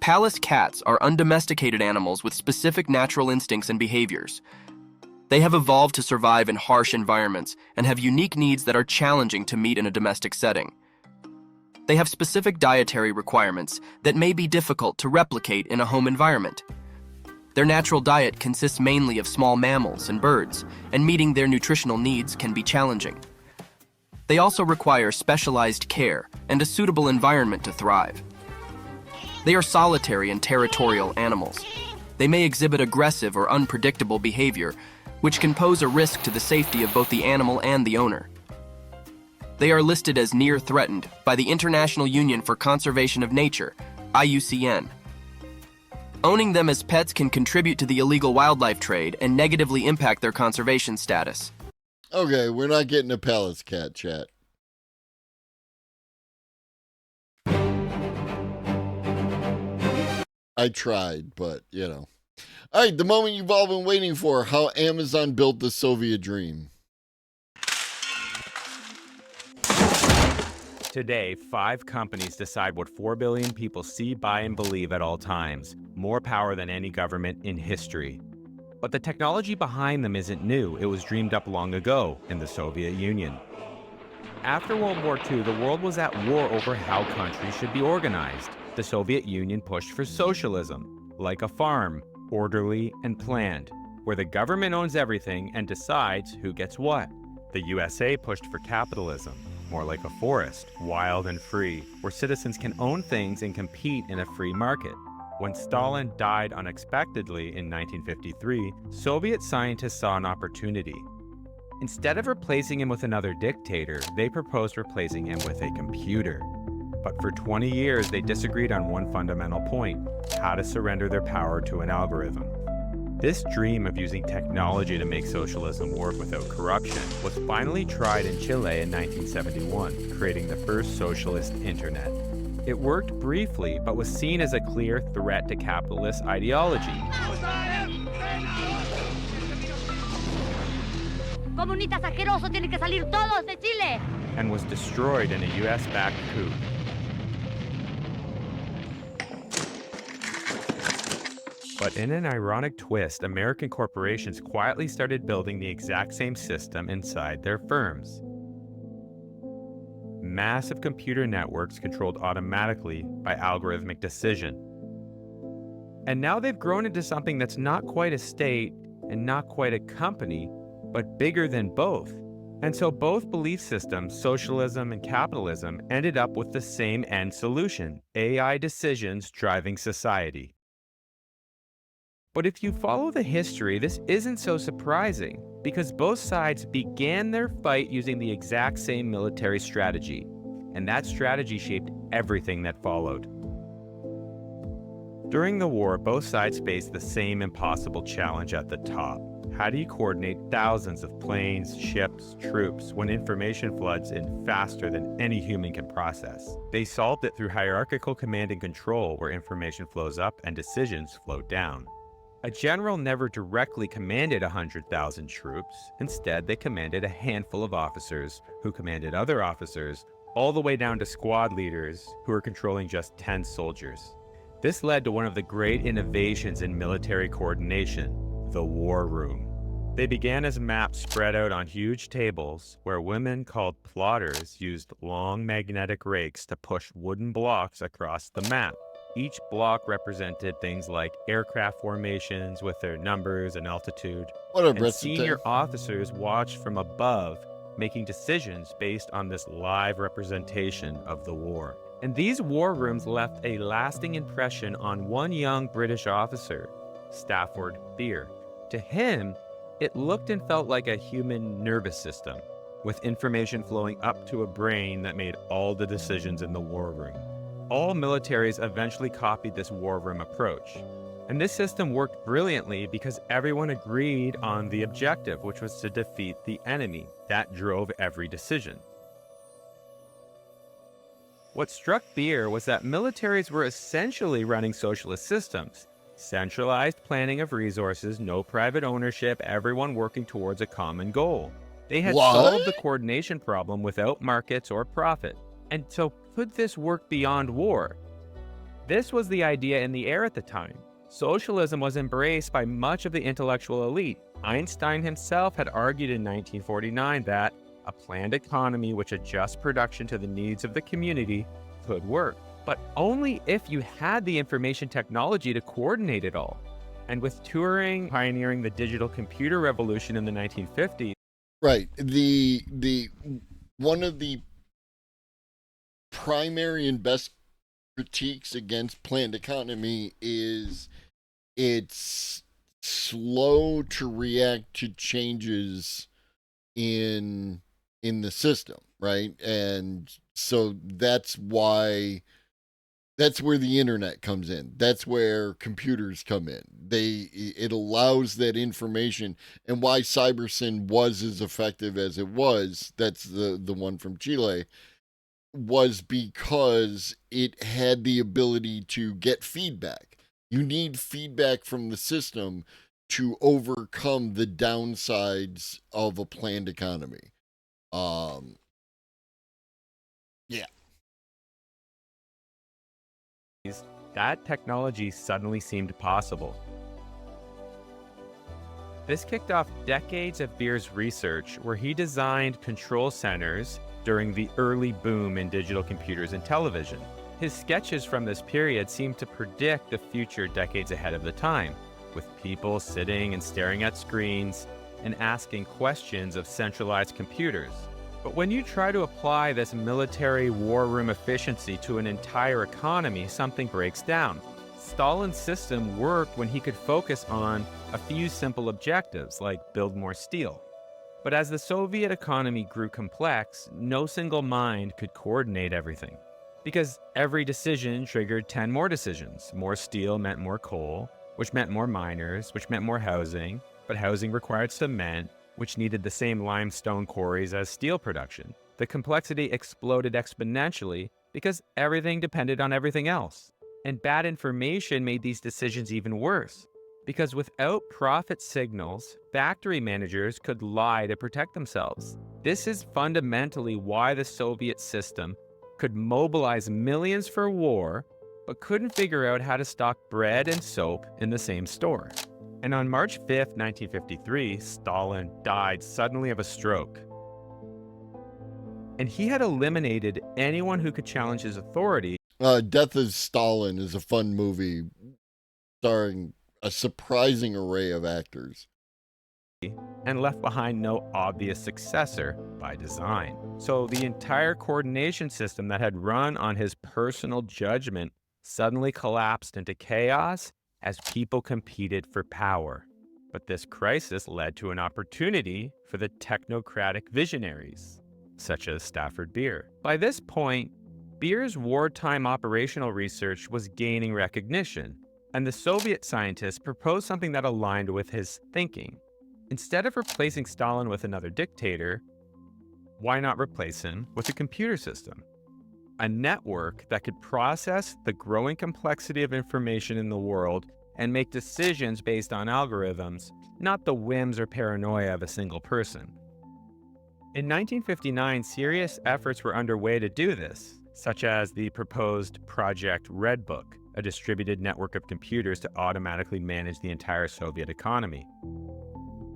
Pallas cats are undomesticated animals with specific natural instincts and behaviors. They have evolved to survive in harsh environments and have unique needs that are challenging to meet in a domestic setting. They have specific dietary requirements that may be difficult to replicate in a home environment. Their natural diet consists mainly of small mammals and birds, and meeting their nutritional needs can be challenging. They also require specialized care and a suitable environment to thrive. They are solitary and territorial animals. They may exhibit aggressive or unpredictable behavior, which can pose a risk to the safety of both the animal and the owner. They are listed as near threatened by the International Union for Conservation of Nature, IUCN. Owning them as pets can contribute to the illegal wildlife trade and negatively impact their conservation status. Okay, we're not getting a Pallas cat, chat. I tried, but, you know. All right, the moment you've all been waiting for, how Amazon built the Soviet dream. Today, 5 companies decide what 4 billion people see, buy, and believe at all times. More power than any government in history. But the technology behind them isn't new. It was dreamed up long ago in the Soviet Union. After World War II, the world was at war over how countries should be organized. The Soviet Union pushed for socialism, like a farm, orderly and planned, where the government owns everything and decides who gets what. The USA pushed for capitalism, more like a forest, wild and free, where citizens can own things and compete in a free market. When Stalin died unexpectedly in 1953, Soviet scientists saw an opportunity. Instead of replacing him with another dictator, they proposed replacing him with a computer. But for 20 years, they disagreed on one fundamental point: how to surrender their power to an algorithm. This dream of using technology to make socialism work without corruption was finally tried in Chile in 1971, creating the first socialist internet. It worked briefly, but was seen as a clear threat to capitalist ideology. Comunistas asquerosos tienen que salir todos de Chile! And was destroyed in a US-backed coup. But in an ironic twist, American corporations quietly started building the exact same system inside their firms. Massive computer networks controlled automatically by algorithmic decision. And now they've grown into something that's not quite a state and not quite a company, but bigger than both. And so both belief systems, socialism and capitalism, ended up with the same end solution: AI decisions driving society. But if you follow the history, this isn't so surprising, because both sides began their fight using the exact same military strategy, and that strategy shaped everything that followed. During the war, both sides faced the same impossible challenge at the top. How do you coordinate thousands of planes, ships, troops when information floods in faster than any human can process? They solved it through hierarchical command and control, where information flows up and decisions flow down. A general never directly commanded 100,000 troops. Instead, they commanded a handful of officers who commanded other officers, all the way down to squad leaders who were controlling just 10 soldiers. This led to one of the great innovations in military coordination: the war room. They began as maps spread out on huge tables, where women called plotters used long magnetic rakes to push wooden blocks across the map. Each block represented things like aircraft formations with their numbers and altitude. And senior officers watched from above, making decisions based on this live representation of the war. And these war rooms left a lasting impression on one young British officer, Stafford Beer. To him, it looked and felt like a human nervous system, with information flowing up to a brain that made all the decisions in the war room. All militaries eventually copied this war room approach. And this system worked brilliantly because everyone agreed on the objective, which was to defeat the enemy. That drove every decision. What struck Beer was that militaries were essentially running socialist systems. Centralized planning of resources, no private ownership, everyone working towards a common goal. They had solved the coordination problem without markets or profit. And so could this work beyond war? This was the idea in the air at the time. Socialism was embraced by much of the intellectual elite. Einstein himself had argued in 1949 that a planned economy which adjusts production to the needs of the community could work, but only if you had the information technology to coordinate it all. And with Turing pioneering the digital computer revolution in the 1950s. Right. The one of the primary and best critiques against planned economy is it's slow to react to changes in the system, right? And so that's where the internet comes in. That's where computers come in. It allows that information, and why CyberSyn was as effective as it was, that's the one from Chile, was because it had the ability to get feedback. You need feedback from the system to overcome the downsides of a planned economy. Yeah. That technology suddenly seemed possible. This kicked off decades of Beer's research, where he designed control centers during the early boom in digital computers and television. His sketches from this period seem to predict the future decades ahead of the time, with people sitting and staring at screens and asking questions of centralized computers. But when you try to apply this military war room efficiency to an entire economy, something breaks down. Stalin's system worked when he could focus on a few simple objectives, like build more steel. But as the Soviet economy grew complex, no single mind could coordinate everything. Because every decision triggered 10 more decisions. More steel meant more coal, which meant more miners, which meant more housing, but housing required cement, which needed the same limestone quarries as steel production. The complexity exploded exponentially because everything depended on everything else. And bad information made these decisions even worse, because without profit signals, factory managers could lie to protect themselves. This is fundamentally why the Soviet system could mobilize millions for war, but couldn't figure out how to stock bread and soap in the same store. And on March 5th, 1953, Stalin died suddenly of a stroke. And he had eliminated anyone who could challenge his authority. Death of Stalin is a fun movie starring a surprising array of actors. And left behind no obvious successor by design. So the entire coordination system that had run on his personal judgment suddenly collapsed into chaos as people competed for power. But this crisis led to an opportunity for the technocratic visionaries, such as Stafford Beer. By this point, Beer's wartime operational research was gaining recognition, and the Soviet scientists proposed something that aligned with his thinking. Instead of replacing Stalin with another dictator, why not replace him with a computer system? A network that could process the growing complexity of information in the world and make decisions based on algorithms, not the whims or paranoia of a single person. In 1959, serious efforts were underway to do this, such as the proposed Project Red Book, a distributed network of computers to automatically manage the entire Soviet economy.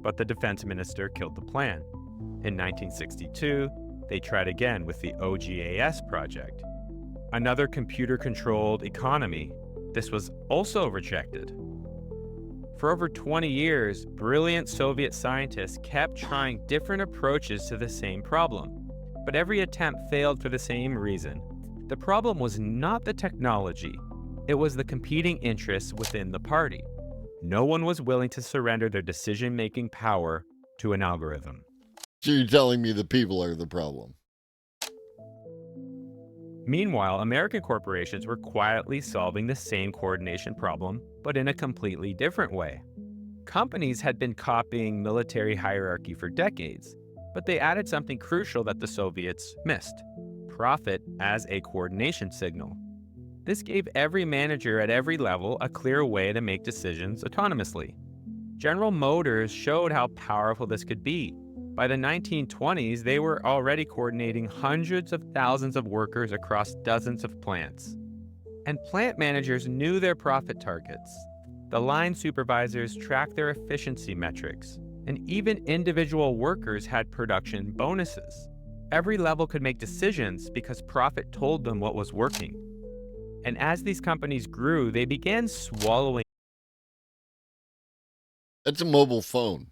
But the defense minister killed the plan. In 1962, they tried again with the OGAS project, another computer-controlled economy. This was also rejected. For over 20 years, brilliant Soviet scientists kept trying different approaches to the same problem, but every attempt failed for the same reason. The problem was not the technology, it was the competing interests within the party. No one was willing to surrender their decision-making power to an algorithm. So you're telling me the people are the problem? Meanwhile, American corporations were quietly solving the same coordination problem, but in a completely different way. Companies had been copying military hierarchy for decades, but they added something crucial that the Soviets missed: profit as a coordination signal. This gave every manager at every level a clear way to make decisions autonomously. General Motors showed how powerful this could be. By the 1920s, they were already coordinating hundreds of thousands of workers across dozens of plants. And plant managers knew their profit targets. The line supervisors tracked their efficiency metrics, and even individual workers had production bonuses. Every level could make decisions because profit told them what was working. And as these companies grew, they began swallowing. That's a mobile phone.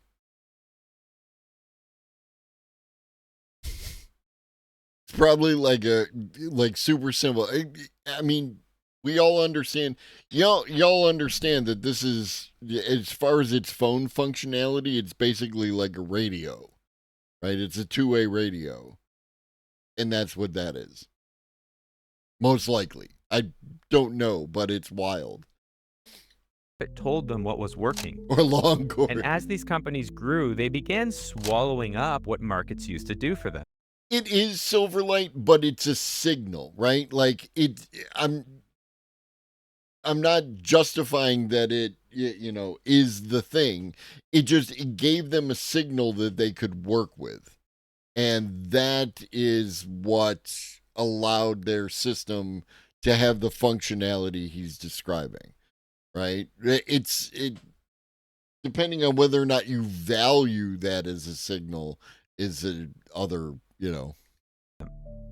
It's probably like super simple. I mean, we all understand. Y'all understand that this is, as far as its phone functionality, it's basically like a radio, right? It's a two-way radio, and that's what that is. Most likely. I don't know, but it's wild. It told them what was working. Or long cord. And as these companies grew, they began swallowing up what markets used to do for them. It is Silverlight, but it's a signal, right? Like I'm not justifying that it is the thing. It gave them a signal that they could work with. And that is what allowed their system to have the functionality he's describing, right? It depending on whether or not you value that as a signal is other,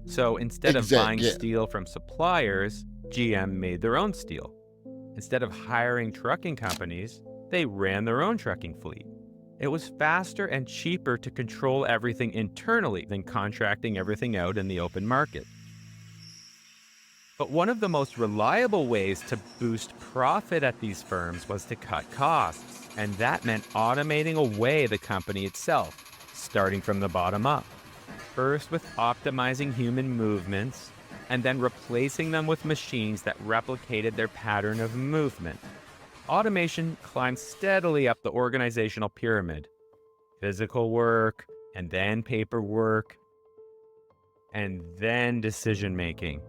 So instead of buying steel from suppliers, GM made their own steel. Instead of hiring trucking companies, they ran their own trucking fleet. It was faster and cheaper to control everything internally than contracting everything out in the open market. But one of the most reliable ways to boost profit at these firms was to cut costs, and that meant automating away the company itself, starting from the bottom up. First with optimizing human movements, and then replacing them with machines that replicated their pattern of movement. Automation climbed steadily up the organizational pyramid. Physical work, and then paperwork, and then decision-making.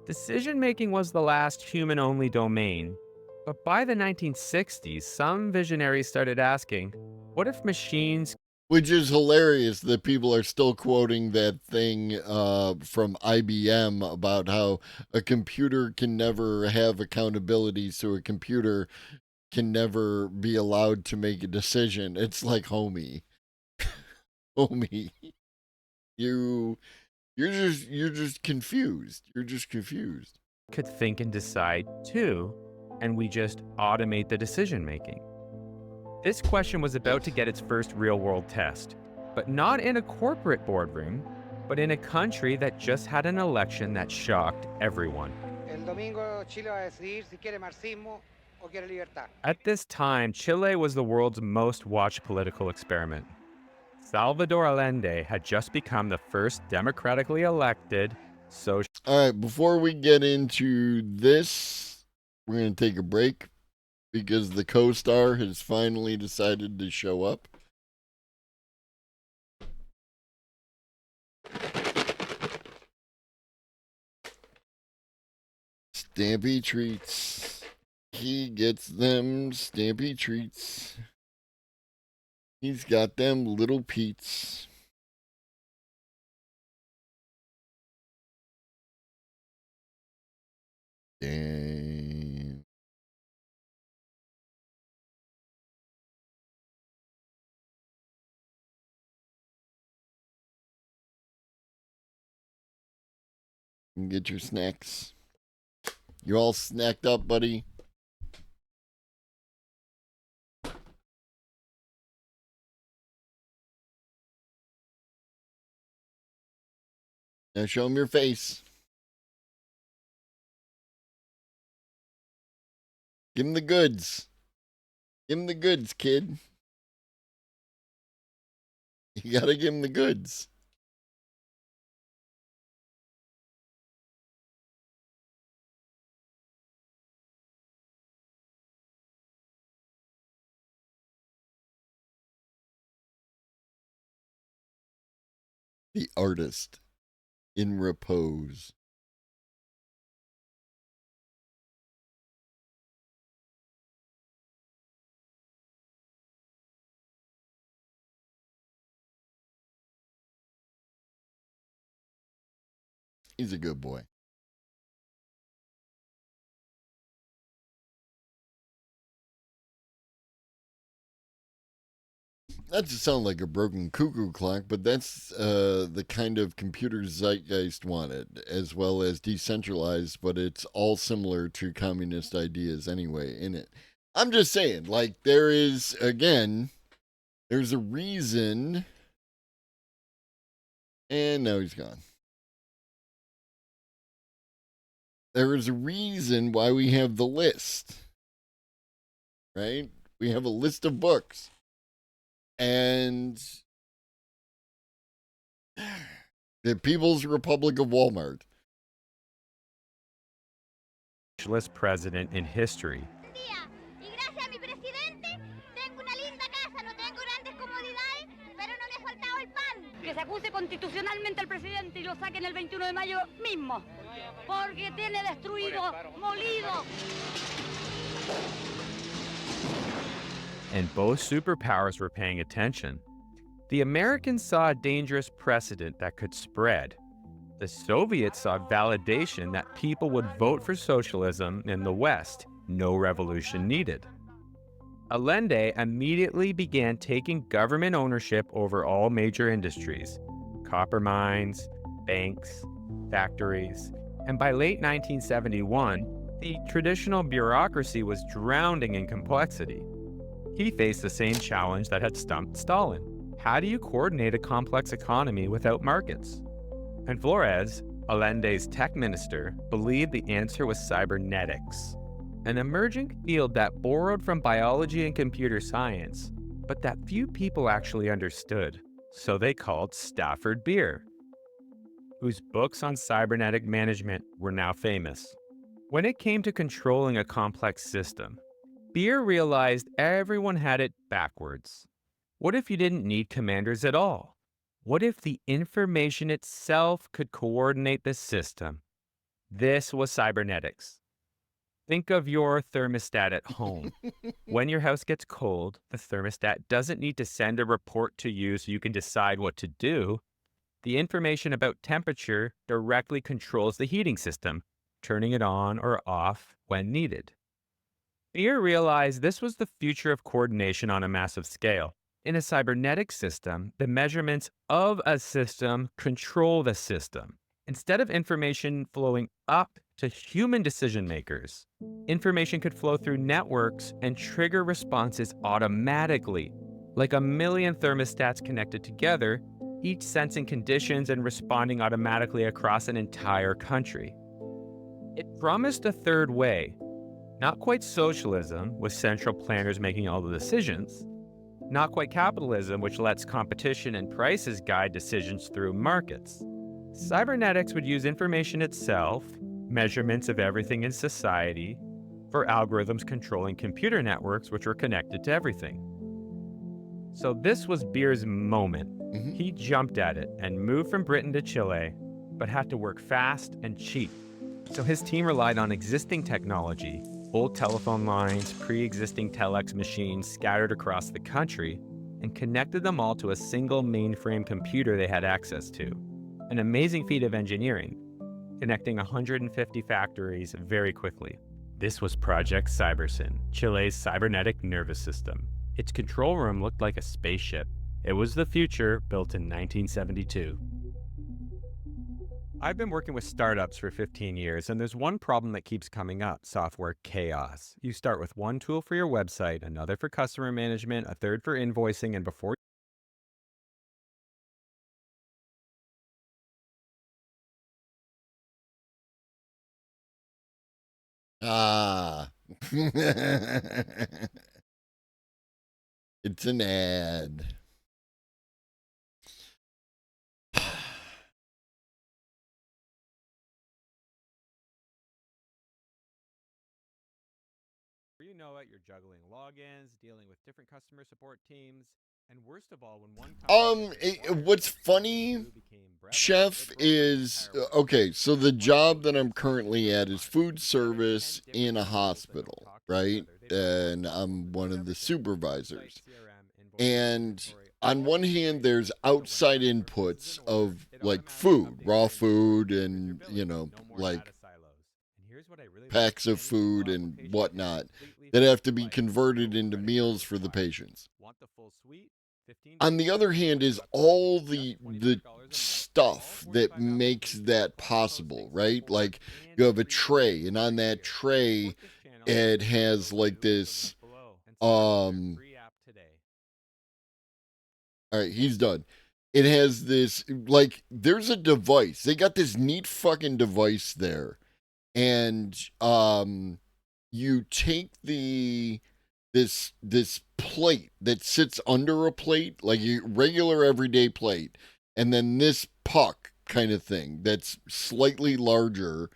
Decision-making was the last human-only domain, but by the 1960s, some visionaries started asking, what if machines Which is hilarious that people are still quoting that thing from IBM about how a computer can never have accountability, so a computer can never be allowed to make a decision. It's like, homie, homie, you're just confused. You're just confused. Could think and decide too, and we just automate the decision making. This question was about to get its first real-world test, but not in a corporate boardroom, but in a country that just had an election that shocked everyone. At this time, Chile was the world's most watched political experiment. Salvador Allende had just become the first democratically elected social... All right, before we get into this, we're going to take a break because the co-star has finally decided to show up. Stampy treats. He gets them Stampy treats. He's got them little Pete's. Damn. You can get your snacks. You all snacked up, buddy? Now show him your face. Give him the goods. Give him the goods, kid. You gotta give him the goods. The artist in repose. He's a good boy. That just sounds like a broken cuckoo clock, but that's the kind of computer zeitgeist wanted, as well as decentralized, but it's all similar to communist ideas anyway in it. I'm just saying, like, there's a reason. And now he's gone. There is a reason why we have the list, right? We have a list of books. And the People's Republic of Walmart. Socialist president in history. Que se acuse constitucionalmente al presidente y lo saquen el 21 de mayo mismo, porque tiene destruido, molido. And both superpowers were paying attention. The Americans saw a dangerous precedent that could spread. The Soviets saw validation that people would vote for socialism in the West, no revolution needed. Allende immediately began taking government ownership over all major industries, copper mines, banks, factories, and by late 1971, the traditional bureaucracy was drowning in complexity. He faced the same challenge that had stumped Stalin. How do you coordinate a complex economy without markets? And Flores, Allende's tech minister, believed the answer was cybernetics, an emerging field that borrowed from biology and computer science, but that few people actually understood, so they called Stafford Beer, whose books on cybernetic management were now famous. When it came to controlling a complex system, Beer realized everyone had it backwards. What if you didn't need commanders at all? What if the information itself could coordinate the system? This was cybernetics. Think of your thermostat at home. When your house gets cold, the thermostat doesn't need to send a report to you so you can decide what to do. The information about temperature directly controls the heating system, turning it on or off when needed. Beer realized this was the future of coordination on a massive scale. In a cybernetic system, the measurements of a system control the system. Instead of information flowing up to human decision makers, information could flow through networks and trigger responses automatically, like a million thermostats connected together, each sensing conditions and responding automatically across an entire country. It promised a third way. Not quite socialism, with central planners making all the decisions. Not quite capitalism, which lets competition and prices guide decisions through markets. Cybernetics would use information itself, measurements of everything in society, for algorithms controlling computer networks which were connected to everything. So this was Beer's moment. He jumped at it and moved from Britain to Chile, but had to work fast and cheap. So his team relied on existing technology, old telephone lines, pre-existing telex machines scattered across the country, and connected them all to a single mainframe computer they had access to. An amazing feat of engineering, connecting 150 factories very quickly. This was Project Cybersyn, Chile's cybernetic nervous system. Its control room looked like a spaceship. It was the future, built in 1972. I've been working with startups for 15 years, and there's one problem that keeps coming up: software chaos. You start with one tool for your website, another for customer management, a third for invoicing, and before It's an ad. you know it, you're juggling logins, dealing with different customer support teams, and worst of all, when one What's funny, Chef, is okay. So the job that I'm currently at is food service in a hospital, right? And I'm one of the supervisors. And on one hand, there's outside inputs of like food, raw food, and like packs of food and whatnot that have to be converted into meals for the patients. On the other hand is all the stuff that makes that possible, right? Like you have a tray, and on that tray it has like this all right, he's done. It has this, like, there's a device. They got this neat fucking device there. And you take this plate that sits under a plate, like a regular everyday plate, and then this puck kind of thing that's slightly larger,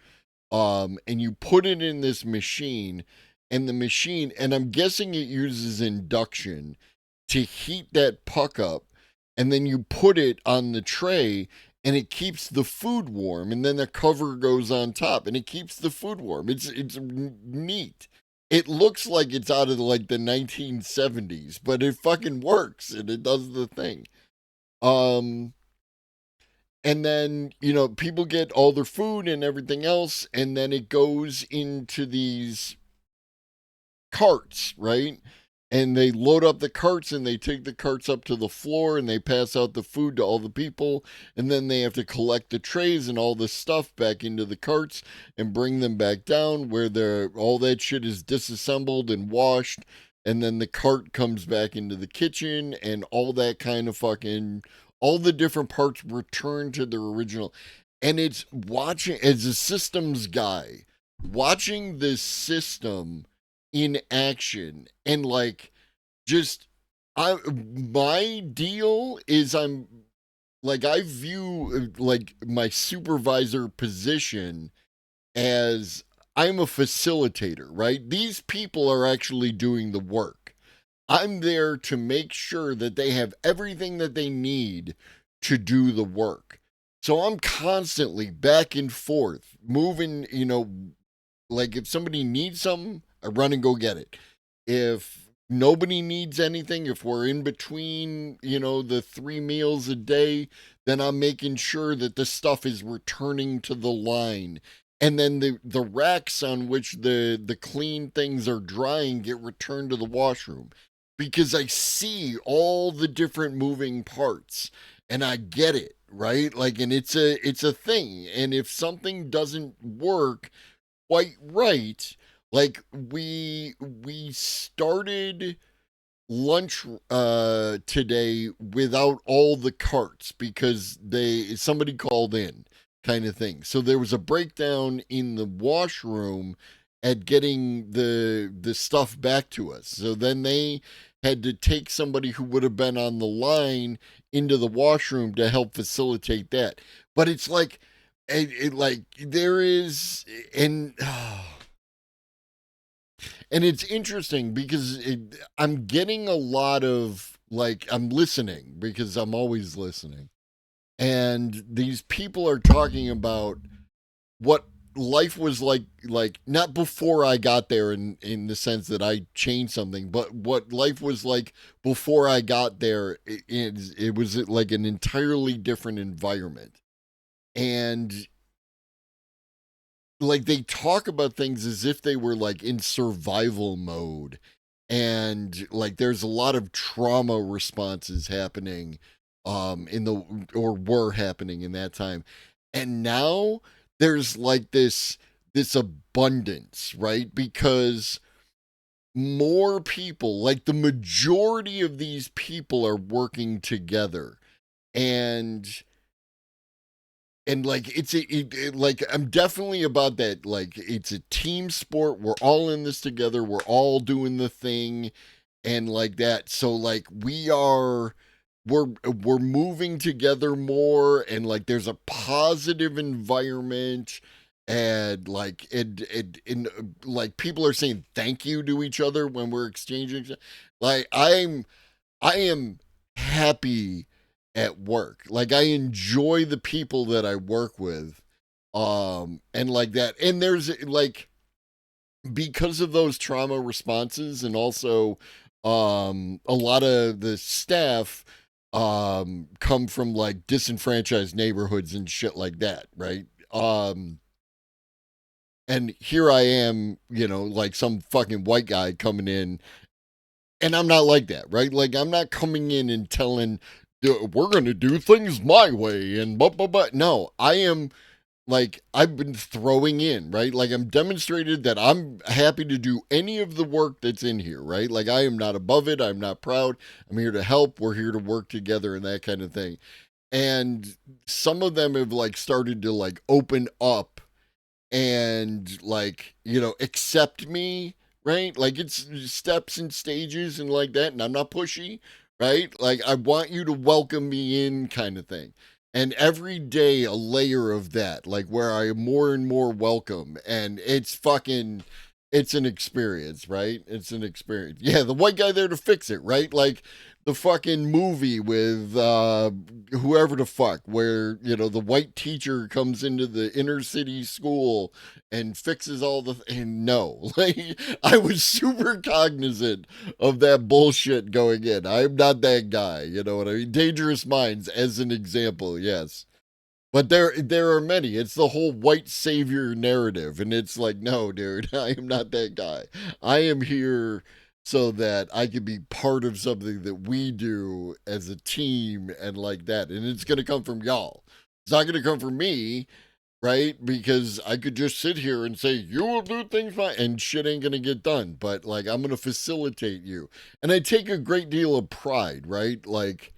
and you put it in this machine, and the machine, and I'm guessing it uses induction to heat that puck up, and then you put it on the tray, and it keeps the food warm, and then the cover goes on top, and it keeps the food warm. It's neat. It looks like it's out of like the 1970s, but it fucking works, and it does the thing. And then, people get all their food and everything else, and then it goes into these carts, right? And they load up the carts, and they take the carts up to the floor, and they pass out the food to all the people, and then they have to collect the trays and all the stuff back into the carts and bring them back down where all that shit is disassembled and washed, and then the cart comes back into the kitchen, and all that kind of fucking, all the different parts return to their original. And it's watching, as a systems guy, watching this system in action, and like, just my deal is, I'm like, I view like my supervisor position as I'm a facilitator, right? These people are actually doing the work. I'm there to make sure that they have everything that they need to do the work. So I'm constantly back and forth, moving, Like if somebody needs something, I run and go get it. If nobody needs anything, if we're in between, the 3 meals a day, then I'm making sure that the stuff is returning to the line. And then the racks on which the clean things are drying get returned to the washroom. Because I see all the different moving parts and I get it, right? Like, and it's a thing. And if something doesn't work quite right, like we started lunch today without all the carts because somebody called in, kind of thing. So there was a breakdown in the washroom at getting the stuff back to us. So then they had to take somebody who would have been on the line into the washroom to help facilitate that. But it's like like there is and it's interesting because I'm getting a lot of, like, I'm listening because I'm always listening. And these people are talking about what life was like not before I got there in the sense that I changed something, but what life was like before I got there. It was like an entirely different environment. And like they talk about things as if they were like in survival mode, and like there's a lot of trauma responses happening were happening in that time. And now there's like this abundance, right? Because more people, like the majority of these people, are working together. And like like I'm definitely about that. Like it's a team sport, we're all in this together, we're all doing the thing, and like that. So like we're moving together more, and like there's a positive environment. And like like people are saying thank you to each other when we're exchanging. Like I am happy at work. Like I enjoy the people that I work with. And like that. And there's like, because of those trauma responses, and also a lot of the staff come from like disenfranchised neighborhoods and shit like that, right? And here I am, like some fucking white guy coming in, and I'm not like that, right? Like I'm not coming in and telling we're going to do things my way and blah. No, I am like, I've been throwing in, right? Like I'm demonstrated that I'm happy to do any of the work that's in here, right? Like I am not above it. I'm not proud. I'm here to help. We're here to work together and that kind of thing. And some of them have like started to like open up and like, accept me, right? Like it's steps and stages and like that. And I'm not pushy, right? Like I want you to welcome me in, kind of thing. And every day a layer of that, like where I am more and more welcome. And it's an experience, right? It's an experience. Yeah, the white guy there to fix it, right? Like the fucking movie with whoever the fuck, where the white teacher comes into the inner city school and fixes all the and no, like I was super cognizant of that bullshit going in. I'm not that guy, you know what I mean? Dangerous Minds as an example, yes. But there are many. It's the whole white savior narrative, and it's like, no, dude, I am not that guy. I am here so that I can be part of something that we do as a team and like that. And it's gonna come from y'all. It's not gonna come from me, right? Because I could just sit here and say, you will do things fine, and shit ain't gonna get done. But like I'm gonna facilitate you. And I take a great deal of pride, right? Like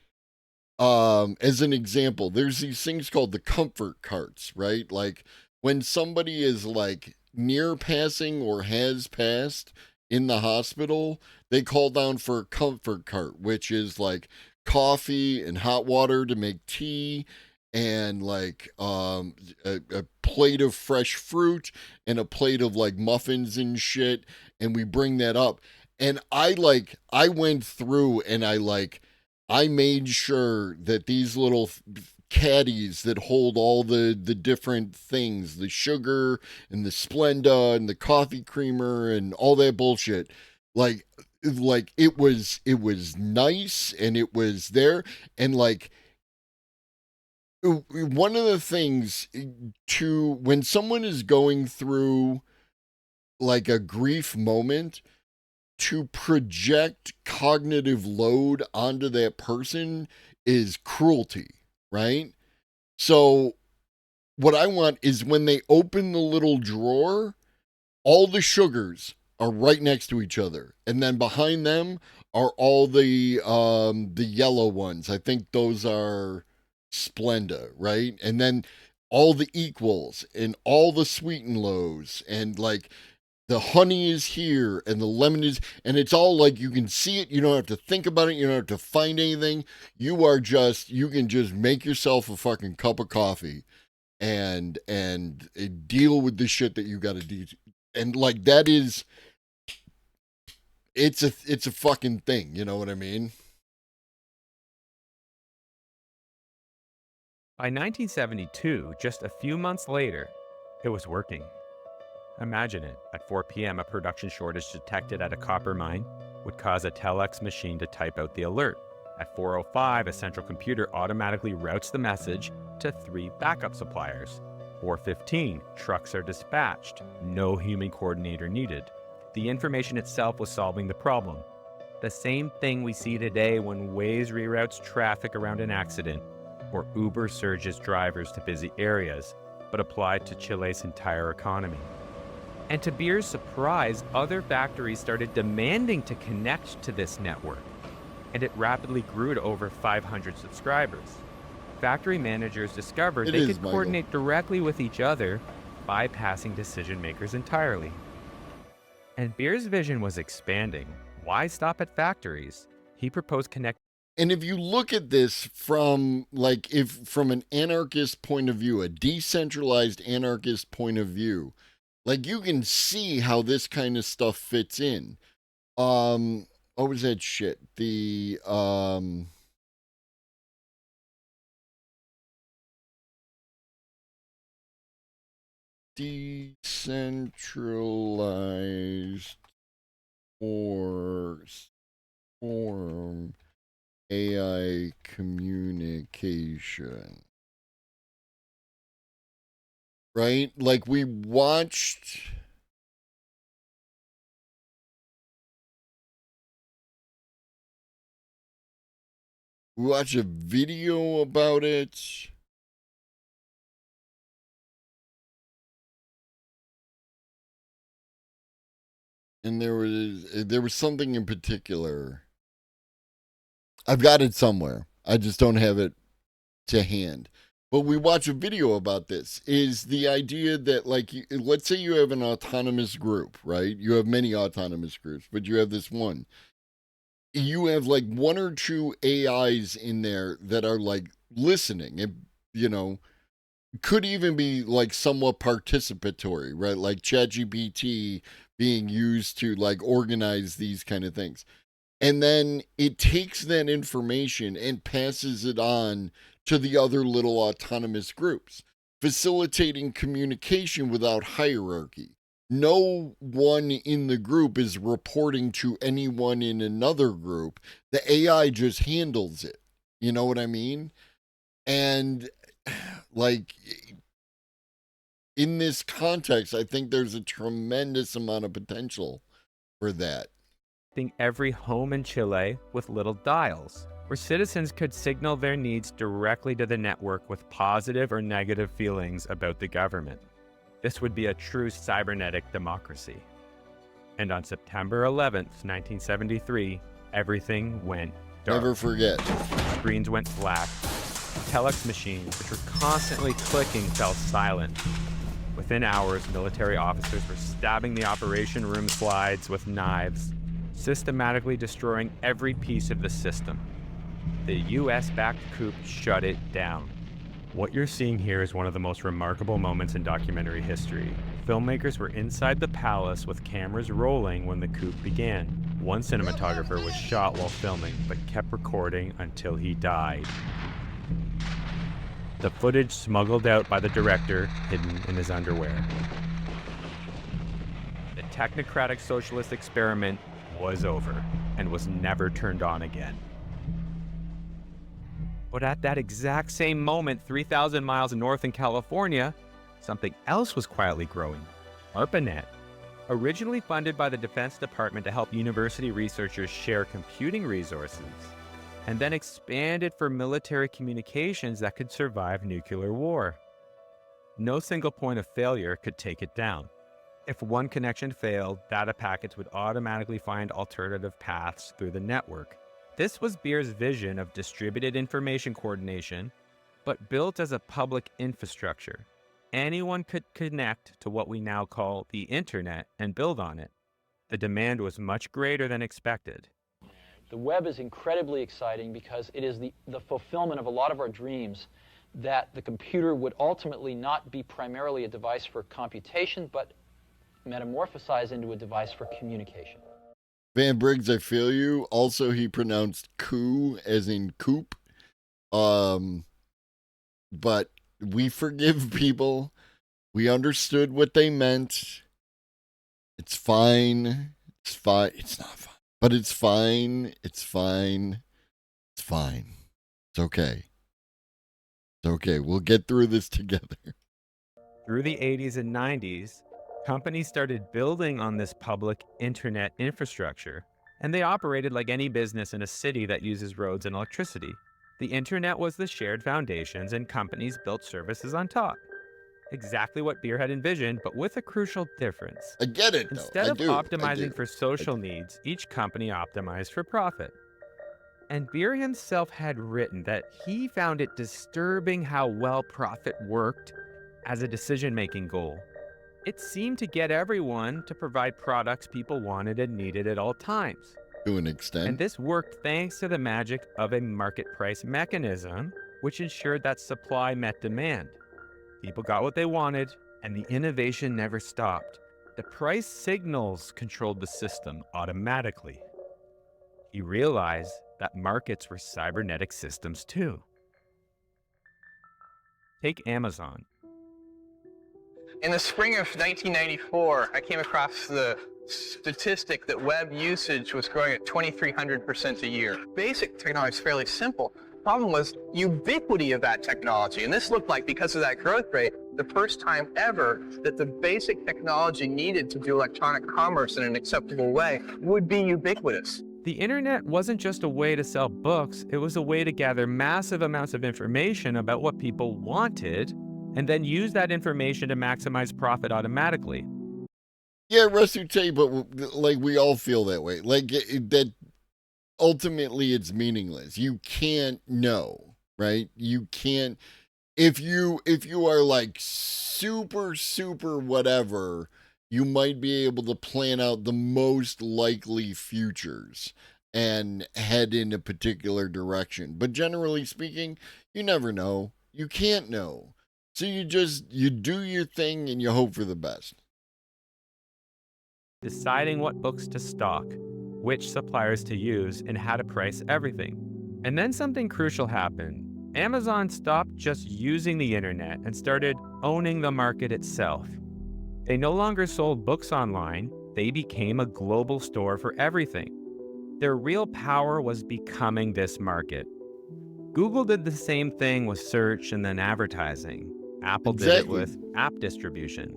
as an example, there's these things called the comfort carts, right? Like when somebody is like near passing or has passed in the hospital, they call down for a comfort cart, which is like coffee and hot water to make tea, and like a plate of fresh fruit and a plate of like muffins and shit, and we bring that up. And I went through and I made sure that these little caddies that hold all the different things, the sugar and the Splenda and the coffee creamer and all that bullshit. Like it was nice and it was there. And like, one of the things to, when someone is going through like a grief moment, to project cognitive load onto that person is cruelty, right? So what I want is when they open the little drawer, all the sugars are right next to each other. And then behind them are all the yellow ones. I think those are Splenda, right? And then all the equals and all the sweet and lows, and like the honey is here and the lemon is, and it's all like you can see it. You don't have to think about it. You don't have to find anything. You can just make yourself a fucking cup of coffee and deal with the shit that you got to do. And like, that is, it's a fucking thing. You know what I mean? By 1972, just a few months later, it was working. Imagine it. At 4 p.m., a production shortage detected at a copper mine would cause a telex machine to type out the alert. At 4:05, a central computer automatically routes the message to 3 backup suppliers. 4:15, trucks are dispatched. No human coordinator needed. The information itself was solving the problem. The same thing we see today when Waze reroutes traffic around an accident, or Uber surges drivers to busy areas, but applied to Chile's entire economy. And to Beer's surprise, other factories started demanding to connect to this network, and it rapidly grew to over 500 subscribers. Factory managers discovered they could coordinate directly with each other, bypassing decision makers entirely. And Beer's vision was expanding. Why stop at factories? He proposed connect. And if you look at this from from an anarchist point of view, a decentralized anarchist point of view, like, you can see how this kind of stuff fits in. What was that shit? The decentralized form AI communication. Right? Like, we watched a video about it. And there was something in particular. I've got it somewhere. I just don't have it to hand. But we watch a video about this. Is the idea that, like, let's say you have an autonomous group, right? You have many autonomous groups, but you have this one. You have like 1 or 2 AIs in there that are like listening. It, could even be like somewhat participatory, right? Like ChatGPT being used to like organize these kind of things. And then it takes that information and passes it on to the other little autonomous groups, facilitating communication without hierarchy. No one in the group is reporting to anyone in another group. The AI just handles it. You know what I mean? And like, in this context, I think there's a tremendous amount of potential for that. Every home in Chile with little dials, where citizens could signal their needs directly to the network with positive or negative feelings about the government. This would be a true cybernetic democracy. And on September 11th, 1973, everything went dark. Never forget. Screens went black. Telex machines, which were constantly clicking, fell silent. Within hours, military officers were stabbing the operation room slides with knives, systematically destroying every piece of the system. The US-backed coup shut it down. What you're seeing here is one of the most remarkable moments in documentary history. Filmmakers were inside the palace with cameras rolling when the coup began. One cinematographer was shot while filming, but kept recording until he died. the footage smuggled out by the director hidden in his underwear. The technocratic socialist experiment was over and was never turned on again. But at that exact same moment, 3,000 miles north in California, something else was quietly growing. ARPANET. Originally funded by the Defense Department to help university researchers share computing resources, and then expanded for military communications that could survive nuclear war. No single point of failure could take it down. If one connection failed, data packets would automatically find alternative paths through the network. This was Beer's vision of distributed information coordination, but built as a public infrastructure. Anyone could connect to what we now call the internet and build on it. The demand was much greater than expected. The web is incredibly exciting because it is the fulfillment of a lot of our dreams that the computer would ultimately not be primarily a device for computation, but metamorphosize into a device for communication. Van Briggs, I feel you. Also, he pronounced coup as in coop. But we forgive people. We understood what they meant. It's fine. It's fine. It's not fine. But it's fine. It's fine. It's fine. It's okay. It's okay. We'll get through this together. Through the 80s and 90s, companies started building on this public internet infrastructure, and they operated like any business in a city that uses roads and electricity. The internet was the shared foundations, and companies built services on top. Exactly what Beer had envisioned, but with a crucial difference. I get it, though. Instead of optimizing for social needs, each company optimized for profit. And Beer himself had written that he found it disturbing how well profit worked as a decision-making goal. It seemed to get everyone to provide products people wanted and needed at all times. To an extent. And this worked thanks to the magic of a market price mechanism, which ensured that supply met demand. People got what they wanted, and the innovation never stopped. The price signals controlled the system automatically. He realized that markets were cybernetic systems too. Take Amazon. In the spring of 1994, I came across the statistic that web usage was growing at 2,300% a year. Basic technology is fairly simple. Problem was ubiquity of that technology. And this looked like, because of that growth rate, the first time ever that the basic technology needed to do electronic commerce in an acceptable way would be ubiquitous. The internet wasn't just a way to sell books, it was a way to gather massive amounts of information about what people wanted, and then use that information to maximize profit automatically. Yeah, Rasute, but like we all feel that way. Like that ultimately it's meaningless. You can't know, right? You can't if you are like super whatever, you might be able to plan out the most likely futures and head in a particular direction. But generally speaking, you never know. You can't know. So you do your thing and you hope for the best. Deciding what books to stock, which suppliers to use, and how to price everything. And then something crucial happened. Amazon stopped just using the internet and started owning the market itself. They no longer sold books online, they became a global store for everything. Their real power was becoming this market. Google did the same thing with search and then advertising. Apple did it with app distribution.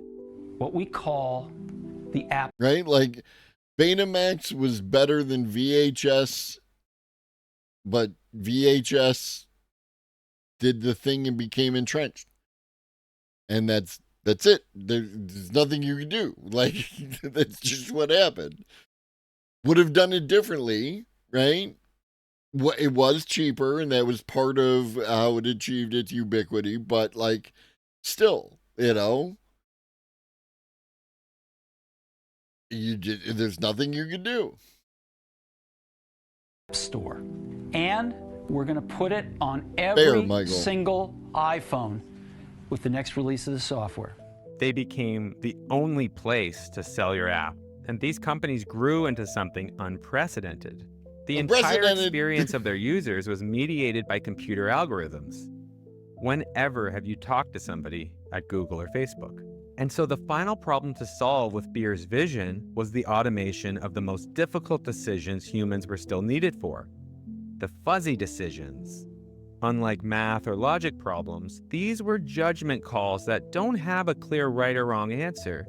What we call the app. Right? Like Betamax was better than VHS, but VHS did the thing and became entrenched. And that's it. There's nothing you can do. Like, that's just what happened. Would have done it differently, right? It was cheaper, and that was part of how it achieved its ubiquity, but, like, still, there's nothing you can do. Store. And we're going to put it on every single iPhone with the next release of the software. They became the only place to sell your app, and these companies grew into something unprecedented. The entire experience of their users was mediated by computer algorithms. Whenever have you talked to somebody at Google or Facebook? And so the final problem to solve with Beer's vision was the automation of the most difficult decisions humans were still needed for, the fuzzy decisions. Unlike math or logic problems, these were judgment calls that don't have a clear right or wrong answer.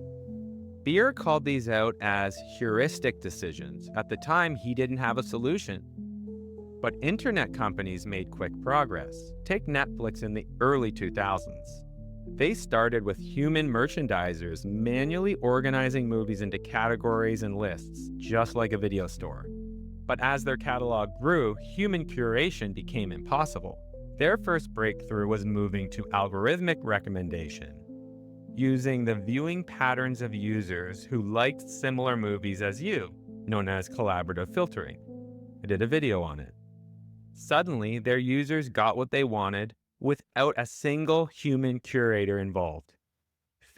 Beer called these out as heuristic decisions. At the time, he didn't have a solution. But internet companies made quick progress. Take Netflix in the early 2000s. They started with human merchandisers manually organizing movies into categories and lists, just like a video store. But as their catalog grew, human curation became impossible. Their first breakthrough was moving to algorithmic recommendation, using the viewing patterns of users who liked similar movies as you, known as collaborative filtering. I did a video on it. Suddenly, their users got what they wanted without a single human curator involved.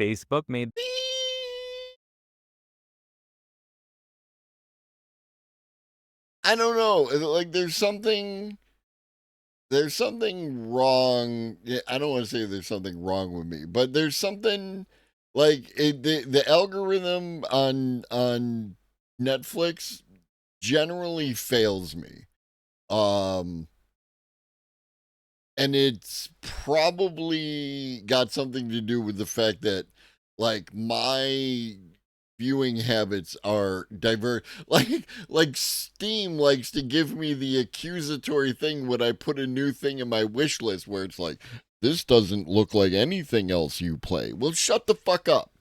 Facebook made I don't know. Like there's something wrong. Yeah, I don't want to say there's something wrong with me, but there's something like the algorithm on Netflix generally fails me. And it's probably got something to do with the fact that like my viewing habits are diverse. Like Steam likes to give me the accusatory thing when I put a new thing in my wish list where it's like, this doesn't look like anything else you play. Well, shut the fuck up.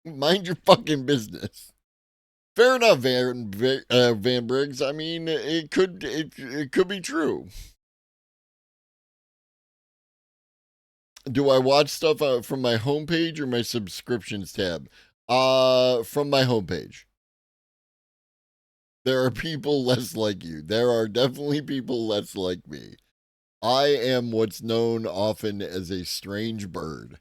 Mind your fucking business. Fair enough, Van Briggs. I mean, it could be true. Do I watch stuff from my homepage or my subscriptions tab? From my homepage. There are people less like you. There are definitely people less like me. I am what's known often as a strange bird.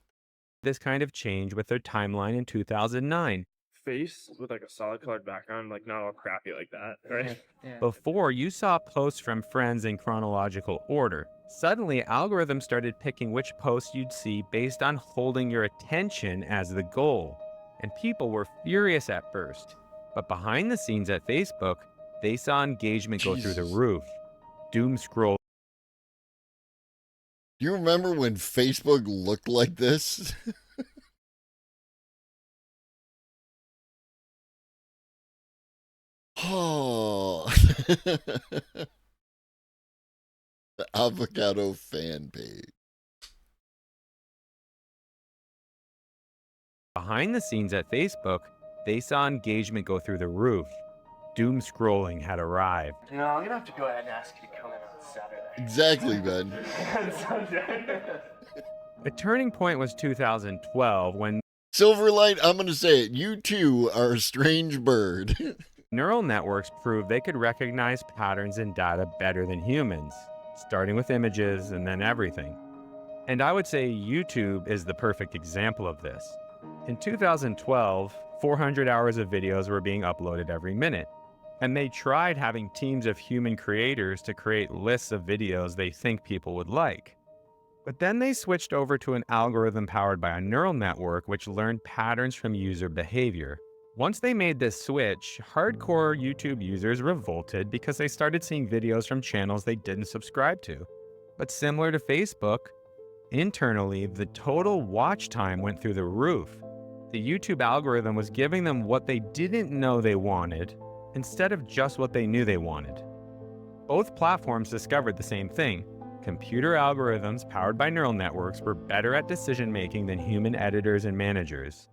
this kind of change with their timeline in 2009. Face with like a solid colored background, like not all crappy like that, right? Yeah. Before, you saw posts from friends in chronological order. Suddenly, algorithms started picking which posts you'd see based on holding your attention as the goal. And people were furious at first. But behind the scenes at Facebook, they saw engagement go through the roof. Doom scroll. Do you remember when Facebook looked like this? Oh. The avocado fan page. Behind the scenes at Facebook, they saw engagement go through the roof. Doom scrolling had arrived. No, I'm gonna have to go ahead and ask you to come in on Saturday. Exactly, Ben. The turning point was 2012 when Silverlight, I'm gonna say it, you too are a strange bird. neural networks proved they could recognize patterns in data better than humans, starting with images and then everything. And I would say YouTube is the perfect example of this. In 2012, 400 hours of videos were being uploaded every minute, and they tried having teams of human creators to create lists of videos they think people would like. But then they switched over to an algorithm powered by a neural network which learned patterns from user behavior. Once they made this switch, hardcore YouTube users revolted because they started seeing videos from channels they didn't subscribe to. But similar to Facebook, internally, the total watch time went through the roof. The YouTube algorithm was giving them what they didn't know they wanted, instead of just what they knew they wanted. Both platforms discovered the same thing. Computer algorithms powered by neural networks were better at decision-making than human editors and managers.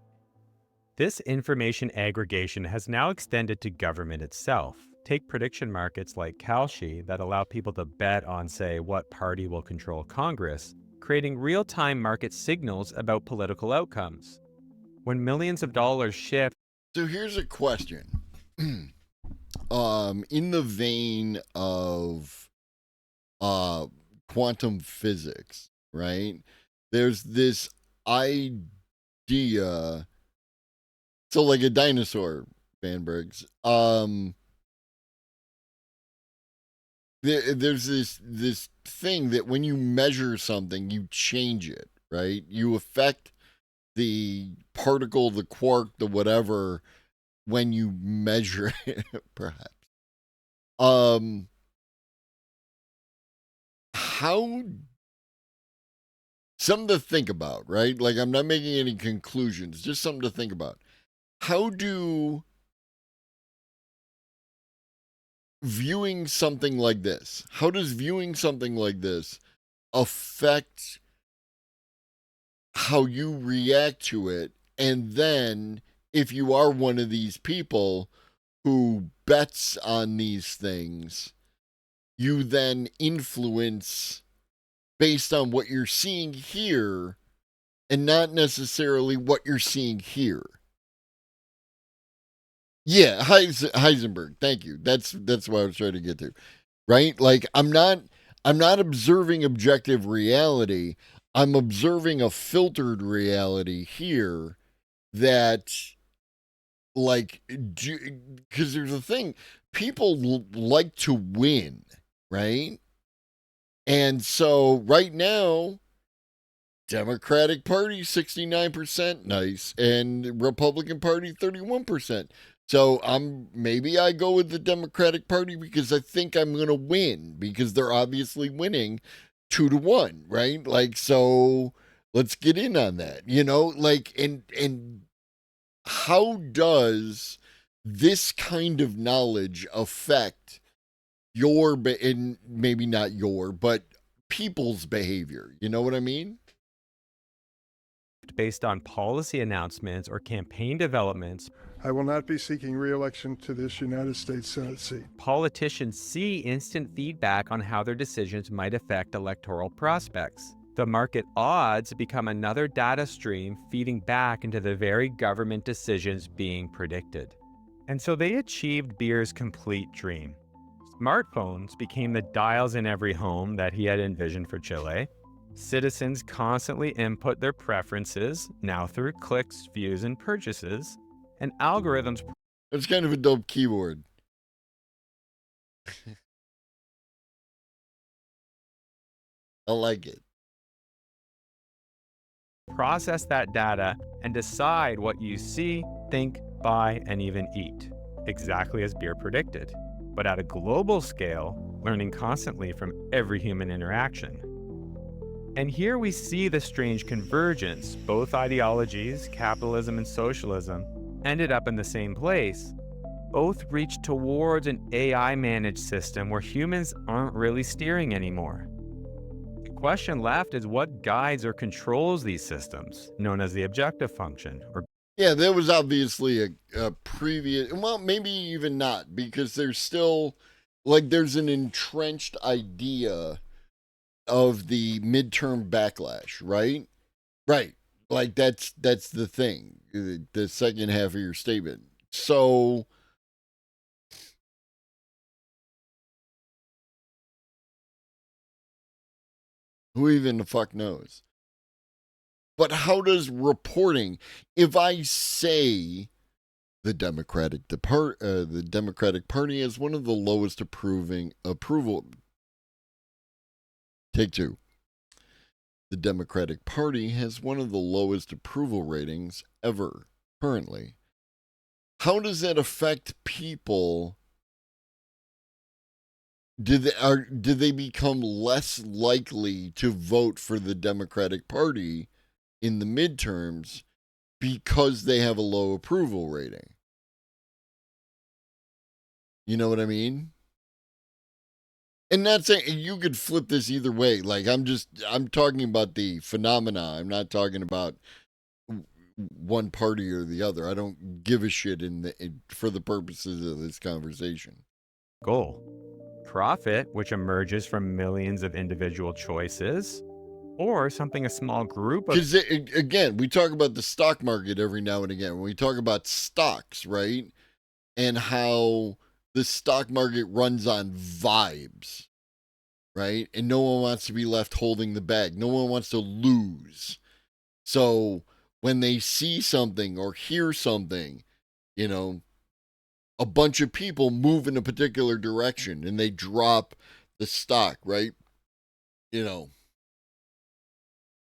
This information aggregation has now extended to government itself. Take prediction markets like Kalshi that allow people to bet on, say, what party will control Congress, creating real-time market signals about political outcomes. When millions of dollars shift. So here's a question. In the vein of quantum physics, right? There's this idea. So like a dinosaur, Van Bergs. there's this thing that when you measure something, you change it, right? You affect the particle, the quark, the whatever, when you measure it, perhaps. How, something to think about, right? Like, I'm not making any conclusions, just something to think about. How do viewing something like this, how does viewing something like this affect how you react to it? And then, if you are one of these people who bets on these things, you then influence based on what you're seeing here and not necessarily what you're seeing here. Yeah, Heisenberg, thank you. That's what I was trying to get to. Right? Like, I'm not observing objective reality. I'm observing a filtered reality here that, like, because there's a thing, people like to win, right? And so right now, Democratic Party 69%, nice, and Republican Party 31%. So maybe I go with the Democratic Party because I think I'm going to win, because they're obviously winning 2-1, right? Like, so let's get in on that, like, and how does this kind of knowledge affect your, and maybe not your, but people's behavior? You know what I mean? Based on policy announcements or campaign developments. I will not be seeking re-election to this United States Senate seat. Politicians see instant feedback on how their decisions might affect electoral prospects. The market odds become another data stream feeding back into the very government decisions being predicted. And so they achieved Beer's complete dream. Smartphones became the dials in every home that he had envisioned for Chile. Citizens constantly input their preferences, now through clicks, views, and purchases, and algorithms. It's kind of a dope keyboard. I like it. Process that data and decide what you see, think, buy, and even eat, exactly as Beer predicted, but at a global scale, learning constantly from every human interaction. And here we see the strange convergence. Both ideologies, capitalism and socialism, ended up in the same place. Both reached towards an AI-managed system where humans aren't really steering anymore. The question left is what guides or controls these systems, known as the objective function. Yeah, there was obviously a previous, well, maybe even not, because there's still, like, there's an entrenched idea of the midterm backlash, right? Right. Like, that's the thing, the second half of your statement. So who even the fuck knows? But how does reporting, if I say the Democratic Party is one of the lowest approval. Take two. The Democratic Party has one of the lowest approval ratings ever currently. How does that affect people? Do they become less likely to vote for the Democratic Party in the midterms because they have a low approval rating? You know what I mean? And not saying you could flip this either way. Like, I'm talking about the phenomena. I'm not talking about one party or the other. I don't give a shit for the purposes of this conversation. Goal. Profit, which emerges from millions of individual choices, or something a small group of... Because, again, we talk about the stock market every now and again. When we talk about stocks, right? And how the stock market runs on vibes, right? And no one wants to be left holding the bag. No one wants to lose. So when they see something or hear something, a bunch of people move in a particular direction and they drop the stock, right? You know,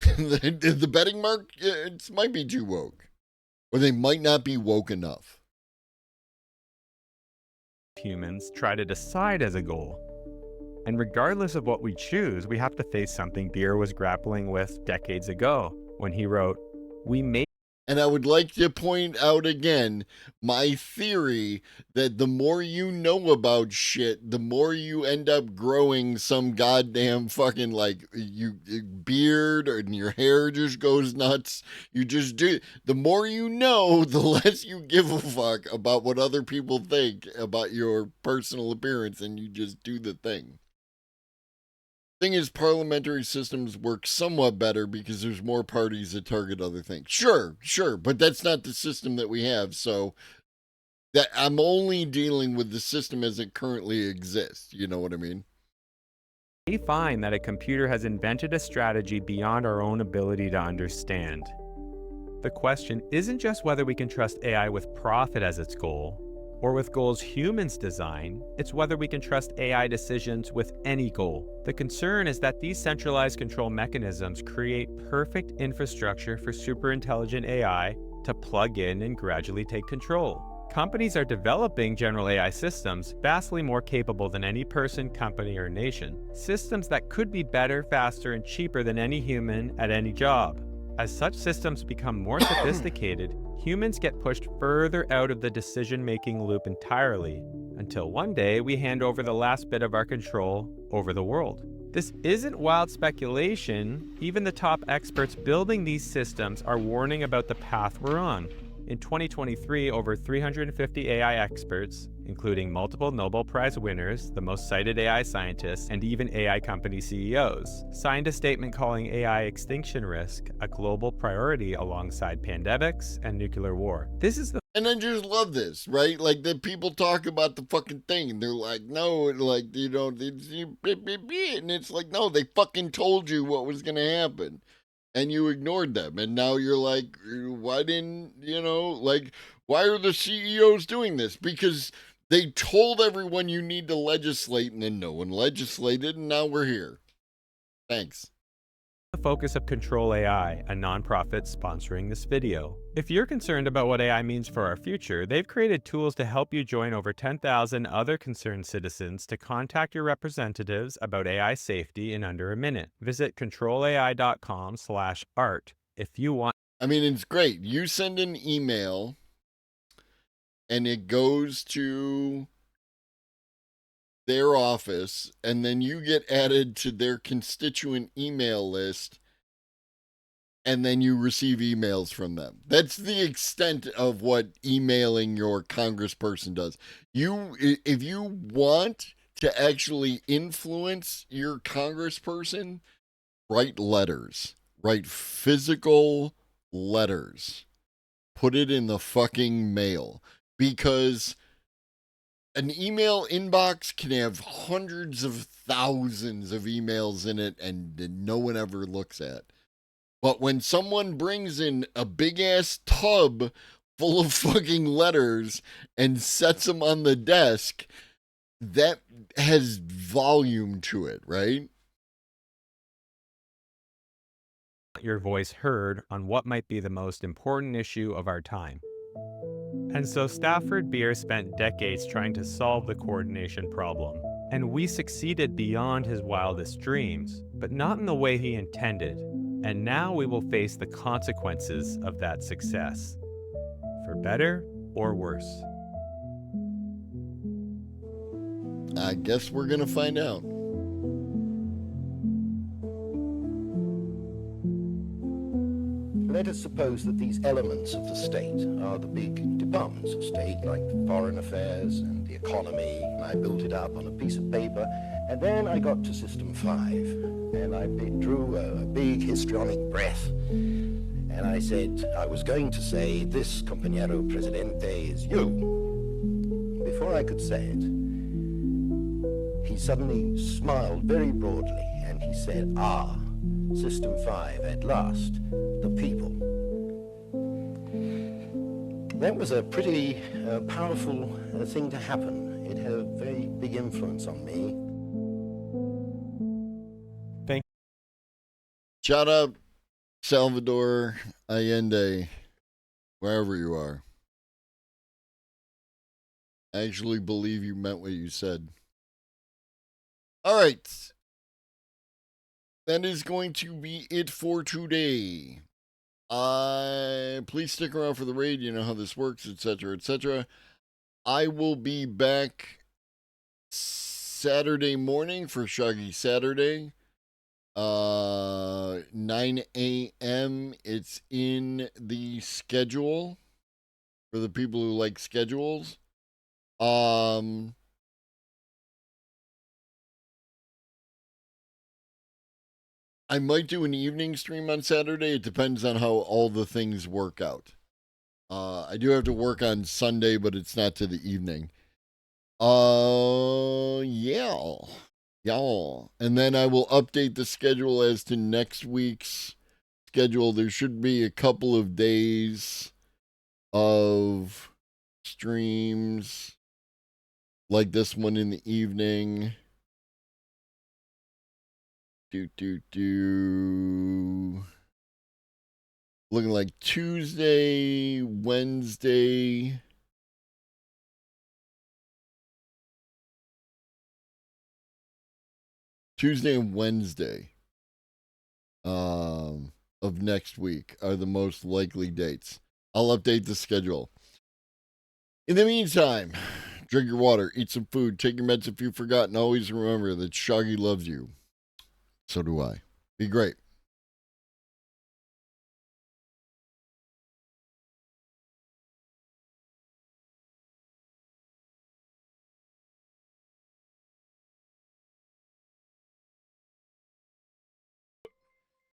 the betting market it might be too woke, or they might not be woke enough. Humans try to decide as a goal. And regardless of what we choose, we have to face something Beer was grappling with decades ago when he wrote, "We may." And I would like to point out again my theory that the more you know about shit, the more you end up growing some goddamn fucking like beard, and your hair just goes nuts. You just do. The more you know, the less you give a fuck about what other people think about your personal appearance, and you just do the thing. Thing is, parliamentary systems work somewhat better because there's more parties that target other things. Sure, but that's not the system that we have. So that I'm only dealing with the system as it currently exists. You know what I mean? We find that a computer has invented a strategy beyond our own ability to understand. The question isn't just whether we can trust AI with profit as its goal, or with goals humans design, it's whether we can trust AI decisions with any goal. The concern is that these centralized control mechanisms create perfect infrastructure for superintelligent AI to plug in and gradually take control. Companies are developing general AI systems vastly more capable than any person, company, or nation. Systems that could be better, faster, and cheaper than any human at any job. As such systems become more sophisticated, humans get pushed further out of the decision-making loop entirely, until one day we hand over the last bit of our control over the world. This isn't wild speculation. Even the top experts building these systems are warning about the path we're on. In 2023, over 350 AI experts, including multiple Nobel Prize winners, the most cited AI scientists, and even AI company CEOs, signed a statement calling AI extinction risk a global priority alongside pandemics and nuclear war. This is the And I just love this, right? Like that people talk about the fucking thing and they're like, no, like, you know, and it's like, no, they fucking told you what was going to happen. And you ignored them. And now you're like, why didn't, you know, like, why are the CEOs doing this? Because they told everyone you need to legislate and then no one legislated and now we're here. Thanks. The focus of Control AI, a nonprofit sponsoring this video. If you're concerned about what AI means for our future, they've created tools to help you join over 10,000 other concerned citizens to contact your representatives about AI safety in under a minute. Visit controlai.com/art if you want. I mean, it's great. You send an email and it goes to their office, and then you get added to their constituent email list, and then you receive emails from them. That's the extent of what emailing your congressperson does. If you want to actually influence your congressperson, write letters, write physical letters, put it in the fucking mail, because an email inbox can have hundreds of thousands of emails in it and no one ever looks at. But when someone brings in a big ass tub full of fucking letters and sets them on the desk, that has volume to it, right? Your voice heard on what might be the most important issue of our time. And so Stafford Beer spent decades trying to solve the coordination problem. And we succeeded beyond his wildest dreams, but not in the way he intended. And now we will face the consequences of that success, for better or worse. I guess we're going to find out. Let us suppose that these elements of the state are the big departments of state, like foreign affairs and the economy. I built it up on a piece of paper, and then I got to System 5, and I drew a big histrionic breath, and I said, I was going to say, this, compañero presidente, is you. Before I could say it, he suddenly smiled very broadly, and he said, System 5, at last, the people. That was a pretty powerful thing to happen. It had a very big influence on me. Shout out Salvador Allende, wherever you are. I actually believe you meant what you said. All right. That is going to be it for today. Please stick around for the raid. You know how this works, etc., etc. I will be back Saturday morning for Shaggy Saturday. 9 a.m. It's in the schedule for the people who like schedules. I might do an evening stream on Saturday. It depends on how all the things work out. I do have to work on Sunday, but it's not to the evening. Yeah. And then I will update the schedule as to next week's schedule. There should be a couple of days of streams like this one in the evening. Looking like Tuesday, Wednesday. Tuesday and Wednesday of next week are the most likely dates. I'll update the schedule. In the meantime, drink your water, eat some food, take your meds if you've forgotten. Always remember that Shaggy loves you. So do I. Be great.